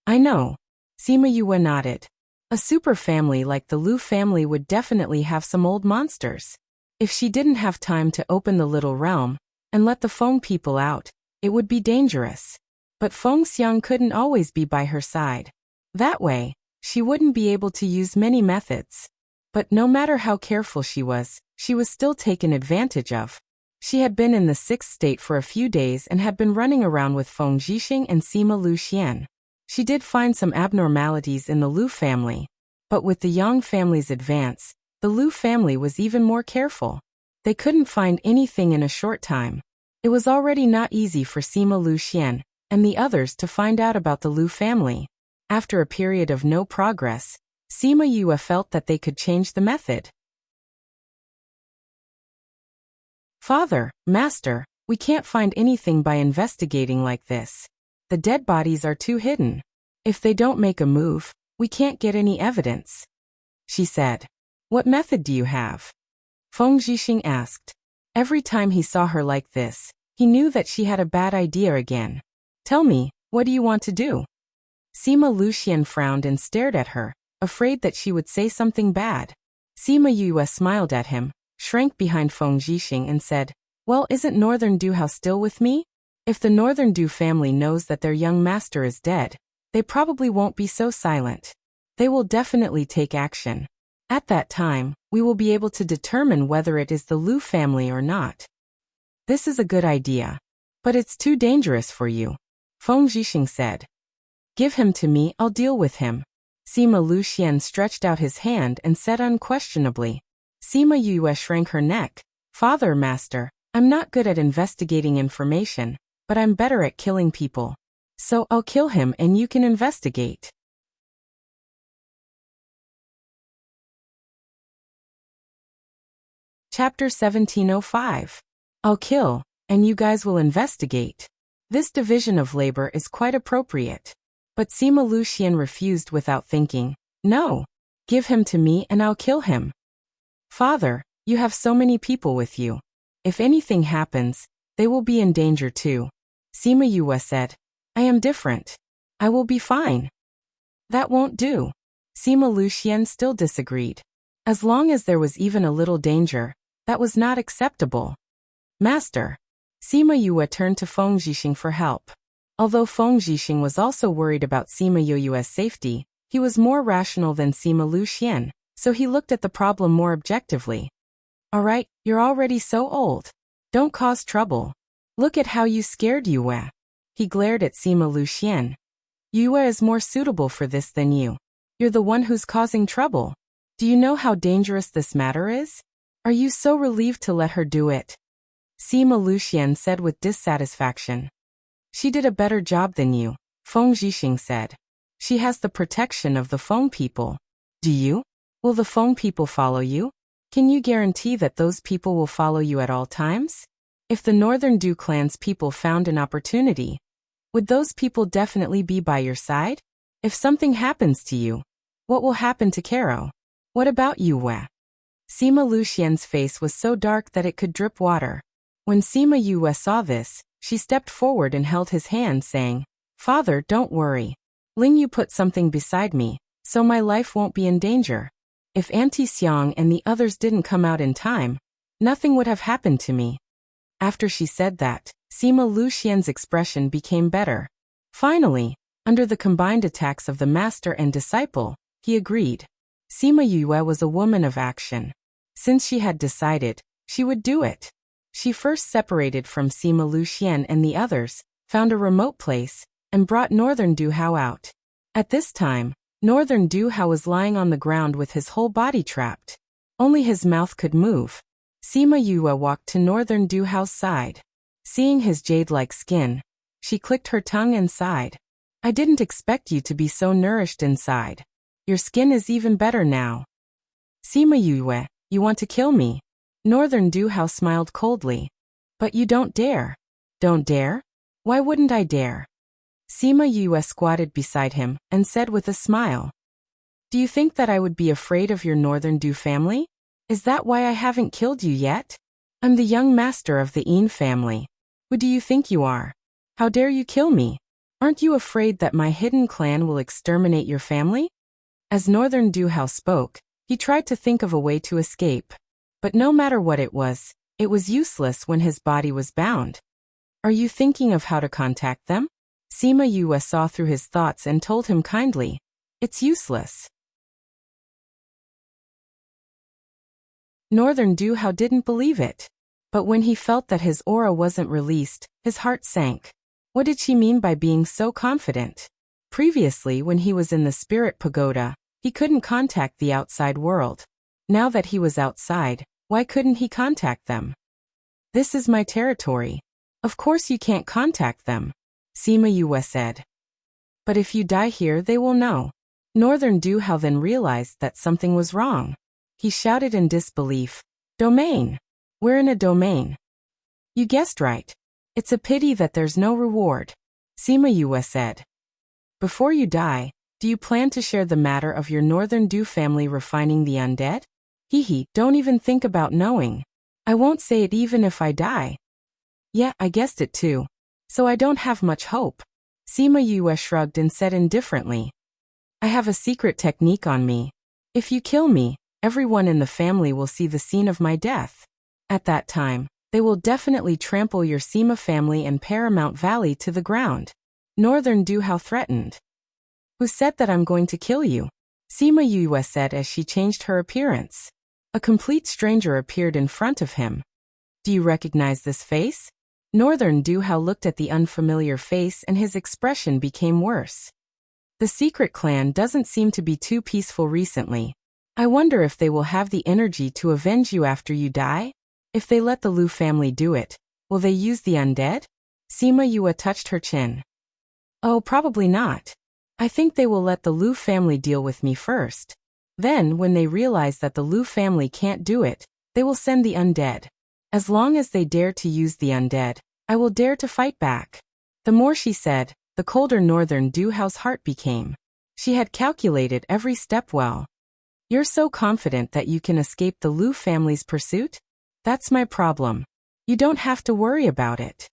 S1: "I know." Sima Yue nodded. A super family like the Lu family would definitely have some old monsters. If she didn't have time to open the little realm and let the Feng people out, it would be dangerous. But Feng Xiang couldn't always be by her side. That way, she wouldn't be able to use many methods. But no matter how careful she was still taken advantage of. She had been in the sixth state for a few days and had been running around with Feng Zhixing and Sima Luxian. She did find some abnormalities in the Lu family. But with the Yang family's advance, the Lu family was even more careful. They couldn't find anything in a short time. It was already not easy for Sima Luxian and the others to find out about the Lu family. After a period of no progress, Sima Yue felt that they could change the method. "Father, Master, we can't find anything by investigating like this. The dead bodies are too hidden. If they don't make a move, we can't get any evidence," she said. "What method do you have?" Feng Zhixing asked. Every time he saw her like this, he knew that she had a bad idea again. "Tell me, what do you want to do?" Sima Luxian frowned and stared at her, afraid that she would say something bad. Sima Yue smiled at him, shrank behind Feng Zhixing and said, "Well, isn't Northern Du Hao still with me? If the Northern Du family knows that their young master is dead, they probably won't be so silent. They will definitely take action. At that time, we will be able to determine whether it is the Lu family or not." "This is a good idea. But it's too dangerous for you," Feng Zhixing said. "Give him to me, I'll deal with him." Sima Luxian stretched out his hand and said unquestionably. Sima Yue shrank her neck. "Father, Master, I'm not good at investigating information, but I'm better at killing people. So I'll kill him and you can investigate." Chapter 1705. I'll kill, and you guys will investigate. This division of labor is quite appropriate. But Sima Luxian refused without thinking. "No. Give him to me and I'll kill him." "Father, you have so many people with you. If anything happens, they will be in danger too." Sima Yue said, "I am different. I will be fine." "That won't do." Sima Luxian still disagreed. As long as there was even a little danger, that was not acceptable. "Master." Sima Yue turned to Feng Zhixing for help. Although Feng Zhixing was also worried about Sima Yue's safety, he was more rational than Sima Luxian, so he looked at the problem more objectively. "Alright, you're already so old. Don't cause trouble. Look at how you scared Yue." He glared at Sima Luxian. "Yue is more suitable for this than you. You're the one who's causing trouble. Do you know how dangerous this matter is? Are you so relieved to let her do it?" Sima Luxian said with dissatisfaction. "She did a better job than you," Feng Zhixing said. She has the protection of the Feng people. Do you? Will the Feng people follow you? Can you guarantee that those people will follow you at all times? If the Northern Du clan's people found an opportunity, would those people definitely be by your side? If something happens to you, what will happen to Caro? What about you, Wei? Sima Luxian's face was so dark that it could drip water. When Sima Yue saw this, she stepped forward and held his hand, saying, "Father, don't worry. Ling Yu put something beside me, so my life won't be in danger. If Auntie Xiang and the others didn't come out in time, nothing would have happened to me." After she said that, Sima Luxian's expression became better. Finally, under the combined attacks of the master and disciple, he agreed. Sima Yue was a woman of action. Since she had decided, she would do it. She first separated from Sima Luxian and the others, found a remote place, and brought Northern Du Hao out. At this time, Northern Du Hao was lying on the ground with his whole body trapped. Only his mouth could move. Sima Yue walked to Northern Du Hao's side. Seeing his jade-like skin, she clicked her tongue and sighed. "I didn't expect you to be so nourished inside. Your skin is even better now." "Sima Yue, you want to kill me?" Northern Du Hao smiled coldly. "But you don't dare." "Don't dare? Why wouldn't I dare?" Sima Yue squatted beside him and said with a smile. "Do you think that I would be afraid of your Northern Du family? Is that why I haven't killed you yet? I'm the young master of the Yin family. Who do you think you are? How dare you kill me? Aren't you afraid that my hidden clan will exterminate your family?" As Northern Du Hao spoke, he tried to think of a way to escape. But no matter what it was useless when his body was bound. "Are you thinking of how to contact them?" Sima Yue saw through his thoughts and told him kindly, "It's useless." Northern Du Hao didn't believe it. But when he felt that his aura wasn't released, his heart sank. What did she mean by being so confident? Previously, when he was in the spirit pagoda, he couldn't contact the outside world. Now that he was outside, why couldn't he contact them? "This is my territory. Of course you can't contact them," Sima Yue said. "But if you die here, they will know." Northern Du Hao then realized that something was wrong. He shouted in disbelief, "Domain! We're in a domain." "You guessed right. It's a pity that there's no reward," Sima Yue said. "Before you die, do you plan to share the matter of your Northern Du family refining the undead?" Don't even think about knowing. I won't say it even if I die." "Yeah, I guessed it too. So I don't have much hope." Sima Yue shrugged and said indifferently, "I have a secret technique on me. If you kill me, everyone in the family will see the scene of my death. At that time, they will definitely trample your Sima family and Paramount Valley to the ground." Northern Du Hao threatened. "Who said that I'm going to kill you?" Sima Yue said as she changed her appearance. A complete stranger appeared in front of him. "Do you recognize this face?" Northern Du Hao looked at the unfamiliar face and his expression became worse. "The secret clan doesn't seem to be too peaceful recently. I wonder if they will have the energy to avenge you after you die? If they let the Lu family do it, will they use the undead?" Sima Yue touched her chin. "Oh, probably not. I think they will let the Lu family deal with me first. Then, when they realize that the Lu family can't do it, they will send the undead. As long as they dare to use the undead, I will dare to fight back." The more she said, the colder Northern Du Hao's heart became. She had calculated every step well. "You're so confident that you can escape the Lu family's pursuit? That's my problem. You don't have to worry about it."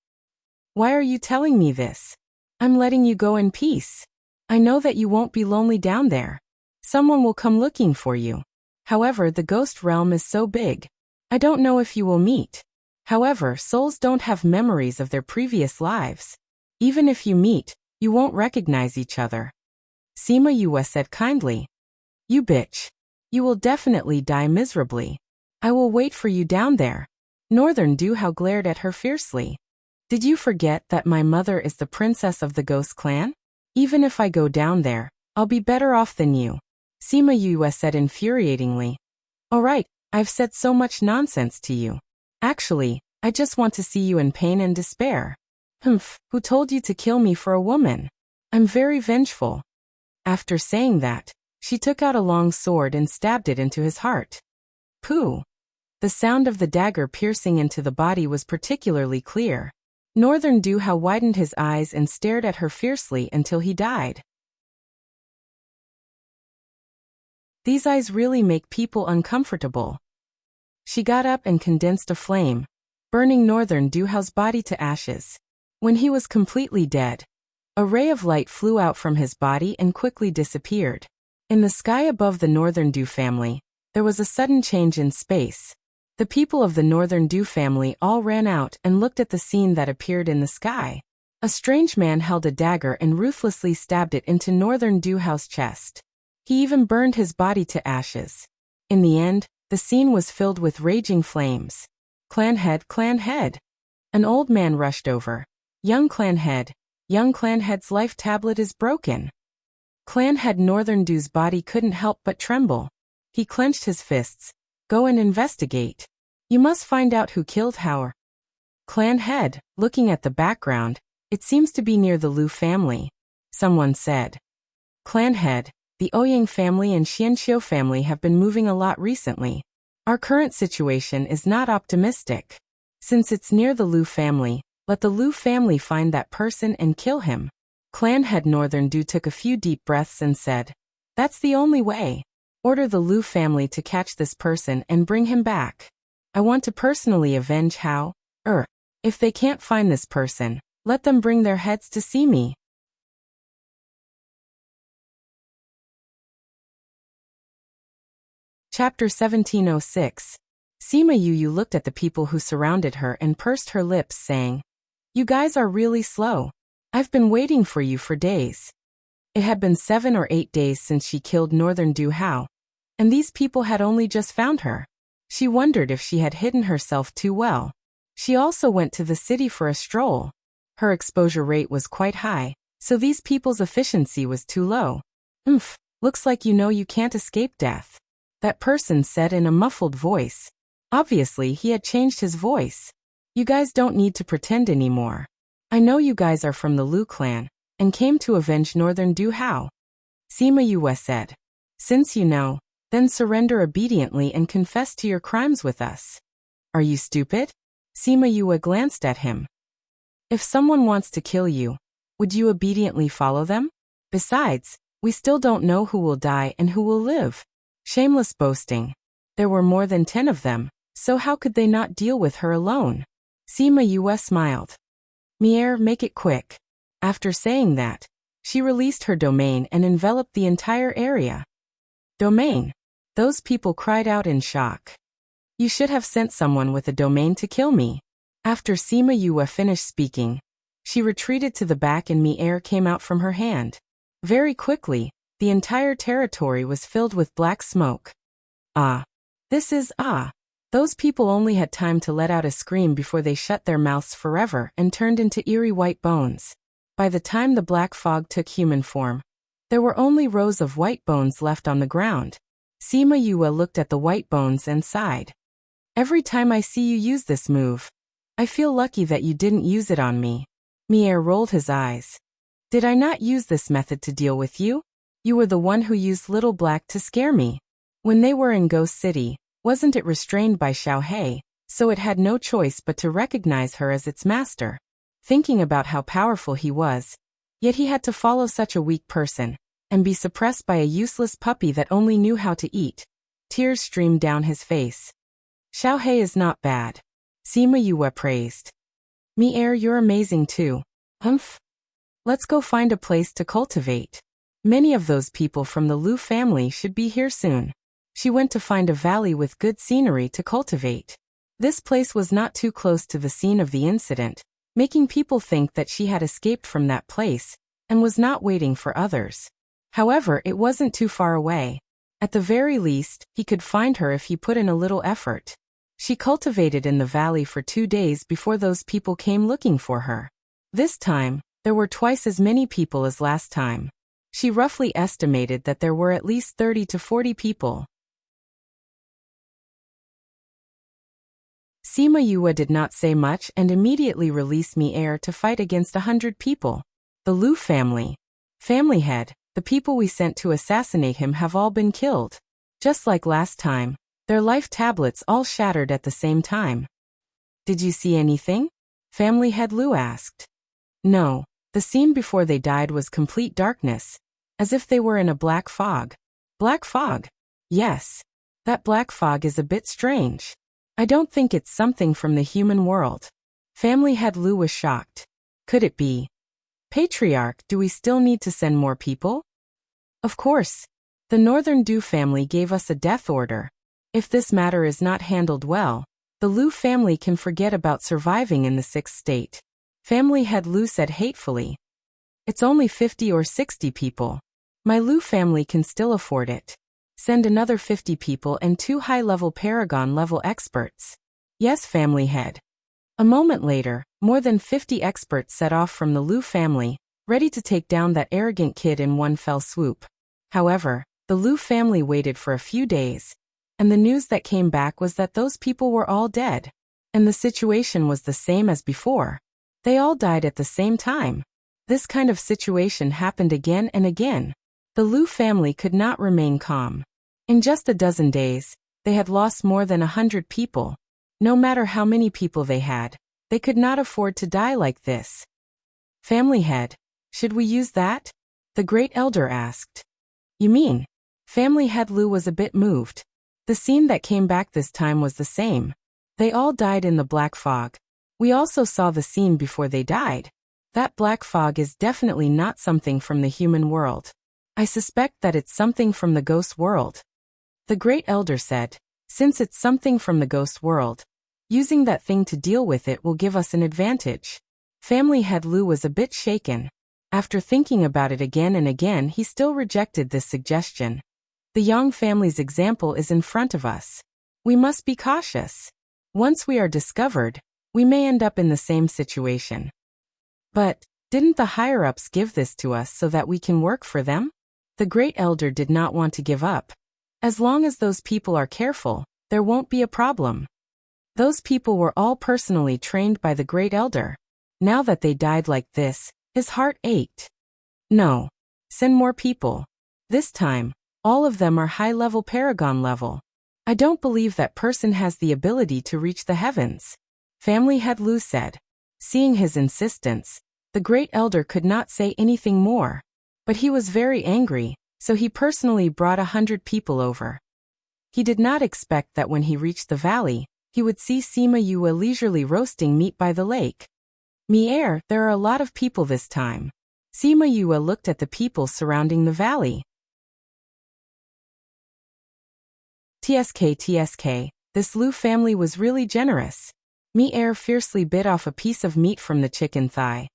S1: "Why are you telling me this? I'm letting you go in peace. I know that you won't be lonely down there. Someone will come looking for you. However, the ghost realm is so big. I don't know if you will meet. However, souls don't have memories of their previous lives. Even if you meet, you won't recognize each other." Sima Yue said kindly. "You bitch. You will definitely die miserably. I will wait for you down there." Northern Du Hao glared at her fiercely. "Did you forget that my mother is the princess of the ghost clan? Even if I go down there, I'll be better off than you," Sima Yue said infuriatingly. "Alright, I've said so much nonsense to you. Actually, I just want to see you in pain and despair. Who told you to kill me for a woman? I'm very vengeful." After saying that, she took out a long sword and stabbed it into his heart. Pooh! The sound of the dagger piercing into the body was particularly clear. Northern Duhao widened his eyes and stared at her fiercely until he died. These eyes really make people uncomfortable. She got up and condensed a flame, burning Northern Duhao's body to ashes. When he was completely dead, a ray of light flew out from his body and quickly disappeared. In the sky above the Northern Du family, there was a sudden change in space. The people of the Northern Du family all ran out and looked at the scene that appeared in the sky. A strange man held a dagger and ruthlessly stabbed it into Northern Duhao's chest. He even burned his body to ashes. In the end, the scene was filled with raging flames. Clan head, clan head. An old man rushed over. Young clan head Clanhead's life tablet is broken. Clanhead Northern Du's body couldn't help but tremble. He clenched his fists. Go and investigate. You must find out who killed Howard. Clanhead, looking at the background, it seems to be near the Liu family. Someone said. Clanhead, the Ouyang family and Xianxiu family have been moving a lot recently. Our current situation is not optimistic. Since it's near the Liu family, let the Liu family find that person and kill him. Clanhead Northern Du took a few deep breaths and said, That's the only way. Order the Liu family to catch this person and bring him back. I want to personally avenge Hao. If they can't find this person, let them bring their heads to see me. Chapter 1706. Sima Yu looked at the people who surrounded her and pursed her lips, saying, You guys are really slow. I've been waiting for you for days. It had been 7 or 8 days since she killed Northern Du Hao, and these people had only just found her. She wondered if she had hidden herself too well. She also went to the city for a stroll. Her exposure rate was quite high, so these people's efficiency was too low. Looks like you can't escape death. That person said in a muffled voice. Obviously, he had changed his voice. You guys don't need to pretend anymore. I know you guys are from the Liu clan, and came to avenge Northern Du Hao. Sima Yue said. Since you know, then surrender obediently and confess to your crimes with us. Are you stupid? Sima Yue glanced at him. If someone wants to kill you, would you obediently follow them? Besides, we still don't know who will die and who will live. Shameless boasting. There were more than 10 of them, so how could they not deal with her alone? Sima Yue smiled. Mier, make it quick. After saying that, she released her domain and enveloped the entire area. Domain? Those people cried out in shock. You should have sent someone with a domain to kill me. After Sima Yue finished speaking, she retreated to the back and Mier came out from her hand. Very quickly, the entire territory was filled with black smoke. Those people only had time to let out a scream before they shut their mouths forever and turned into eerie white bones. By the time the black fog took human form, there were only rows of white bones left on the ground. Sima Yue looked at the white bones and sighed. Every time I see you use this move, I feel lucky that you didn't use it on me. Mier rolled his eyes. Did I not use this method to deal with you? You were the one who used Little Black to scare me. When they were in Ghost City, wasn't it restrained by Xiaohei, so it had no choice but to recognize her as its master? Thinking about how powerful he was, yet he had to follow such a weak person, and be suppressed by a useless puppy that only knew how to eat. Tears streamed down his face. Xiaohei is not bad. Sima Yue praised. Mier, you're amazing too. Let's go find a place to cultivate. Many of those people from the Liu family should be here soon. She went to find a valley with good scenery to cultivate. This place was not too close to the scene of the incident, making people think that she had escaped from that place, and was not waiting for others. However, it wasn't too far away. At the very least, he could find her if he put in a little effort. She cultivated in the valley for 2 days before those people came looking for her. This time, there were twice as many people as last time. She roughly estimated that there were at least 30 to 40 people. Sima Yue did not say much and immediately released Mier to fight against 100 people. The Liu family. Family head, The people we sent to assassinate him have all been killed. Just like last time, their life tablets all shattered at the same time. Did you see anything? Family head Lu asked. No, the scene before they died was complete darkness, as if they were in a black fog. Black fog? Yes. That black fog is a bit strange. I don't think it's something from the human world. Family head Lu was shocked. Could it be? Patriarch, do we still need to send more people? Of course. The Northern Du family gave us a death order. If this matter is not handled well, the Lu family can forget about surviving in the 6th state. Family head Lu said hatefully. It's only 50 or 60 people. My Lu family can still afford it. Send another 50 people and 2 high-level Paragon-level experts. Yes, family head. A moment later, more than 50 experts set off from the Lu family, ready to take down that arrogant kid in one fell swoop. However, the Lu family waited for a few days, and the news that came back was that those people were all dead. And the situation was the same as before. They all died at the same time. This kind of situation happened again and again. The Lu family could not remain calm. In just a dozen days, they had lost more than 100 people. No matter how many people they could not afford to die like this. Family head, should we use that? The great elder asked. You mean? Family head Lu was a bit moved. The scene that came back this time was the same. They all died in the black fog. We also saw the scene before they died. That black fog is definitely not something from the human world. I suspect that it's something from the ghost world. The great elder said, since it's something from the ghost world, using that thing to deal with it will give us an advantage. Family head Lu was a bit shaken. After thinking about it again and again, he still rejected this suggestion. The Yang family's example is in front of us. We must be cautious. Once we are discovered, we may end up in the same situation. But, didn't the higher-ups give this to us so that we can work for them? The great elder did not want to give up. As long as those people are careful, there won't be a problem. Those people were all personally trained by the great elder. Now that they died like this, his heart ached. No. Send more people. This time, all of them are high-level Paragon level. I don't believe that person has the ability to reach the heavens. Family head Lu said. Seeing his insistence, the great elder could not say anything more. But he was very angry, so he personally brought 100 people over. He did not expect that when he reached the valley, he would see Sima Yue leisurely roasting meat by the lake. Mi'er, there are a lot of people this time. Sima Yue looked at the people surrounding the valley. TSK, this Lu family was really generous. Mi'er fiercely bit off a piece of meat from the chicken thigh.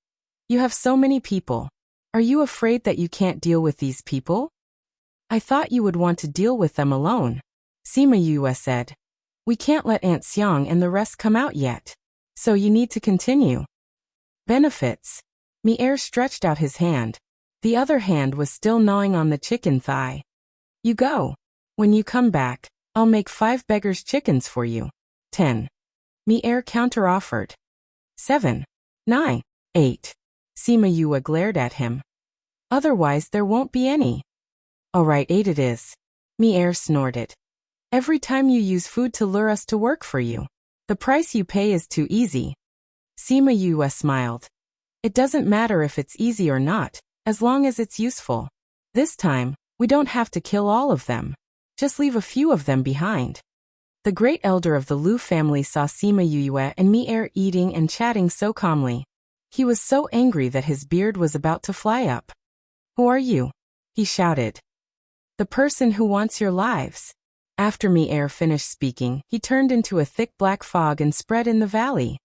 S1: You have so many people. Are you afraid that you can't deal with these people? I thought you would want to deal with them alone. Sima Yue said. We can't let Aunt Xiang and the rest come out yet. So you need to continue. Benefits. Mi'er stretched out his hand. The other hand was still gnawing on the chicken thigh. You go. When you come back, I'll make 5 beggars' chickens for you. 10. Mi'er counter-offered. 7. 9. 8. Sima Yue glared at him. Otherwise there won't be any. All right, 8 it is. Mi'er snorted. Every time you use food to lure us to work for you, the price you pay is too easy. Sima Yue smiled. It doesn't matter if it's easy or not, as long as it's useful. This time, we don't have to kill all of them. Just leave a few of them behind. The great elder of the Lu family saw Sima Yue and Mi'er eating and chatting so calmly. He was so angry that his beard was about to fly up. Who are you? He shouted. The person who wants your lives. After Mi'er finished speaking, he turned into a thick black fog and spread in the valley.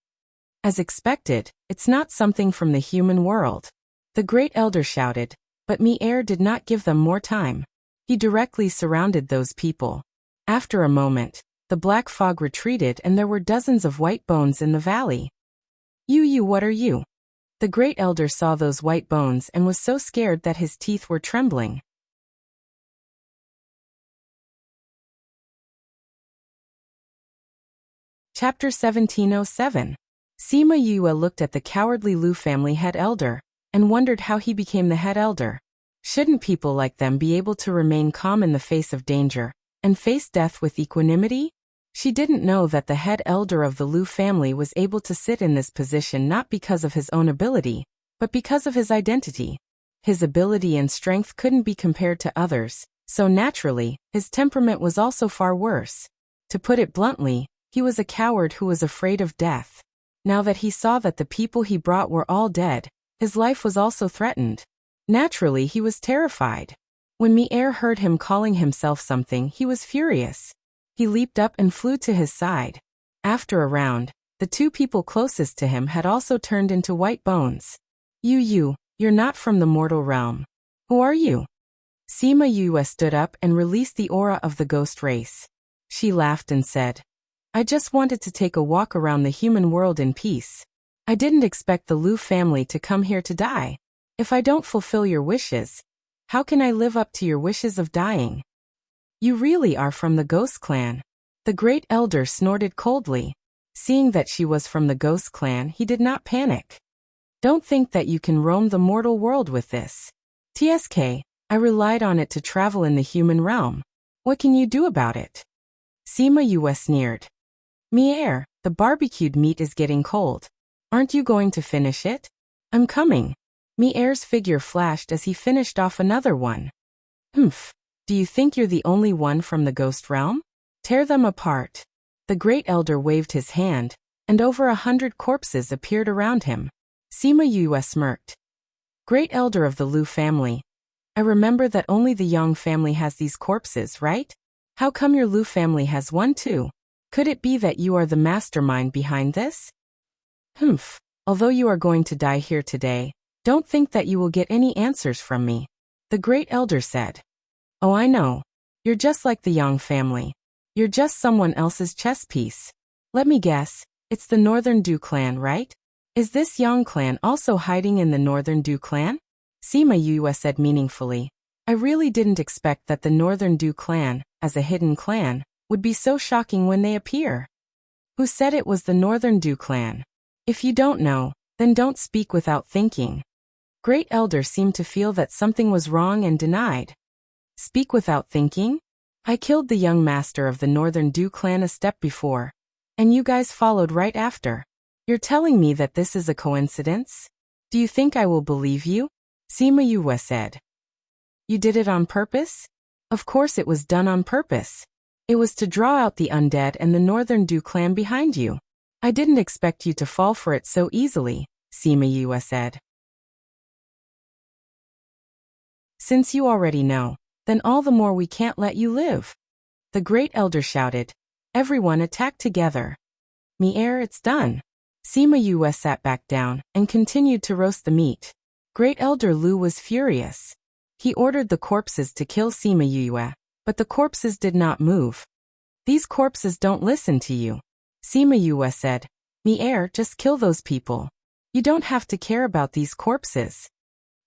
S1: As expected, it's not something from the human world. The great elder shouted, but Mi'er did not give them more time. He directly surrounded those people. After a moment, the black fog retreated and there were dozens of white bones in the valley. You, what are you? The great elder saw those white bones and was so scared that his teeth were trembling. Chapter 1707. Sima Yue looked at the cowardly Lu family head elder, and wondered how he became the head elder. Shouldn't people like them be able to remain calm in the face of danger and face death with equanimity? She didn't know that the head elder of the Lu family was able to sit in this position not because of his own ability, but because of his identity. His ability and strength couldn't be compared to others, so naturally, his temperament was also far worse. To put it bluntly, he was a coward who was afraid of death. Now that he saw that the people he brought were all dead, his life was also threatened. Naturally, he was terrified. When Mi-er heard him calling himself something, he was furious. He leaped up and flew to his side. After a round, the two people closest to him had also turned into white bones. You're not from the mortal realm. Who are you? Sima Yue stood up and released the aura of the ghost race. She laughed and said, I just wanted to take a walk around the human world in peace. I didn't expect the Lu family to come here to die. If I don't fulfill your wishes, how can I live up to your wishes of dying? You really are from the Ghost Clan. The Great Elder snorted coldly. Seeing that she was from the Ghost Clan, he did not panic. Don't think that you can roam the mortal world with this. TSK, I relied on it to travel in the human realm. What can you do about it? Sima Yue sneered. Mi-er, the barbecued meat is getting cold. Aren't you going to finish it? I'm coming. Mi-er's figure flashed as he finished off another one. Humph. Do you think you're the only one from the ghost realm? Tear them apart. The Great Elder waved his hand, and over 100 corpses appeared around him. Sima Yue smirked. Great Elder of the Lu family. I remember that only the Yang family has these corpses, right? How come your Lu family has one too? Could it be that you are the mastermind behind this? Humph. Although you are going to die here today, don't think that you will get any answers from me. The Great Elder said. Oh, I know. You're just like the Yang family. You're just someone else's chess piece. Let me guess, it's the Northern Du clan, right? Is this Yang clan also hiding in the Northern Du clan? Sima Yue said meaningfully. I really didn't expect that the Northern Du clan, as a hidden clan, would be so shocking when they appear. Who said it was the Northern Du clan? If you don't know, then don't speak without thinking. Great Elder seemed to feel that something was wrong and denied. Speak without thinking? I killed the young master of the Northern Du clan a step before, and you guys followed right after. You're telling me that this is a coincidence? Do you think I will believe you? Sima Yue said. You did it on purpose? Of course it was done on purpose. It was to draw out the undead and the Northern Du clan behind you. I didn't expect you to fall for it so easily, Sima Yue said. Since you already know, then all the more we can't let you live. The Great Elder shouted. Everyone attacked together. Mi-er, it's done. Sima Yue sat back down and continued to roast the meat. Great Elder Lu was furious. He ordered the corpses to kill Sima Yue, but the corpses did not move. These corpses don't listen to you. Sima Yue said. Mi-er, just kill those people. You don't have to care about these corpses.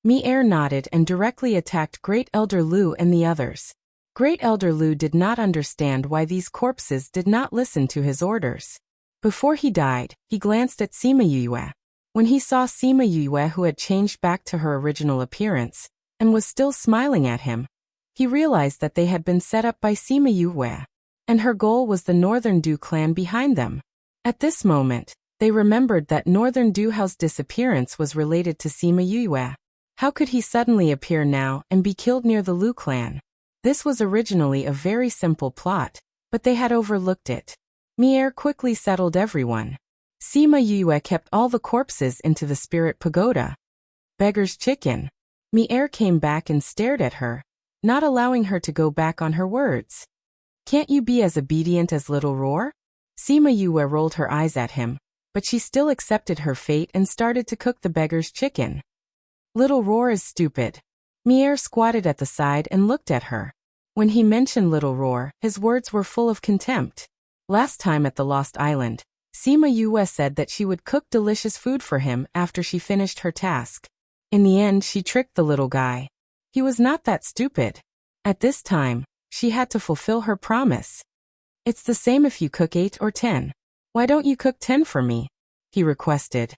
S1: Mi-er nodded and directly attacked Great Elder Lu and the others. Great Elder Lu did not understand why these corpses did not listen to his orders. Before he died, he glanced at Sima Yue. When he saw Sima Yue, who had changed back to her original appearance, and was still smiling at him, he realized that they had been set up by Sima Yue, and her goal was the Northern Du clan behind them. At this moment, they remembered that Northern Du's disappearance was related to Sima Yue. How could he suddenly appear now and be killed near the Lu clan? This was originally a very simple plot, but they had overlooked it. Mi-er quickly settled everyone. Sima Yue kept all the corpses into the spirit pagoda. Beggar's chicken. Mi-er came back and stared at her, not allowing her to go back on her words. Can't you be as obedient as Little Roar? Sima Yue rolled her eyes at him, but she still accepted her fate and started to cook the beggar's chicken. Little Roar is stupid. Mi-er squatted at the side and looked at her. When he mentioned Little Roar, his words were full of contempt. Last time at the Lost Island, Sima Yue said that she would cook delicious food for him after she finished her task. In the end, she tricked the little guy. He was not that stupid. At this time, she had to fulfill her promise. It's the same if you cook 8 or 10. Why don't you cook 10 for me? He requested.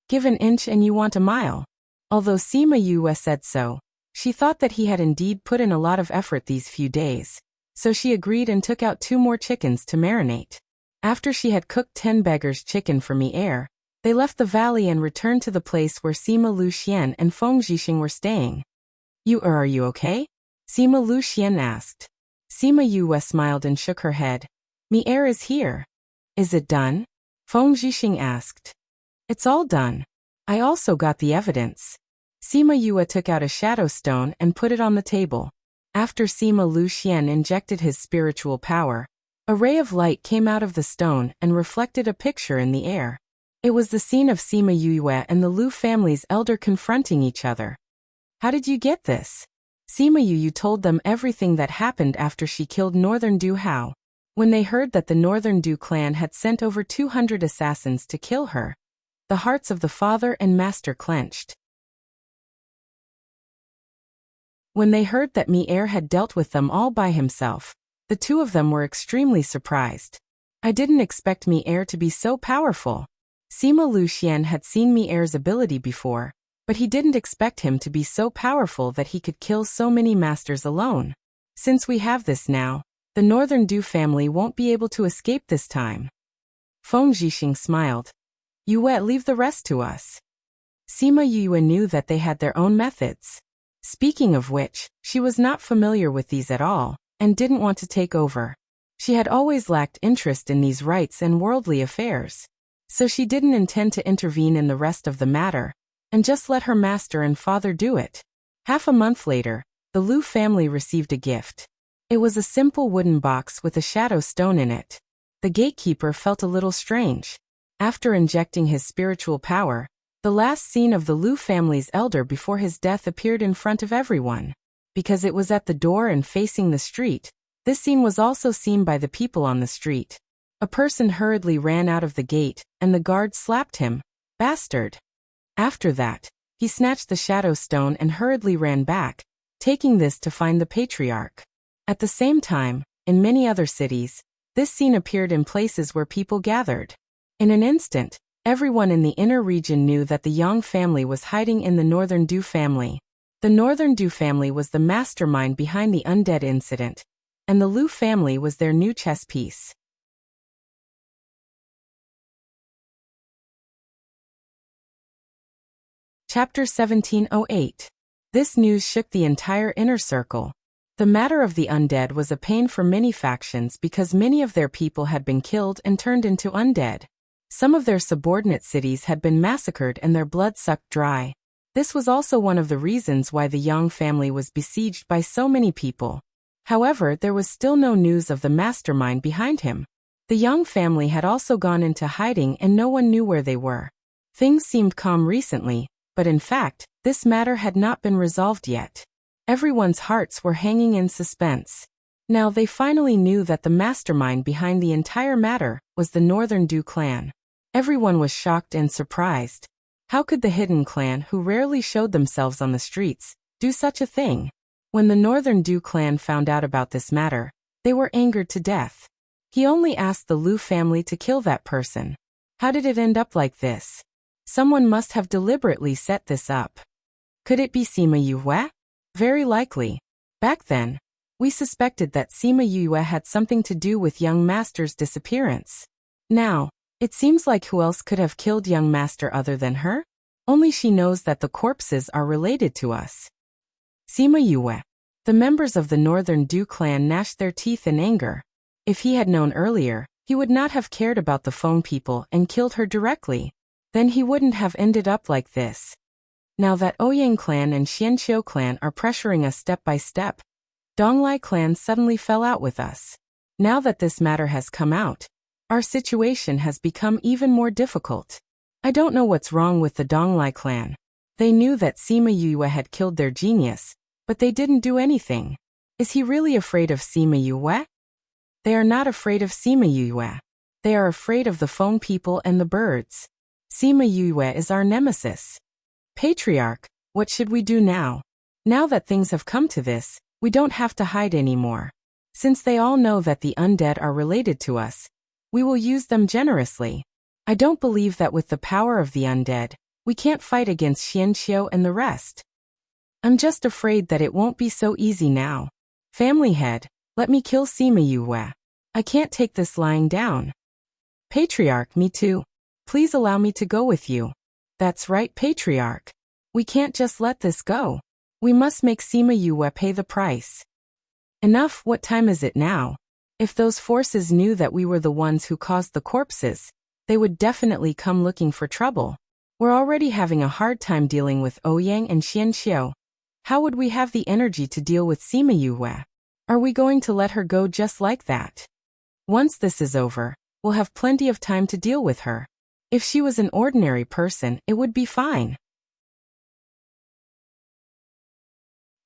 S1: Give an inch and you want a mile. Although Sima Yue said so, She thought that he had indeed put in a lot of effort these few days, so she agreed and took out 2 more chickens to marinate. After she had cooked 10 beggars' chicken for Mi-er, they left the valley and returned to the place where Sima Lu Xian and Feng Zhixing were staying. Are you okay? Sima Lu Xian asked. Sima Yue smiled and shook her head. Mi-er is here. Is it done? Feng Zhixing asked. It's all done. I also got the evidence. Sima Yue took out a shadow stone and put it on the table. After Sima Lu Xian injected his spiritual power, a ray of light came out of the stone and reflected a picture in the air. It was the scene of Sima Yue and the Lu family's elder confronting each other. How did you get this? Sima Yue told them everything that happened after she killed Northern Du Hao. When they heard that the Northern Du clan had sent over 200 assassins to kill her, the hearts of the father and master clenched. When they heard that Mi-er had dealt with them all by himself, the 2 of them were extremely surprised. I didn't expect Mi-er to be so powerful. Sima Lu Xian had seen Mi-er's ability before, but he didn't expect him to be so powerful that he could kill so many masters alone. Since we have this now, the Northern Du family won't be able to escape this time. Feng Zhixing smiled. Yue, leave the rest to us. Sima Yue knew that they had their own methods. Speaking of which, she was not familiar with these at all, and didn't want to take over. She had always lacked interest in these rites and worldly affairs, so she didn't intend to intervene in the rest of the matter, and just let her master and father do it. Half a month later, the Lu family received a gift. It was a simple wooden box with a shadow stone in it. The gatekeeper felt a little strange. After injecting his spiritual power, the last scene of the Lu family's elder before his death appeared in front of everyone. Because it was at the door and facing the street, this scene was also seen by the people on the street. A person hurriedly ran out of the gate, and the guard slapped him. Bastard! After that, he snatched the shadow stone and hurriedly ran back, taking this to find the patriarch. At the same time, in many other cities, this scene appeared in places where people gathered. In an instant, everyone in the inner region knew that the Yang family was hiding in the Northern Du family. The Northern Du family was the mastermind behind the undead incident, and the Lu family was their new chess piece. Chapter 1708. This news shook the entire inner circle. The matter of the undead was a pain for many factions because many of their people had been killed and turned into undead. Some of their subordinate cities had been massacred and their blood sucked dry. This was also one of the reasons why the Yang family was besieged by so many people. However, there was still no news of the mastermind behind him. The Yang family had also gone into hiding and no one knew where they were. Things seemed calm recently, but in fact, this matter had not been resolved yet. Everyone's hearts were hanging in suspense. Now they finally knew that the mastermind behind the entire matter was the Northern Du clan. Everyone was shocked and surprised. How could the hidden clan, who rarely showed themselves on the streets, do such a thing? When the Northern Du clan found out about this matter, they were angered to death. He only asked the Lu family to kill that person. How did it end up like this? Someone must have deliberately set this up. Could it be Sima Yue? Very likely. Back then, we suspected that Sima Yue had something to do with young master's disappearance. Now, it seems like who else could have killed young master other than her? Only she knows that the corpses are related to us. Sima Yue. The members of the Northern Du clan gnashed their teeth in anger. If he had known earlier, he would not have cared about the Feng people and killed her directly. Then he wouldn't have ended up like this. Now that Ouyang clan and Xianqiu clan are pressuring us step by step, Donglai clan suddenly fell out with us. Now that this matter has come out, our situation has become even more difficult. I don't know what's wrong with the Donglai clan. They knew that Sima Yue had killed their genius, but they didn't do anything. Is he really afraid of Sima Yue? They are not afraid of Sima Yue. They are afraid of the Feng people and the birds. Sima Yue is our nemesis. Patriarch, what should we do now? Now that things have come to this, we don't have to hide anymore. Since they all know that the undead are related to us, we will use them generously. I don't believe that with the power of the undead, we can't fight against Xianqiu and the rest. I'm just afraid that it won't be so easy now. Family head, let me kill Sima Yue. I can't take this lying down. Patriarch, me too. Please allow me to go with you. That's right, Patriarch. We can't just let this go. We must make Sima Yue pay the price. Enough, what time is it now? If those forces knew that we were the ones who caused the corpses, they would definitely come looking for trouble. We're already having a hard time dealing with Ouyang and Xianxiu. How would we have the energy to deal with Sima Yue? Are we going to let her go just like that? Once this is over, we'll have plenty of time to deal with her. If she was an ordinary person, it would be fine.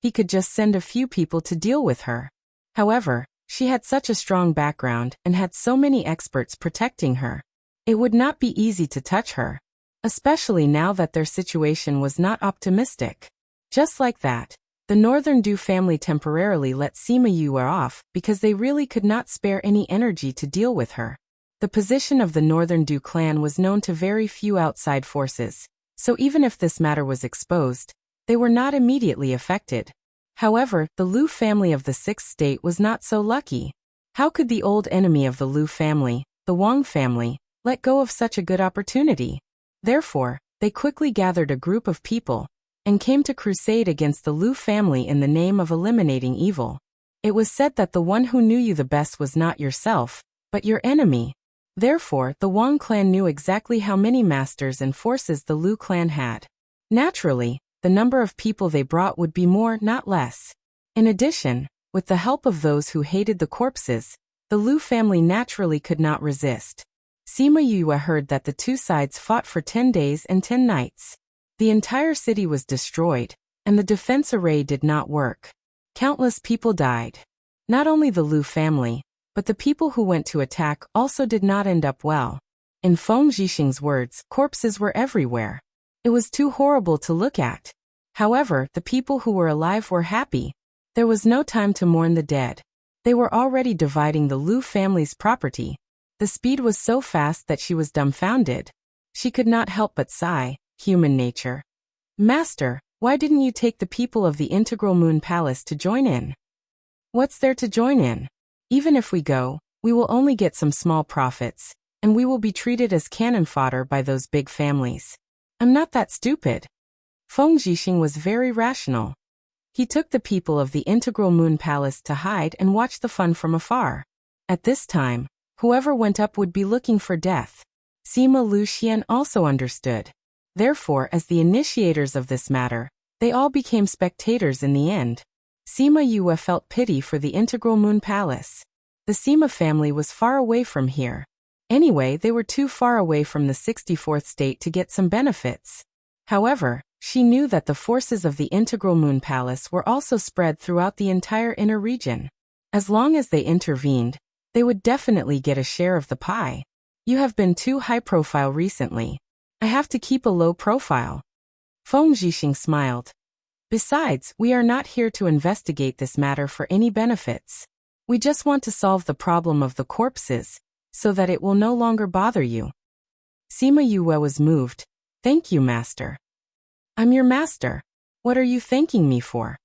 S1: He could just send a few people to deal with her. However, she had such a strong background and had so many experts protecting her. It would not be easy to touch her, especially now that their situation was not optimistic. Just like that, the Northern Du family temporarily let Sima Yue off because they really could not spare any energy to deal with her. The position of the Northern Du clan was known to very few outside forces, so even if this matter was exposed, they were not immediately affected. However, the Liu family of the Sixth State was not so lucky. How could the old enemy of the Liu family, the Wang family, let go of such a good opportunity? Therefore, they quickly gathered a group of people and came to crusade against the Liu family in the name of eliminating evil. It was said that the one who knew you the best was not yourself, but your enemy. Therefore, the Wang clan knew exactly how many masters and forces the Liu clan had. Naturally, the number of people they brought would be more, not less. In addition, with the help of those who hated the corpses, the Liu family naturally could not resist. Sima Yue heard that the two sides fought for 10 days and 10 nights. The entire city was destroyed, and the defense array did not work. Countless people died. Not only the Liu family, but the people who went to attack also did not end up well. In Feng Zhixing's words, corpses were everywhere. It was too horrible to look at. However, the people who were alive were happy. There was no time to mourn the dead. They were already dividing the Liu family's property. The speed was so fast that she was dumbfounded. She could not help but sigh, human nature. Master, why didn't you take the people of the Integral Moon Palace to join in? What's there to join in? Even if we go, we will only get some small profits, and we will be treated as cannon fodder by those big families. I'm not that stupid. Feng Zhixing was very rational. He took the people of the Integral Moon Palace to hide and watch the fun from afar. At this time, whoever went up would be looking for death. Sima Luxian also understood. Therefore, as the initiators of this matter, they all became spectators in the end. Sima Yue felt pity for the Integral Moon Palace. The Sima family was far away from here. Anyway, they were too far away from the 64th state to get some benefits. However, she knew that the forces of the Integral Moon Palace were also spread throughout the entire inner region. As long as they intervened, they would definitely get a share of the pie. You have been too high profile recently. I have to keep a low profile. Feng Zhixing smiled. Besides, we are not here to investigate this matter for any benefits. We just want to solve the problem of the corpses, so that it will no longer bother you. Sima Yue was moved. Thank you, master. I'm your master. What are you thanking me for?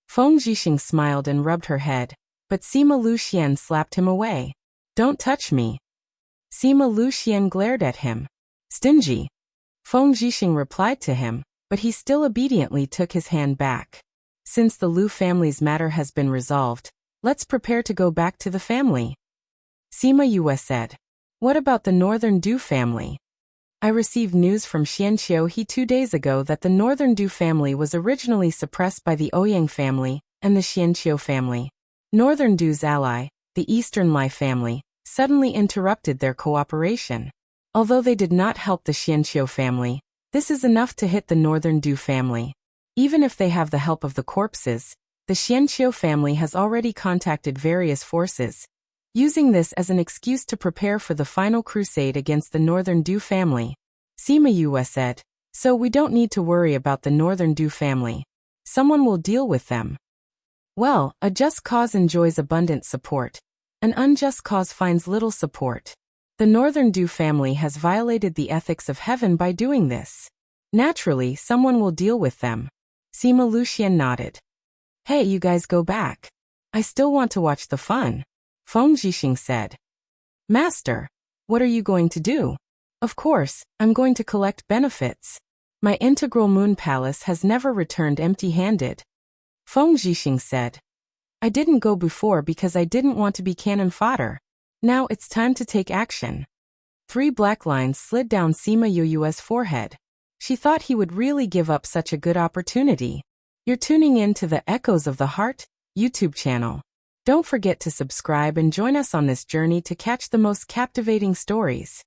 S1: Feng Zhixing smiled and rubbed her head, but Sima Luxian slapped him away. Don't touch me. Sima Luxian glared at him. Stingy. Feng Zhixing replied to him, but he still obediently took his hand back. Since the Liu family's matter has been resolved, let's prepare to go back to the family. Sima Yue said. What about the Northern Du family? I received news from Xianxiu He 2 days ago that the Northern Du family was originally suppressed by the Ouyang family and the Xianxiu family. Northern Du's ally, the Eastern Lai family, suddenly interrupted their cooperation. Although they did not help the Xianxiu family, this is enough to hit the Northern Du family. Even if they have the help of the corpses, the Xianxiu family has already contacted various forces, using this as an excuse to prepare for the final crusade against the Northern Du family. Sima Yue said, so we don't need to worry about the Northern Du family. Someone will deal with them. Well, a just cause enjoys abundant support. An unjust cause finds little support. The Northern Du family has violated the ethics of heaven by doing this. Naturally, someone will deal with them. Sima Lucian nodded. Hey, you guys go back. I still want to watch the fun. Feng Zhixing said. Master, what are you going to do? Of course, I'm going to collect benefits. My integral moon palace has never returned empty-handed. Feng Zhixing said. I didn't go before because I didn't want to be cannon fodder. Now it's time to take action. 3 black lines slid down Sima Yuyue's forehead. She thought he would really give up such a good opportunity. You're tuning in to the Echoes of the Heart YouTube channel. Don't forget to subscribe and join us on this journey to catch the most captivating stories.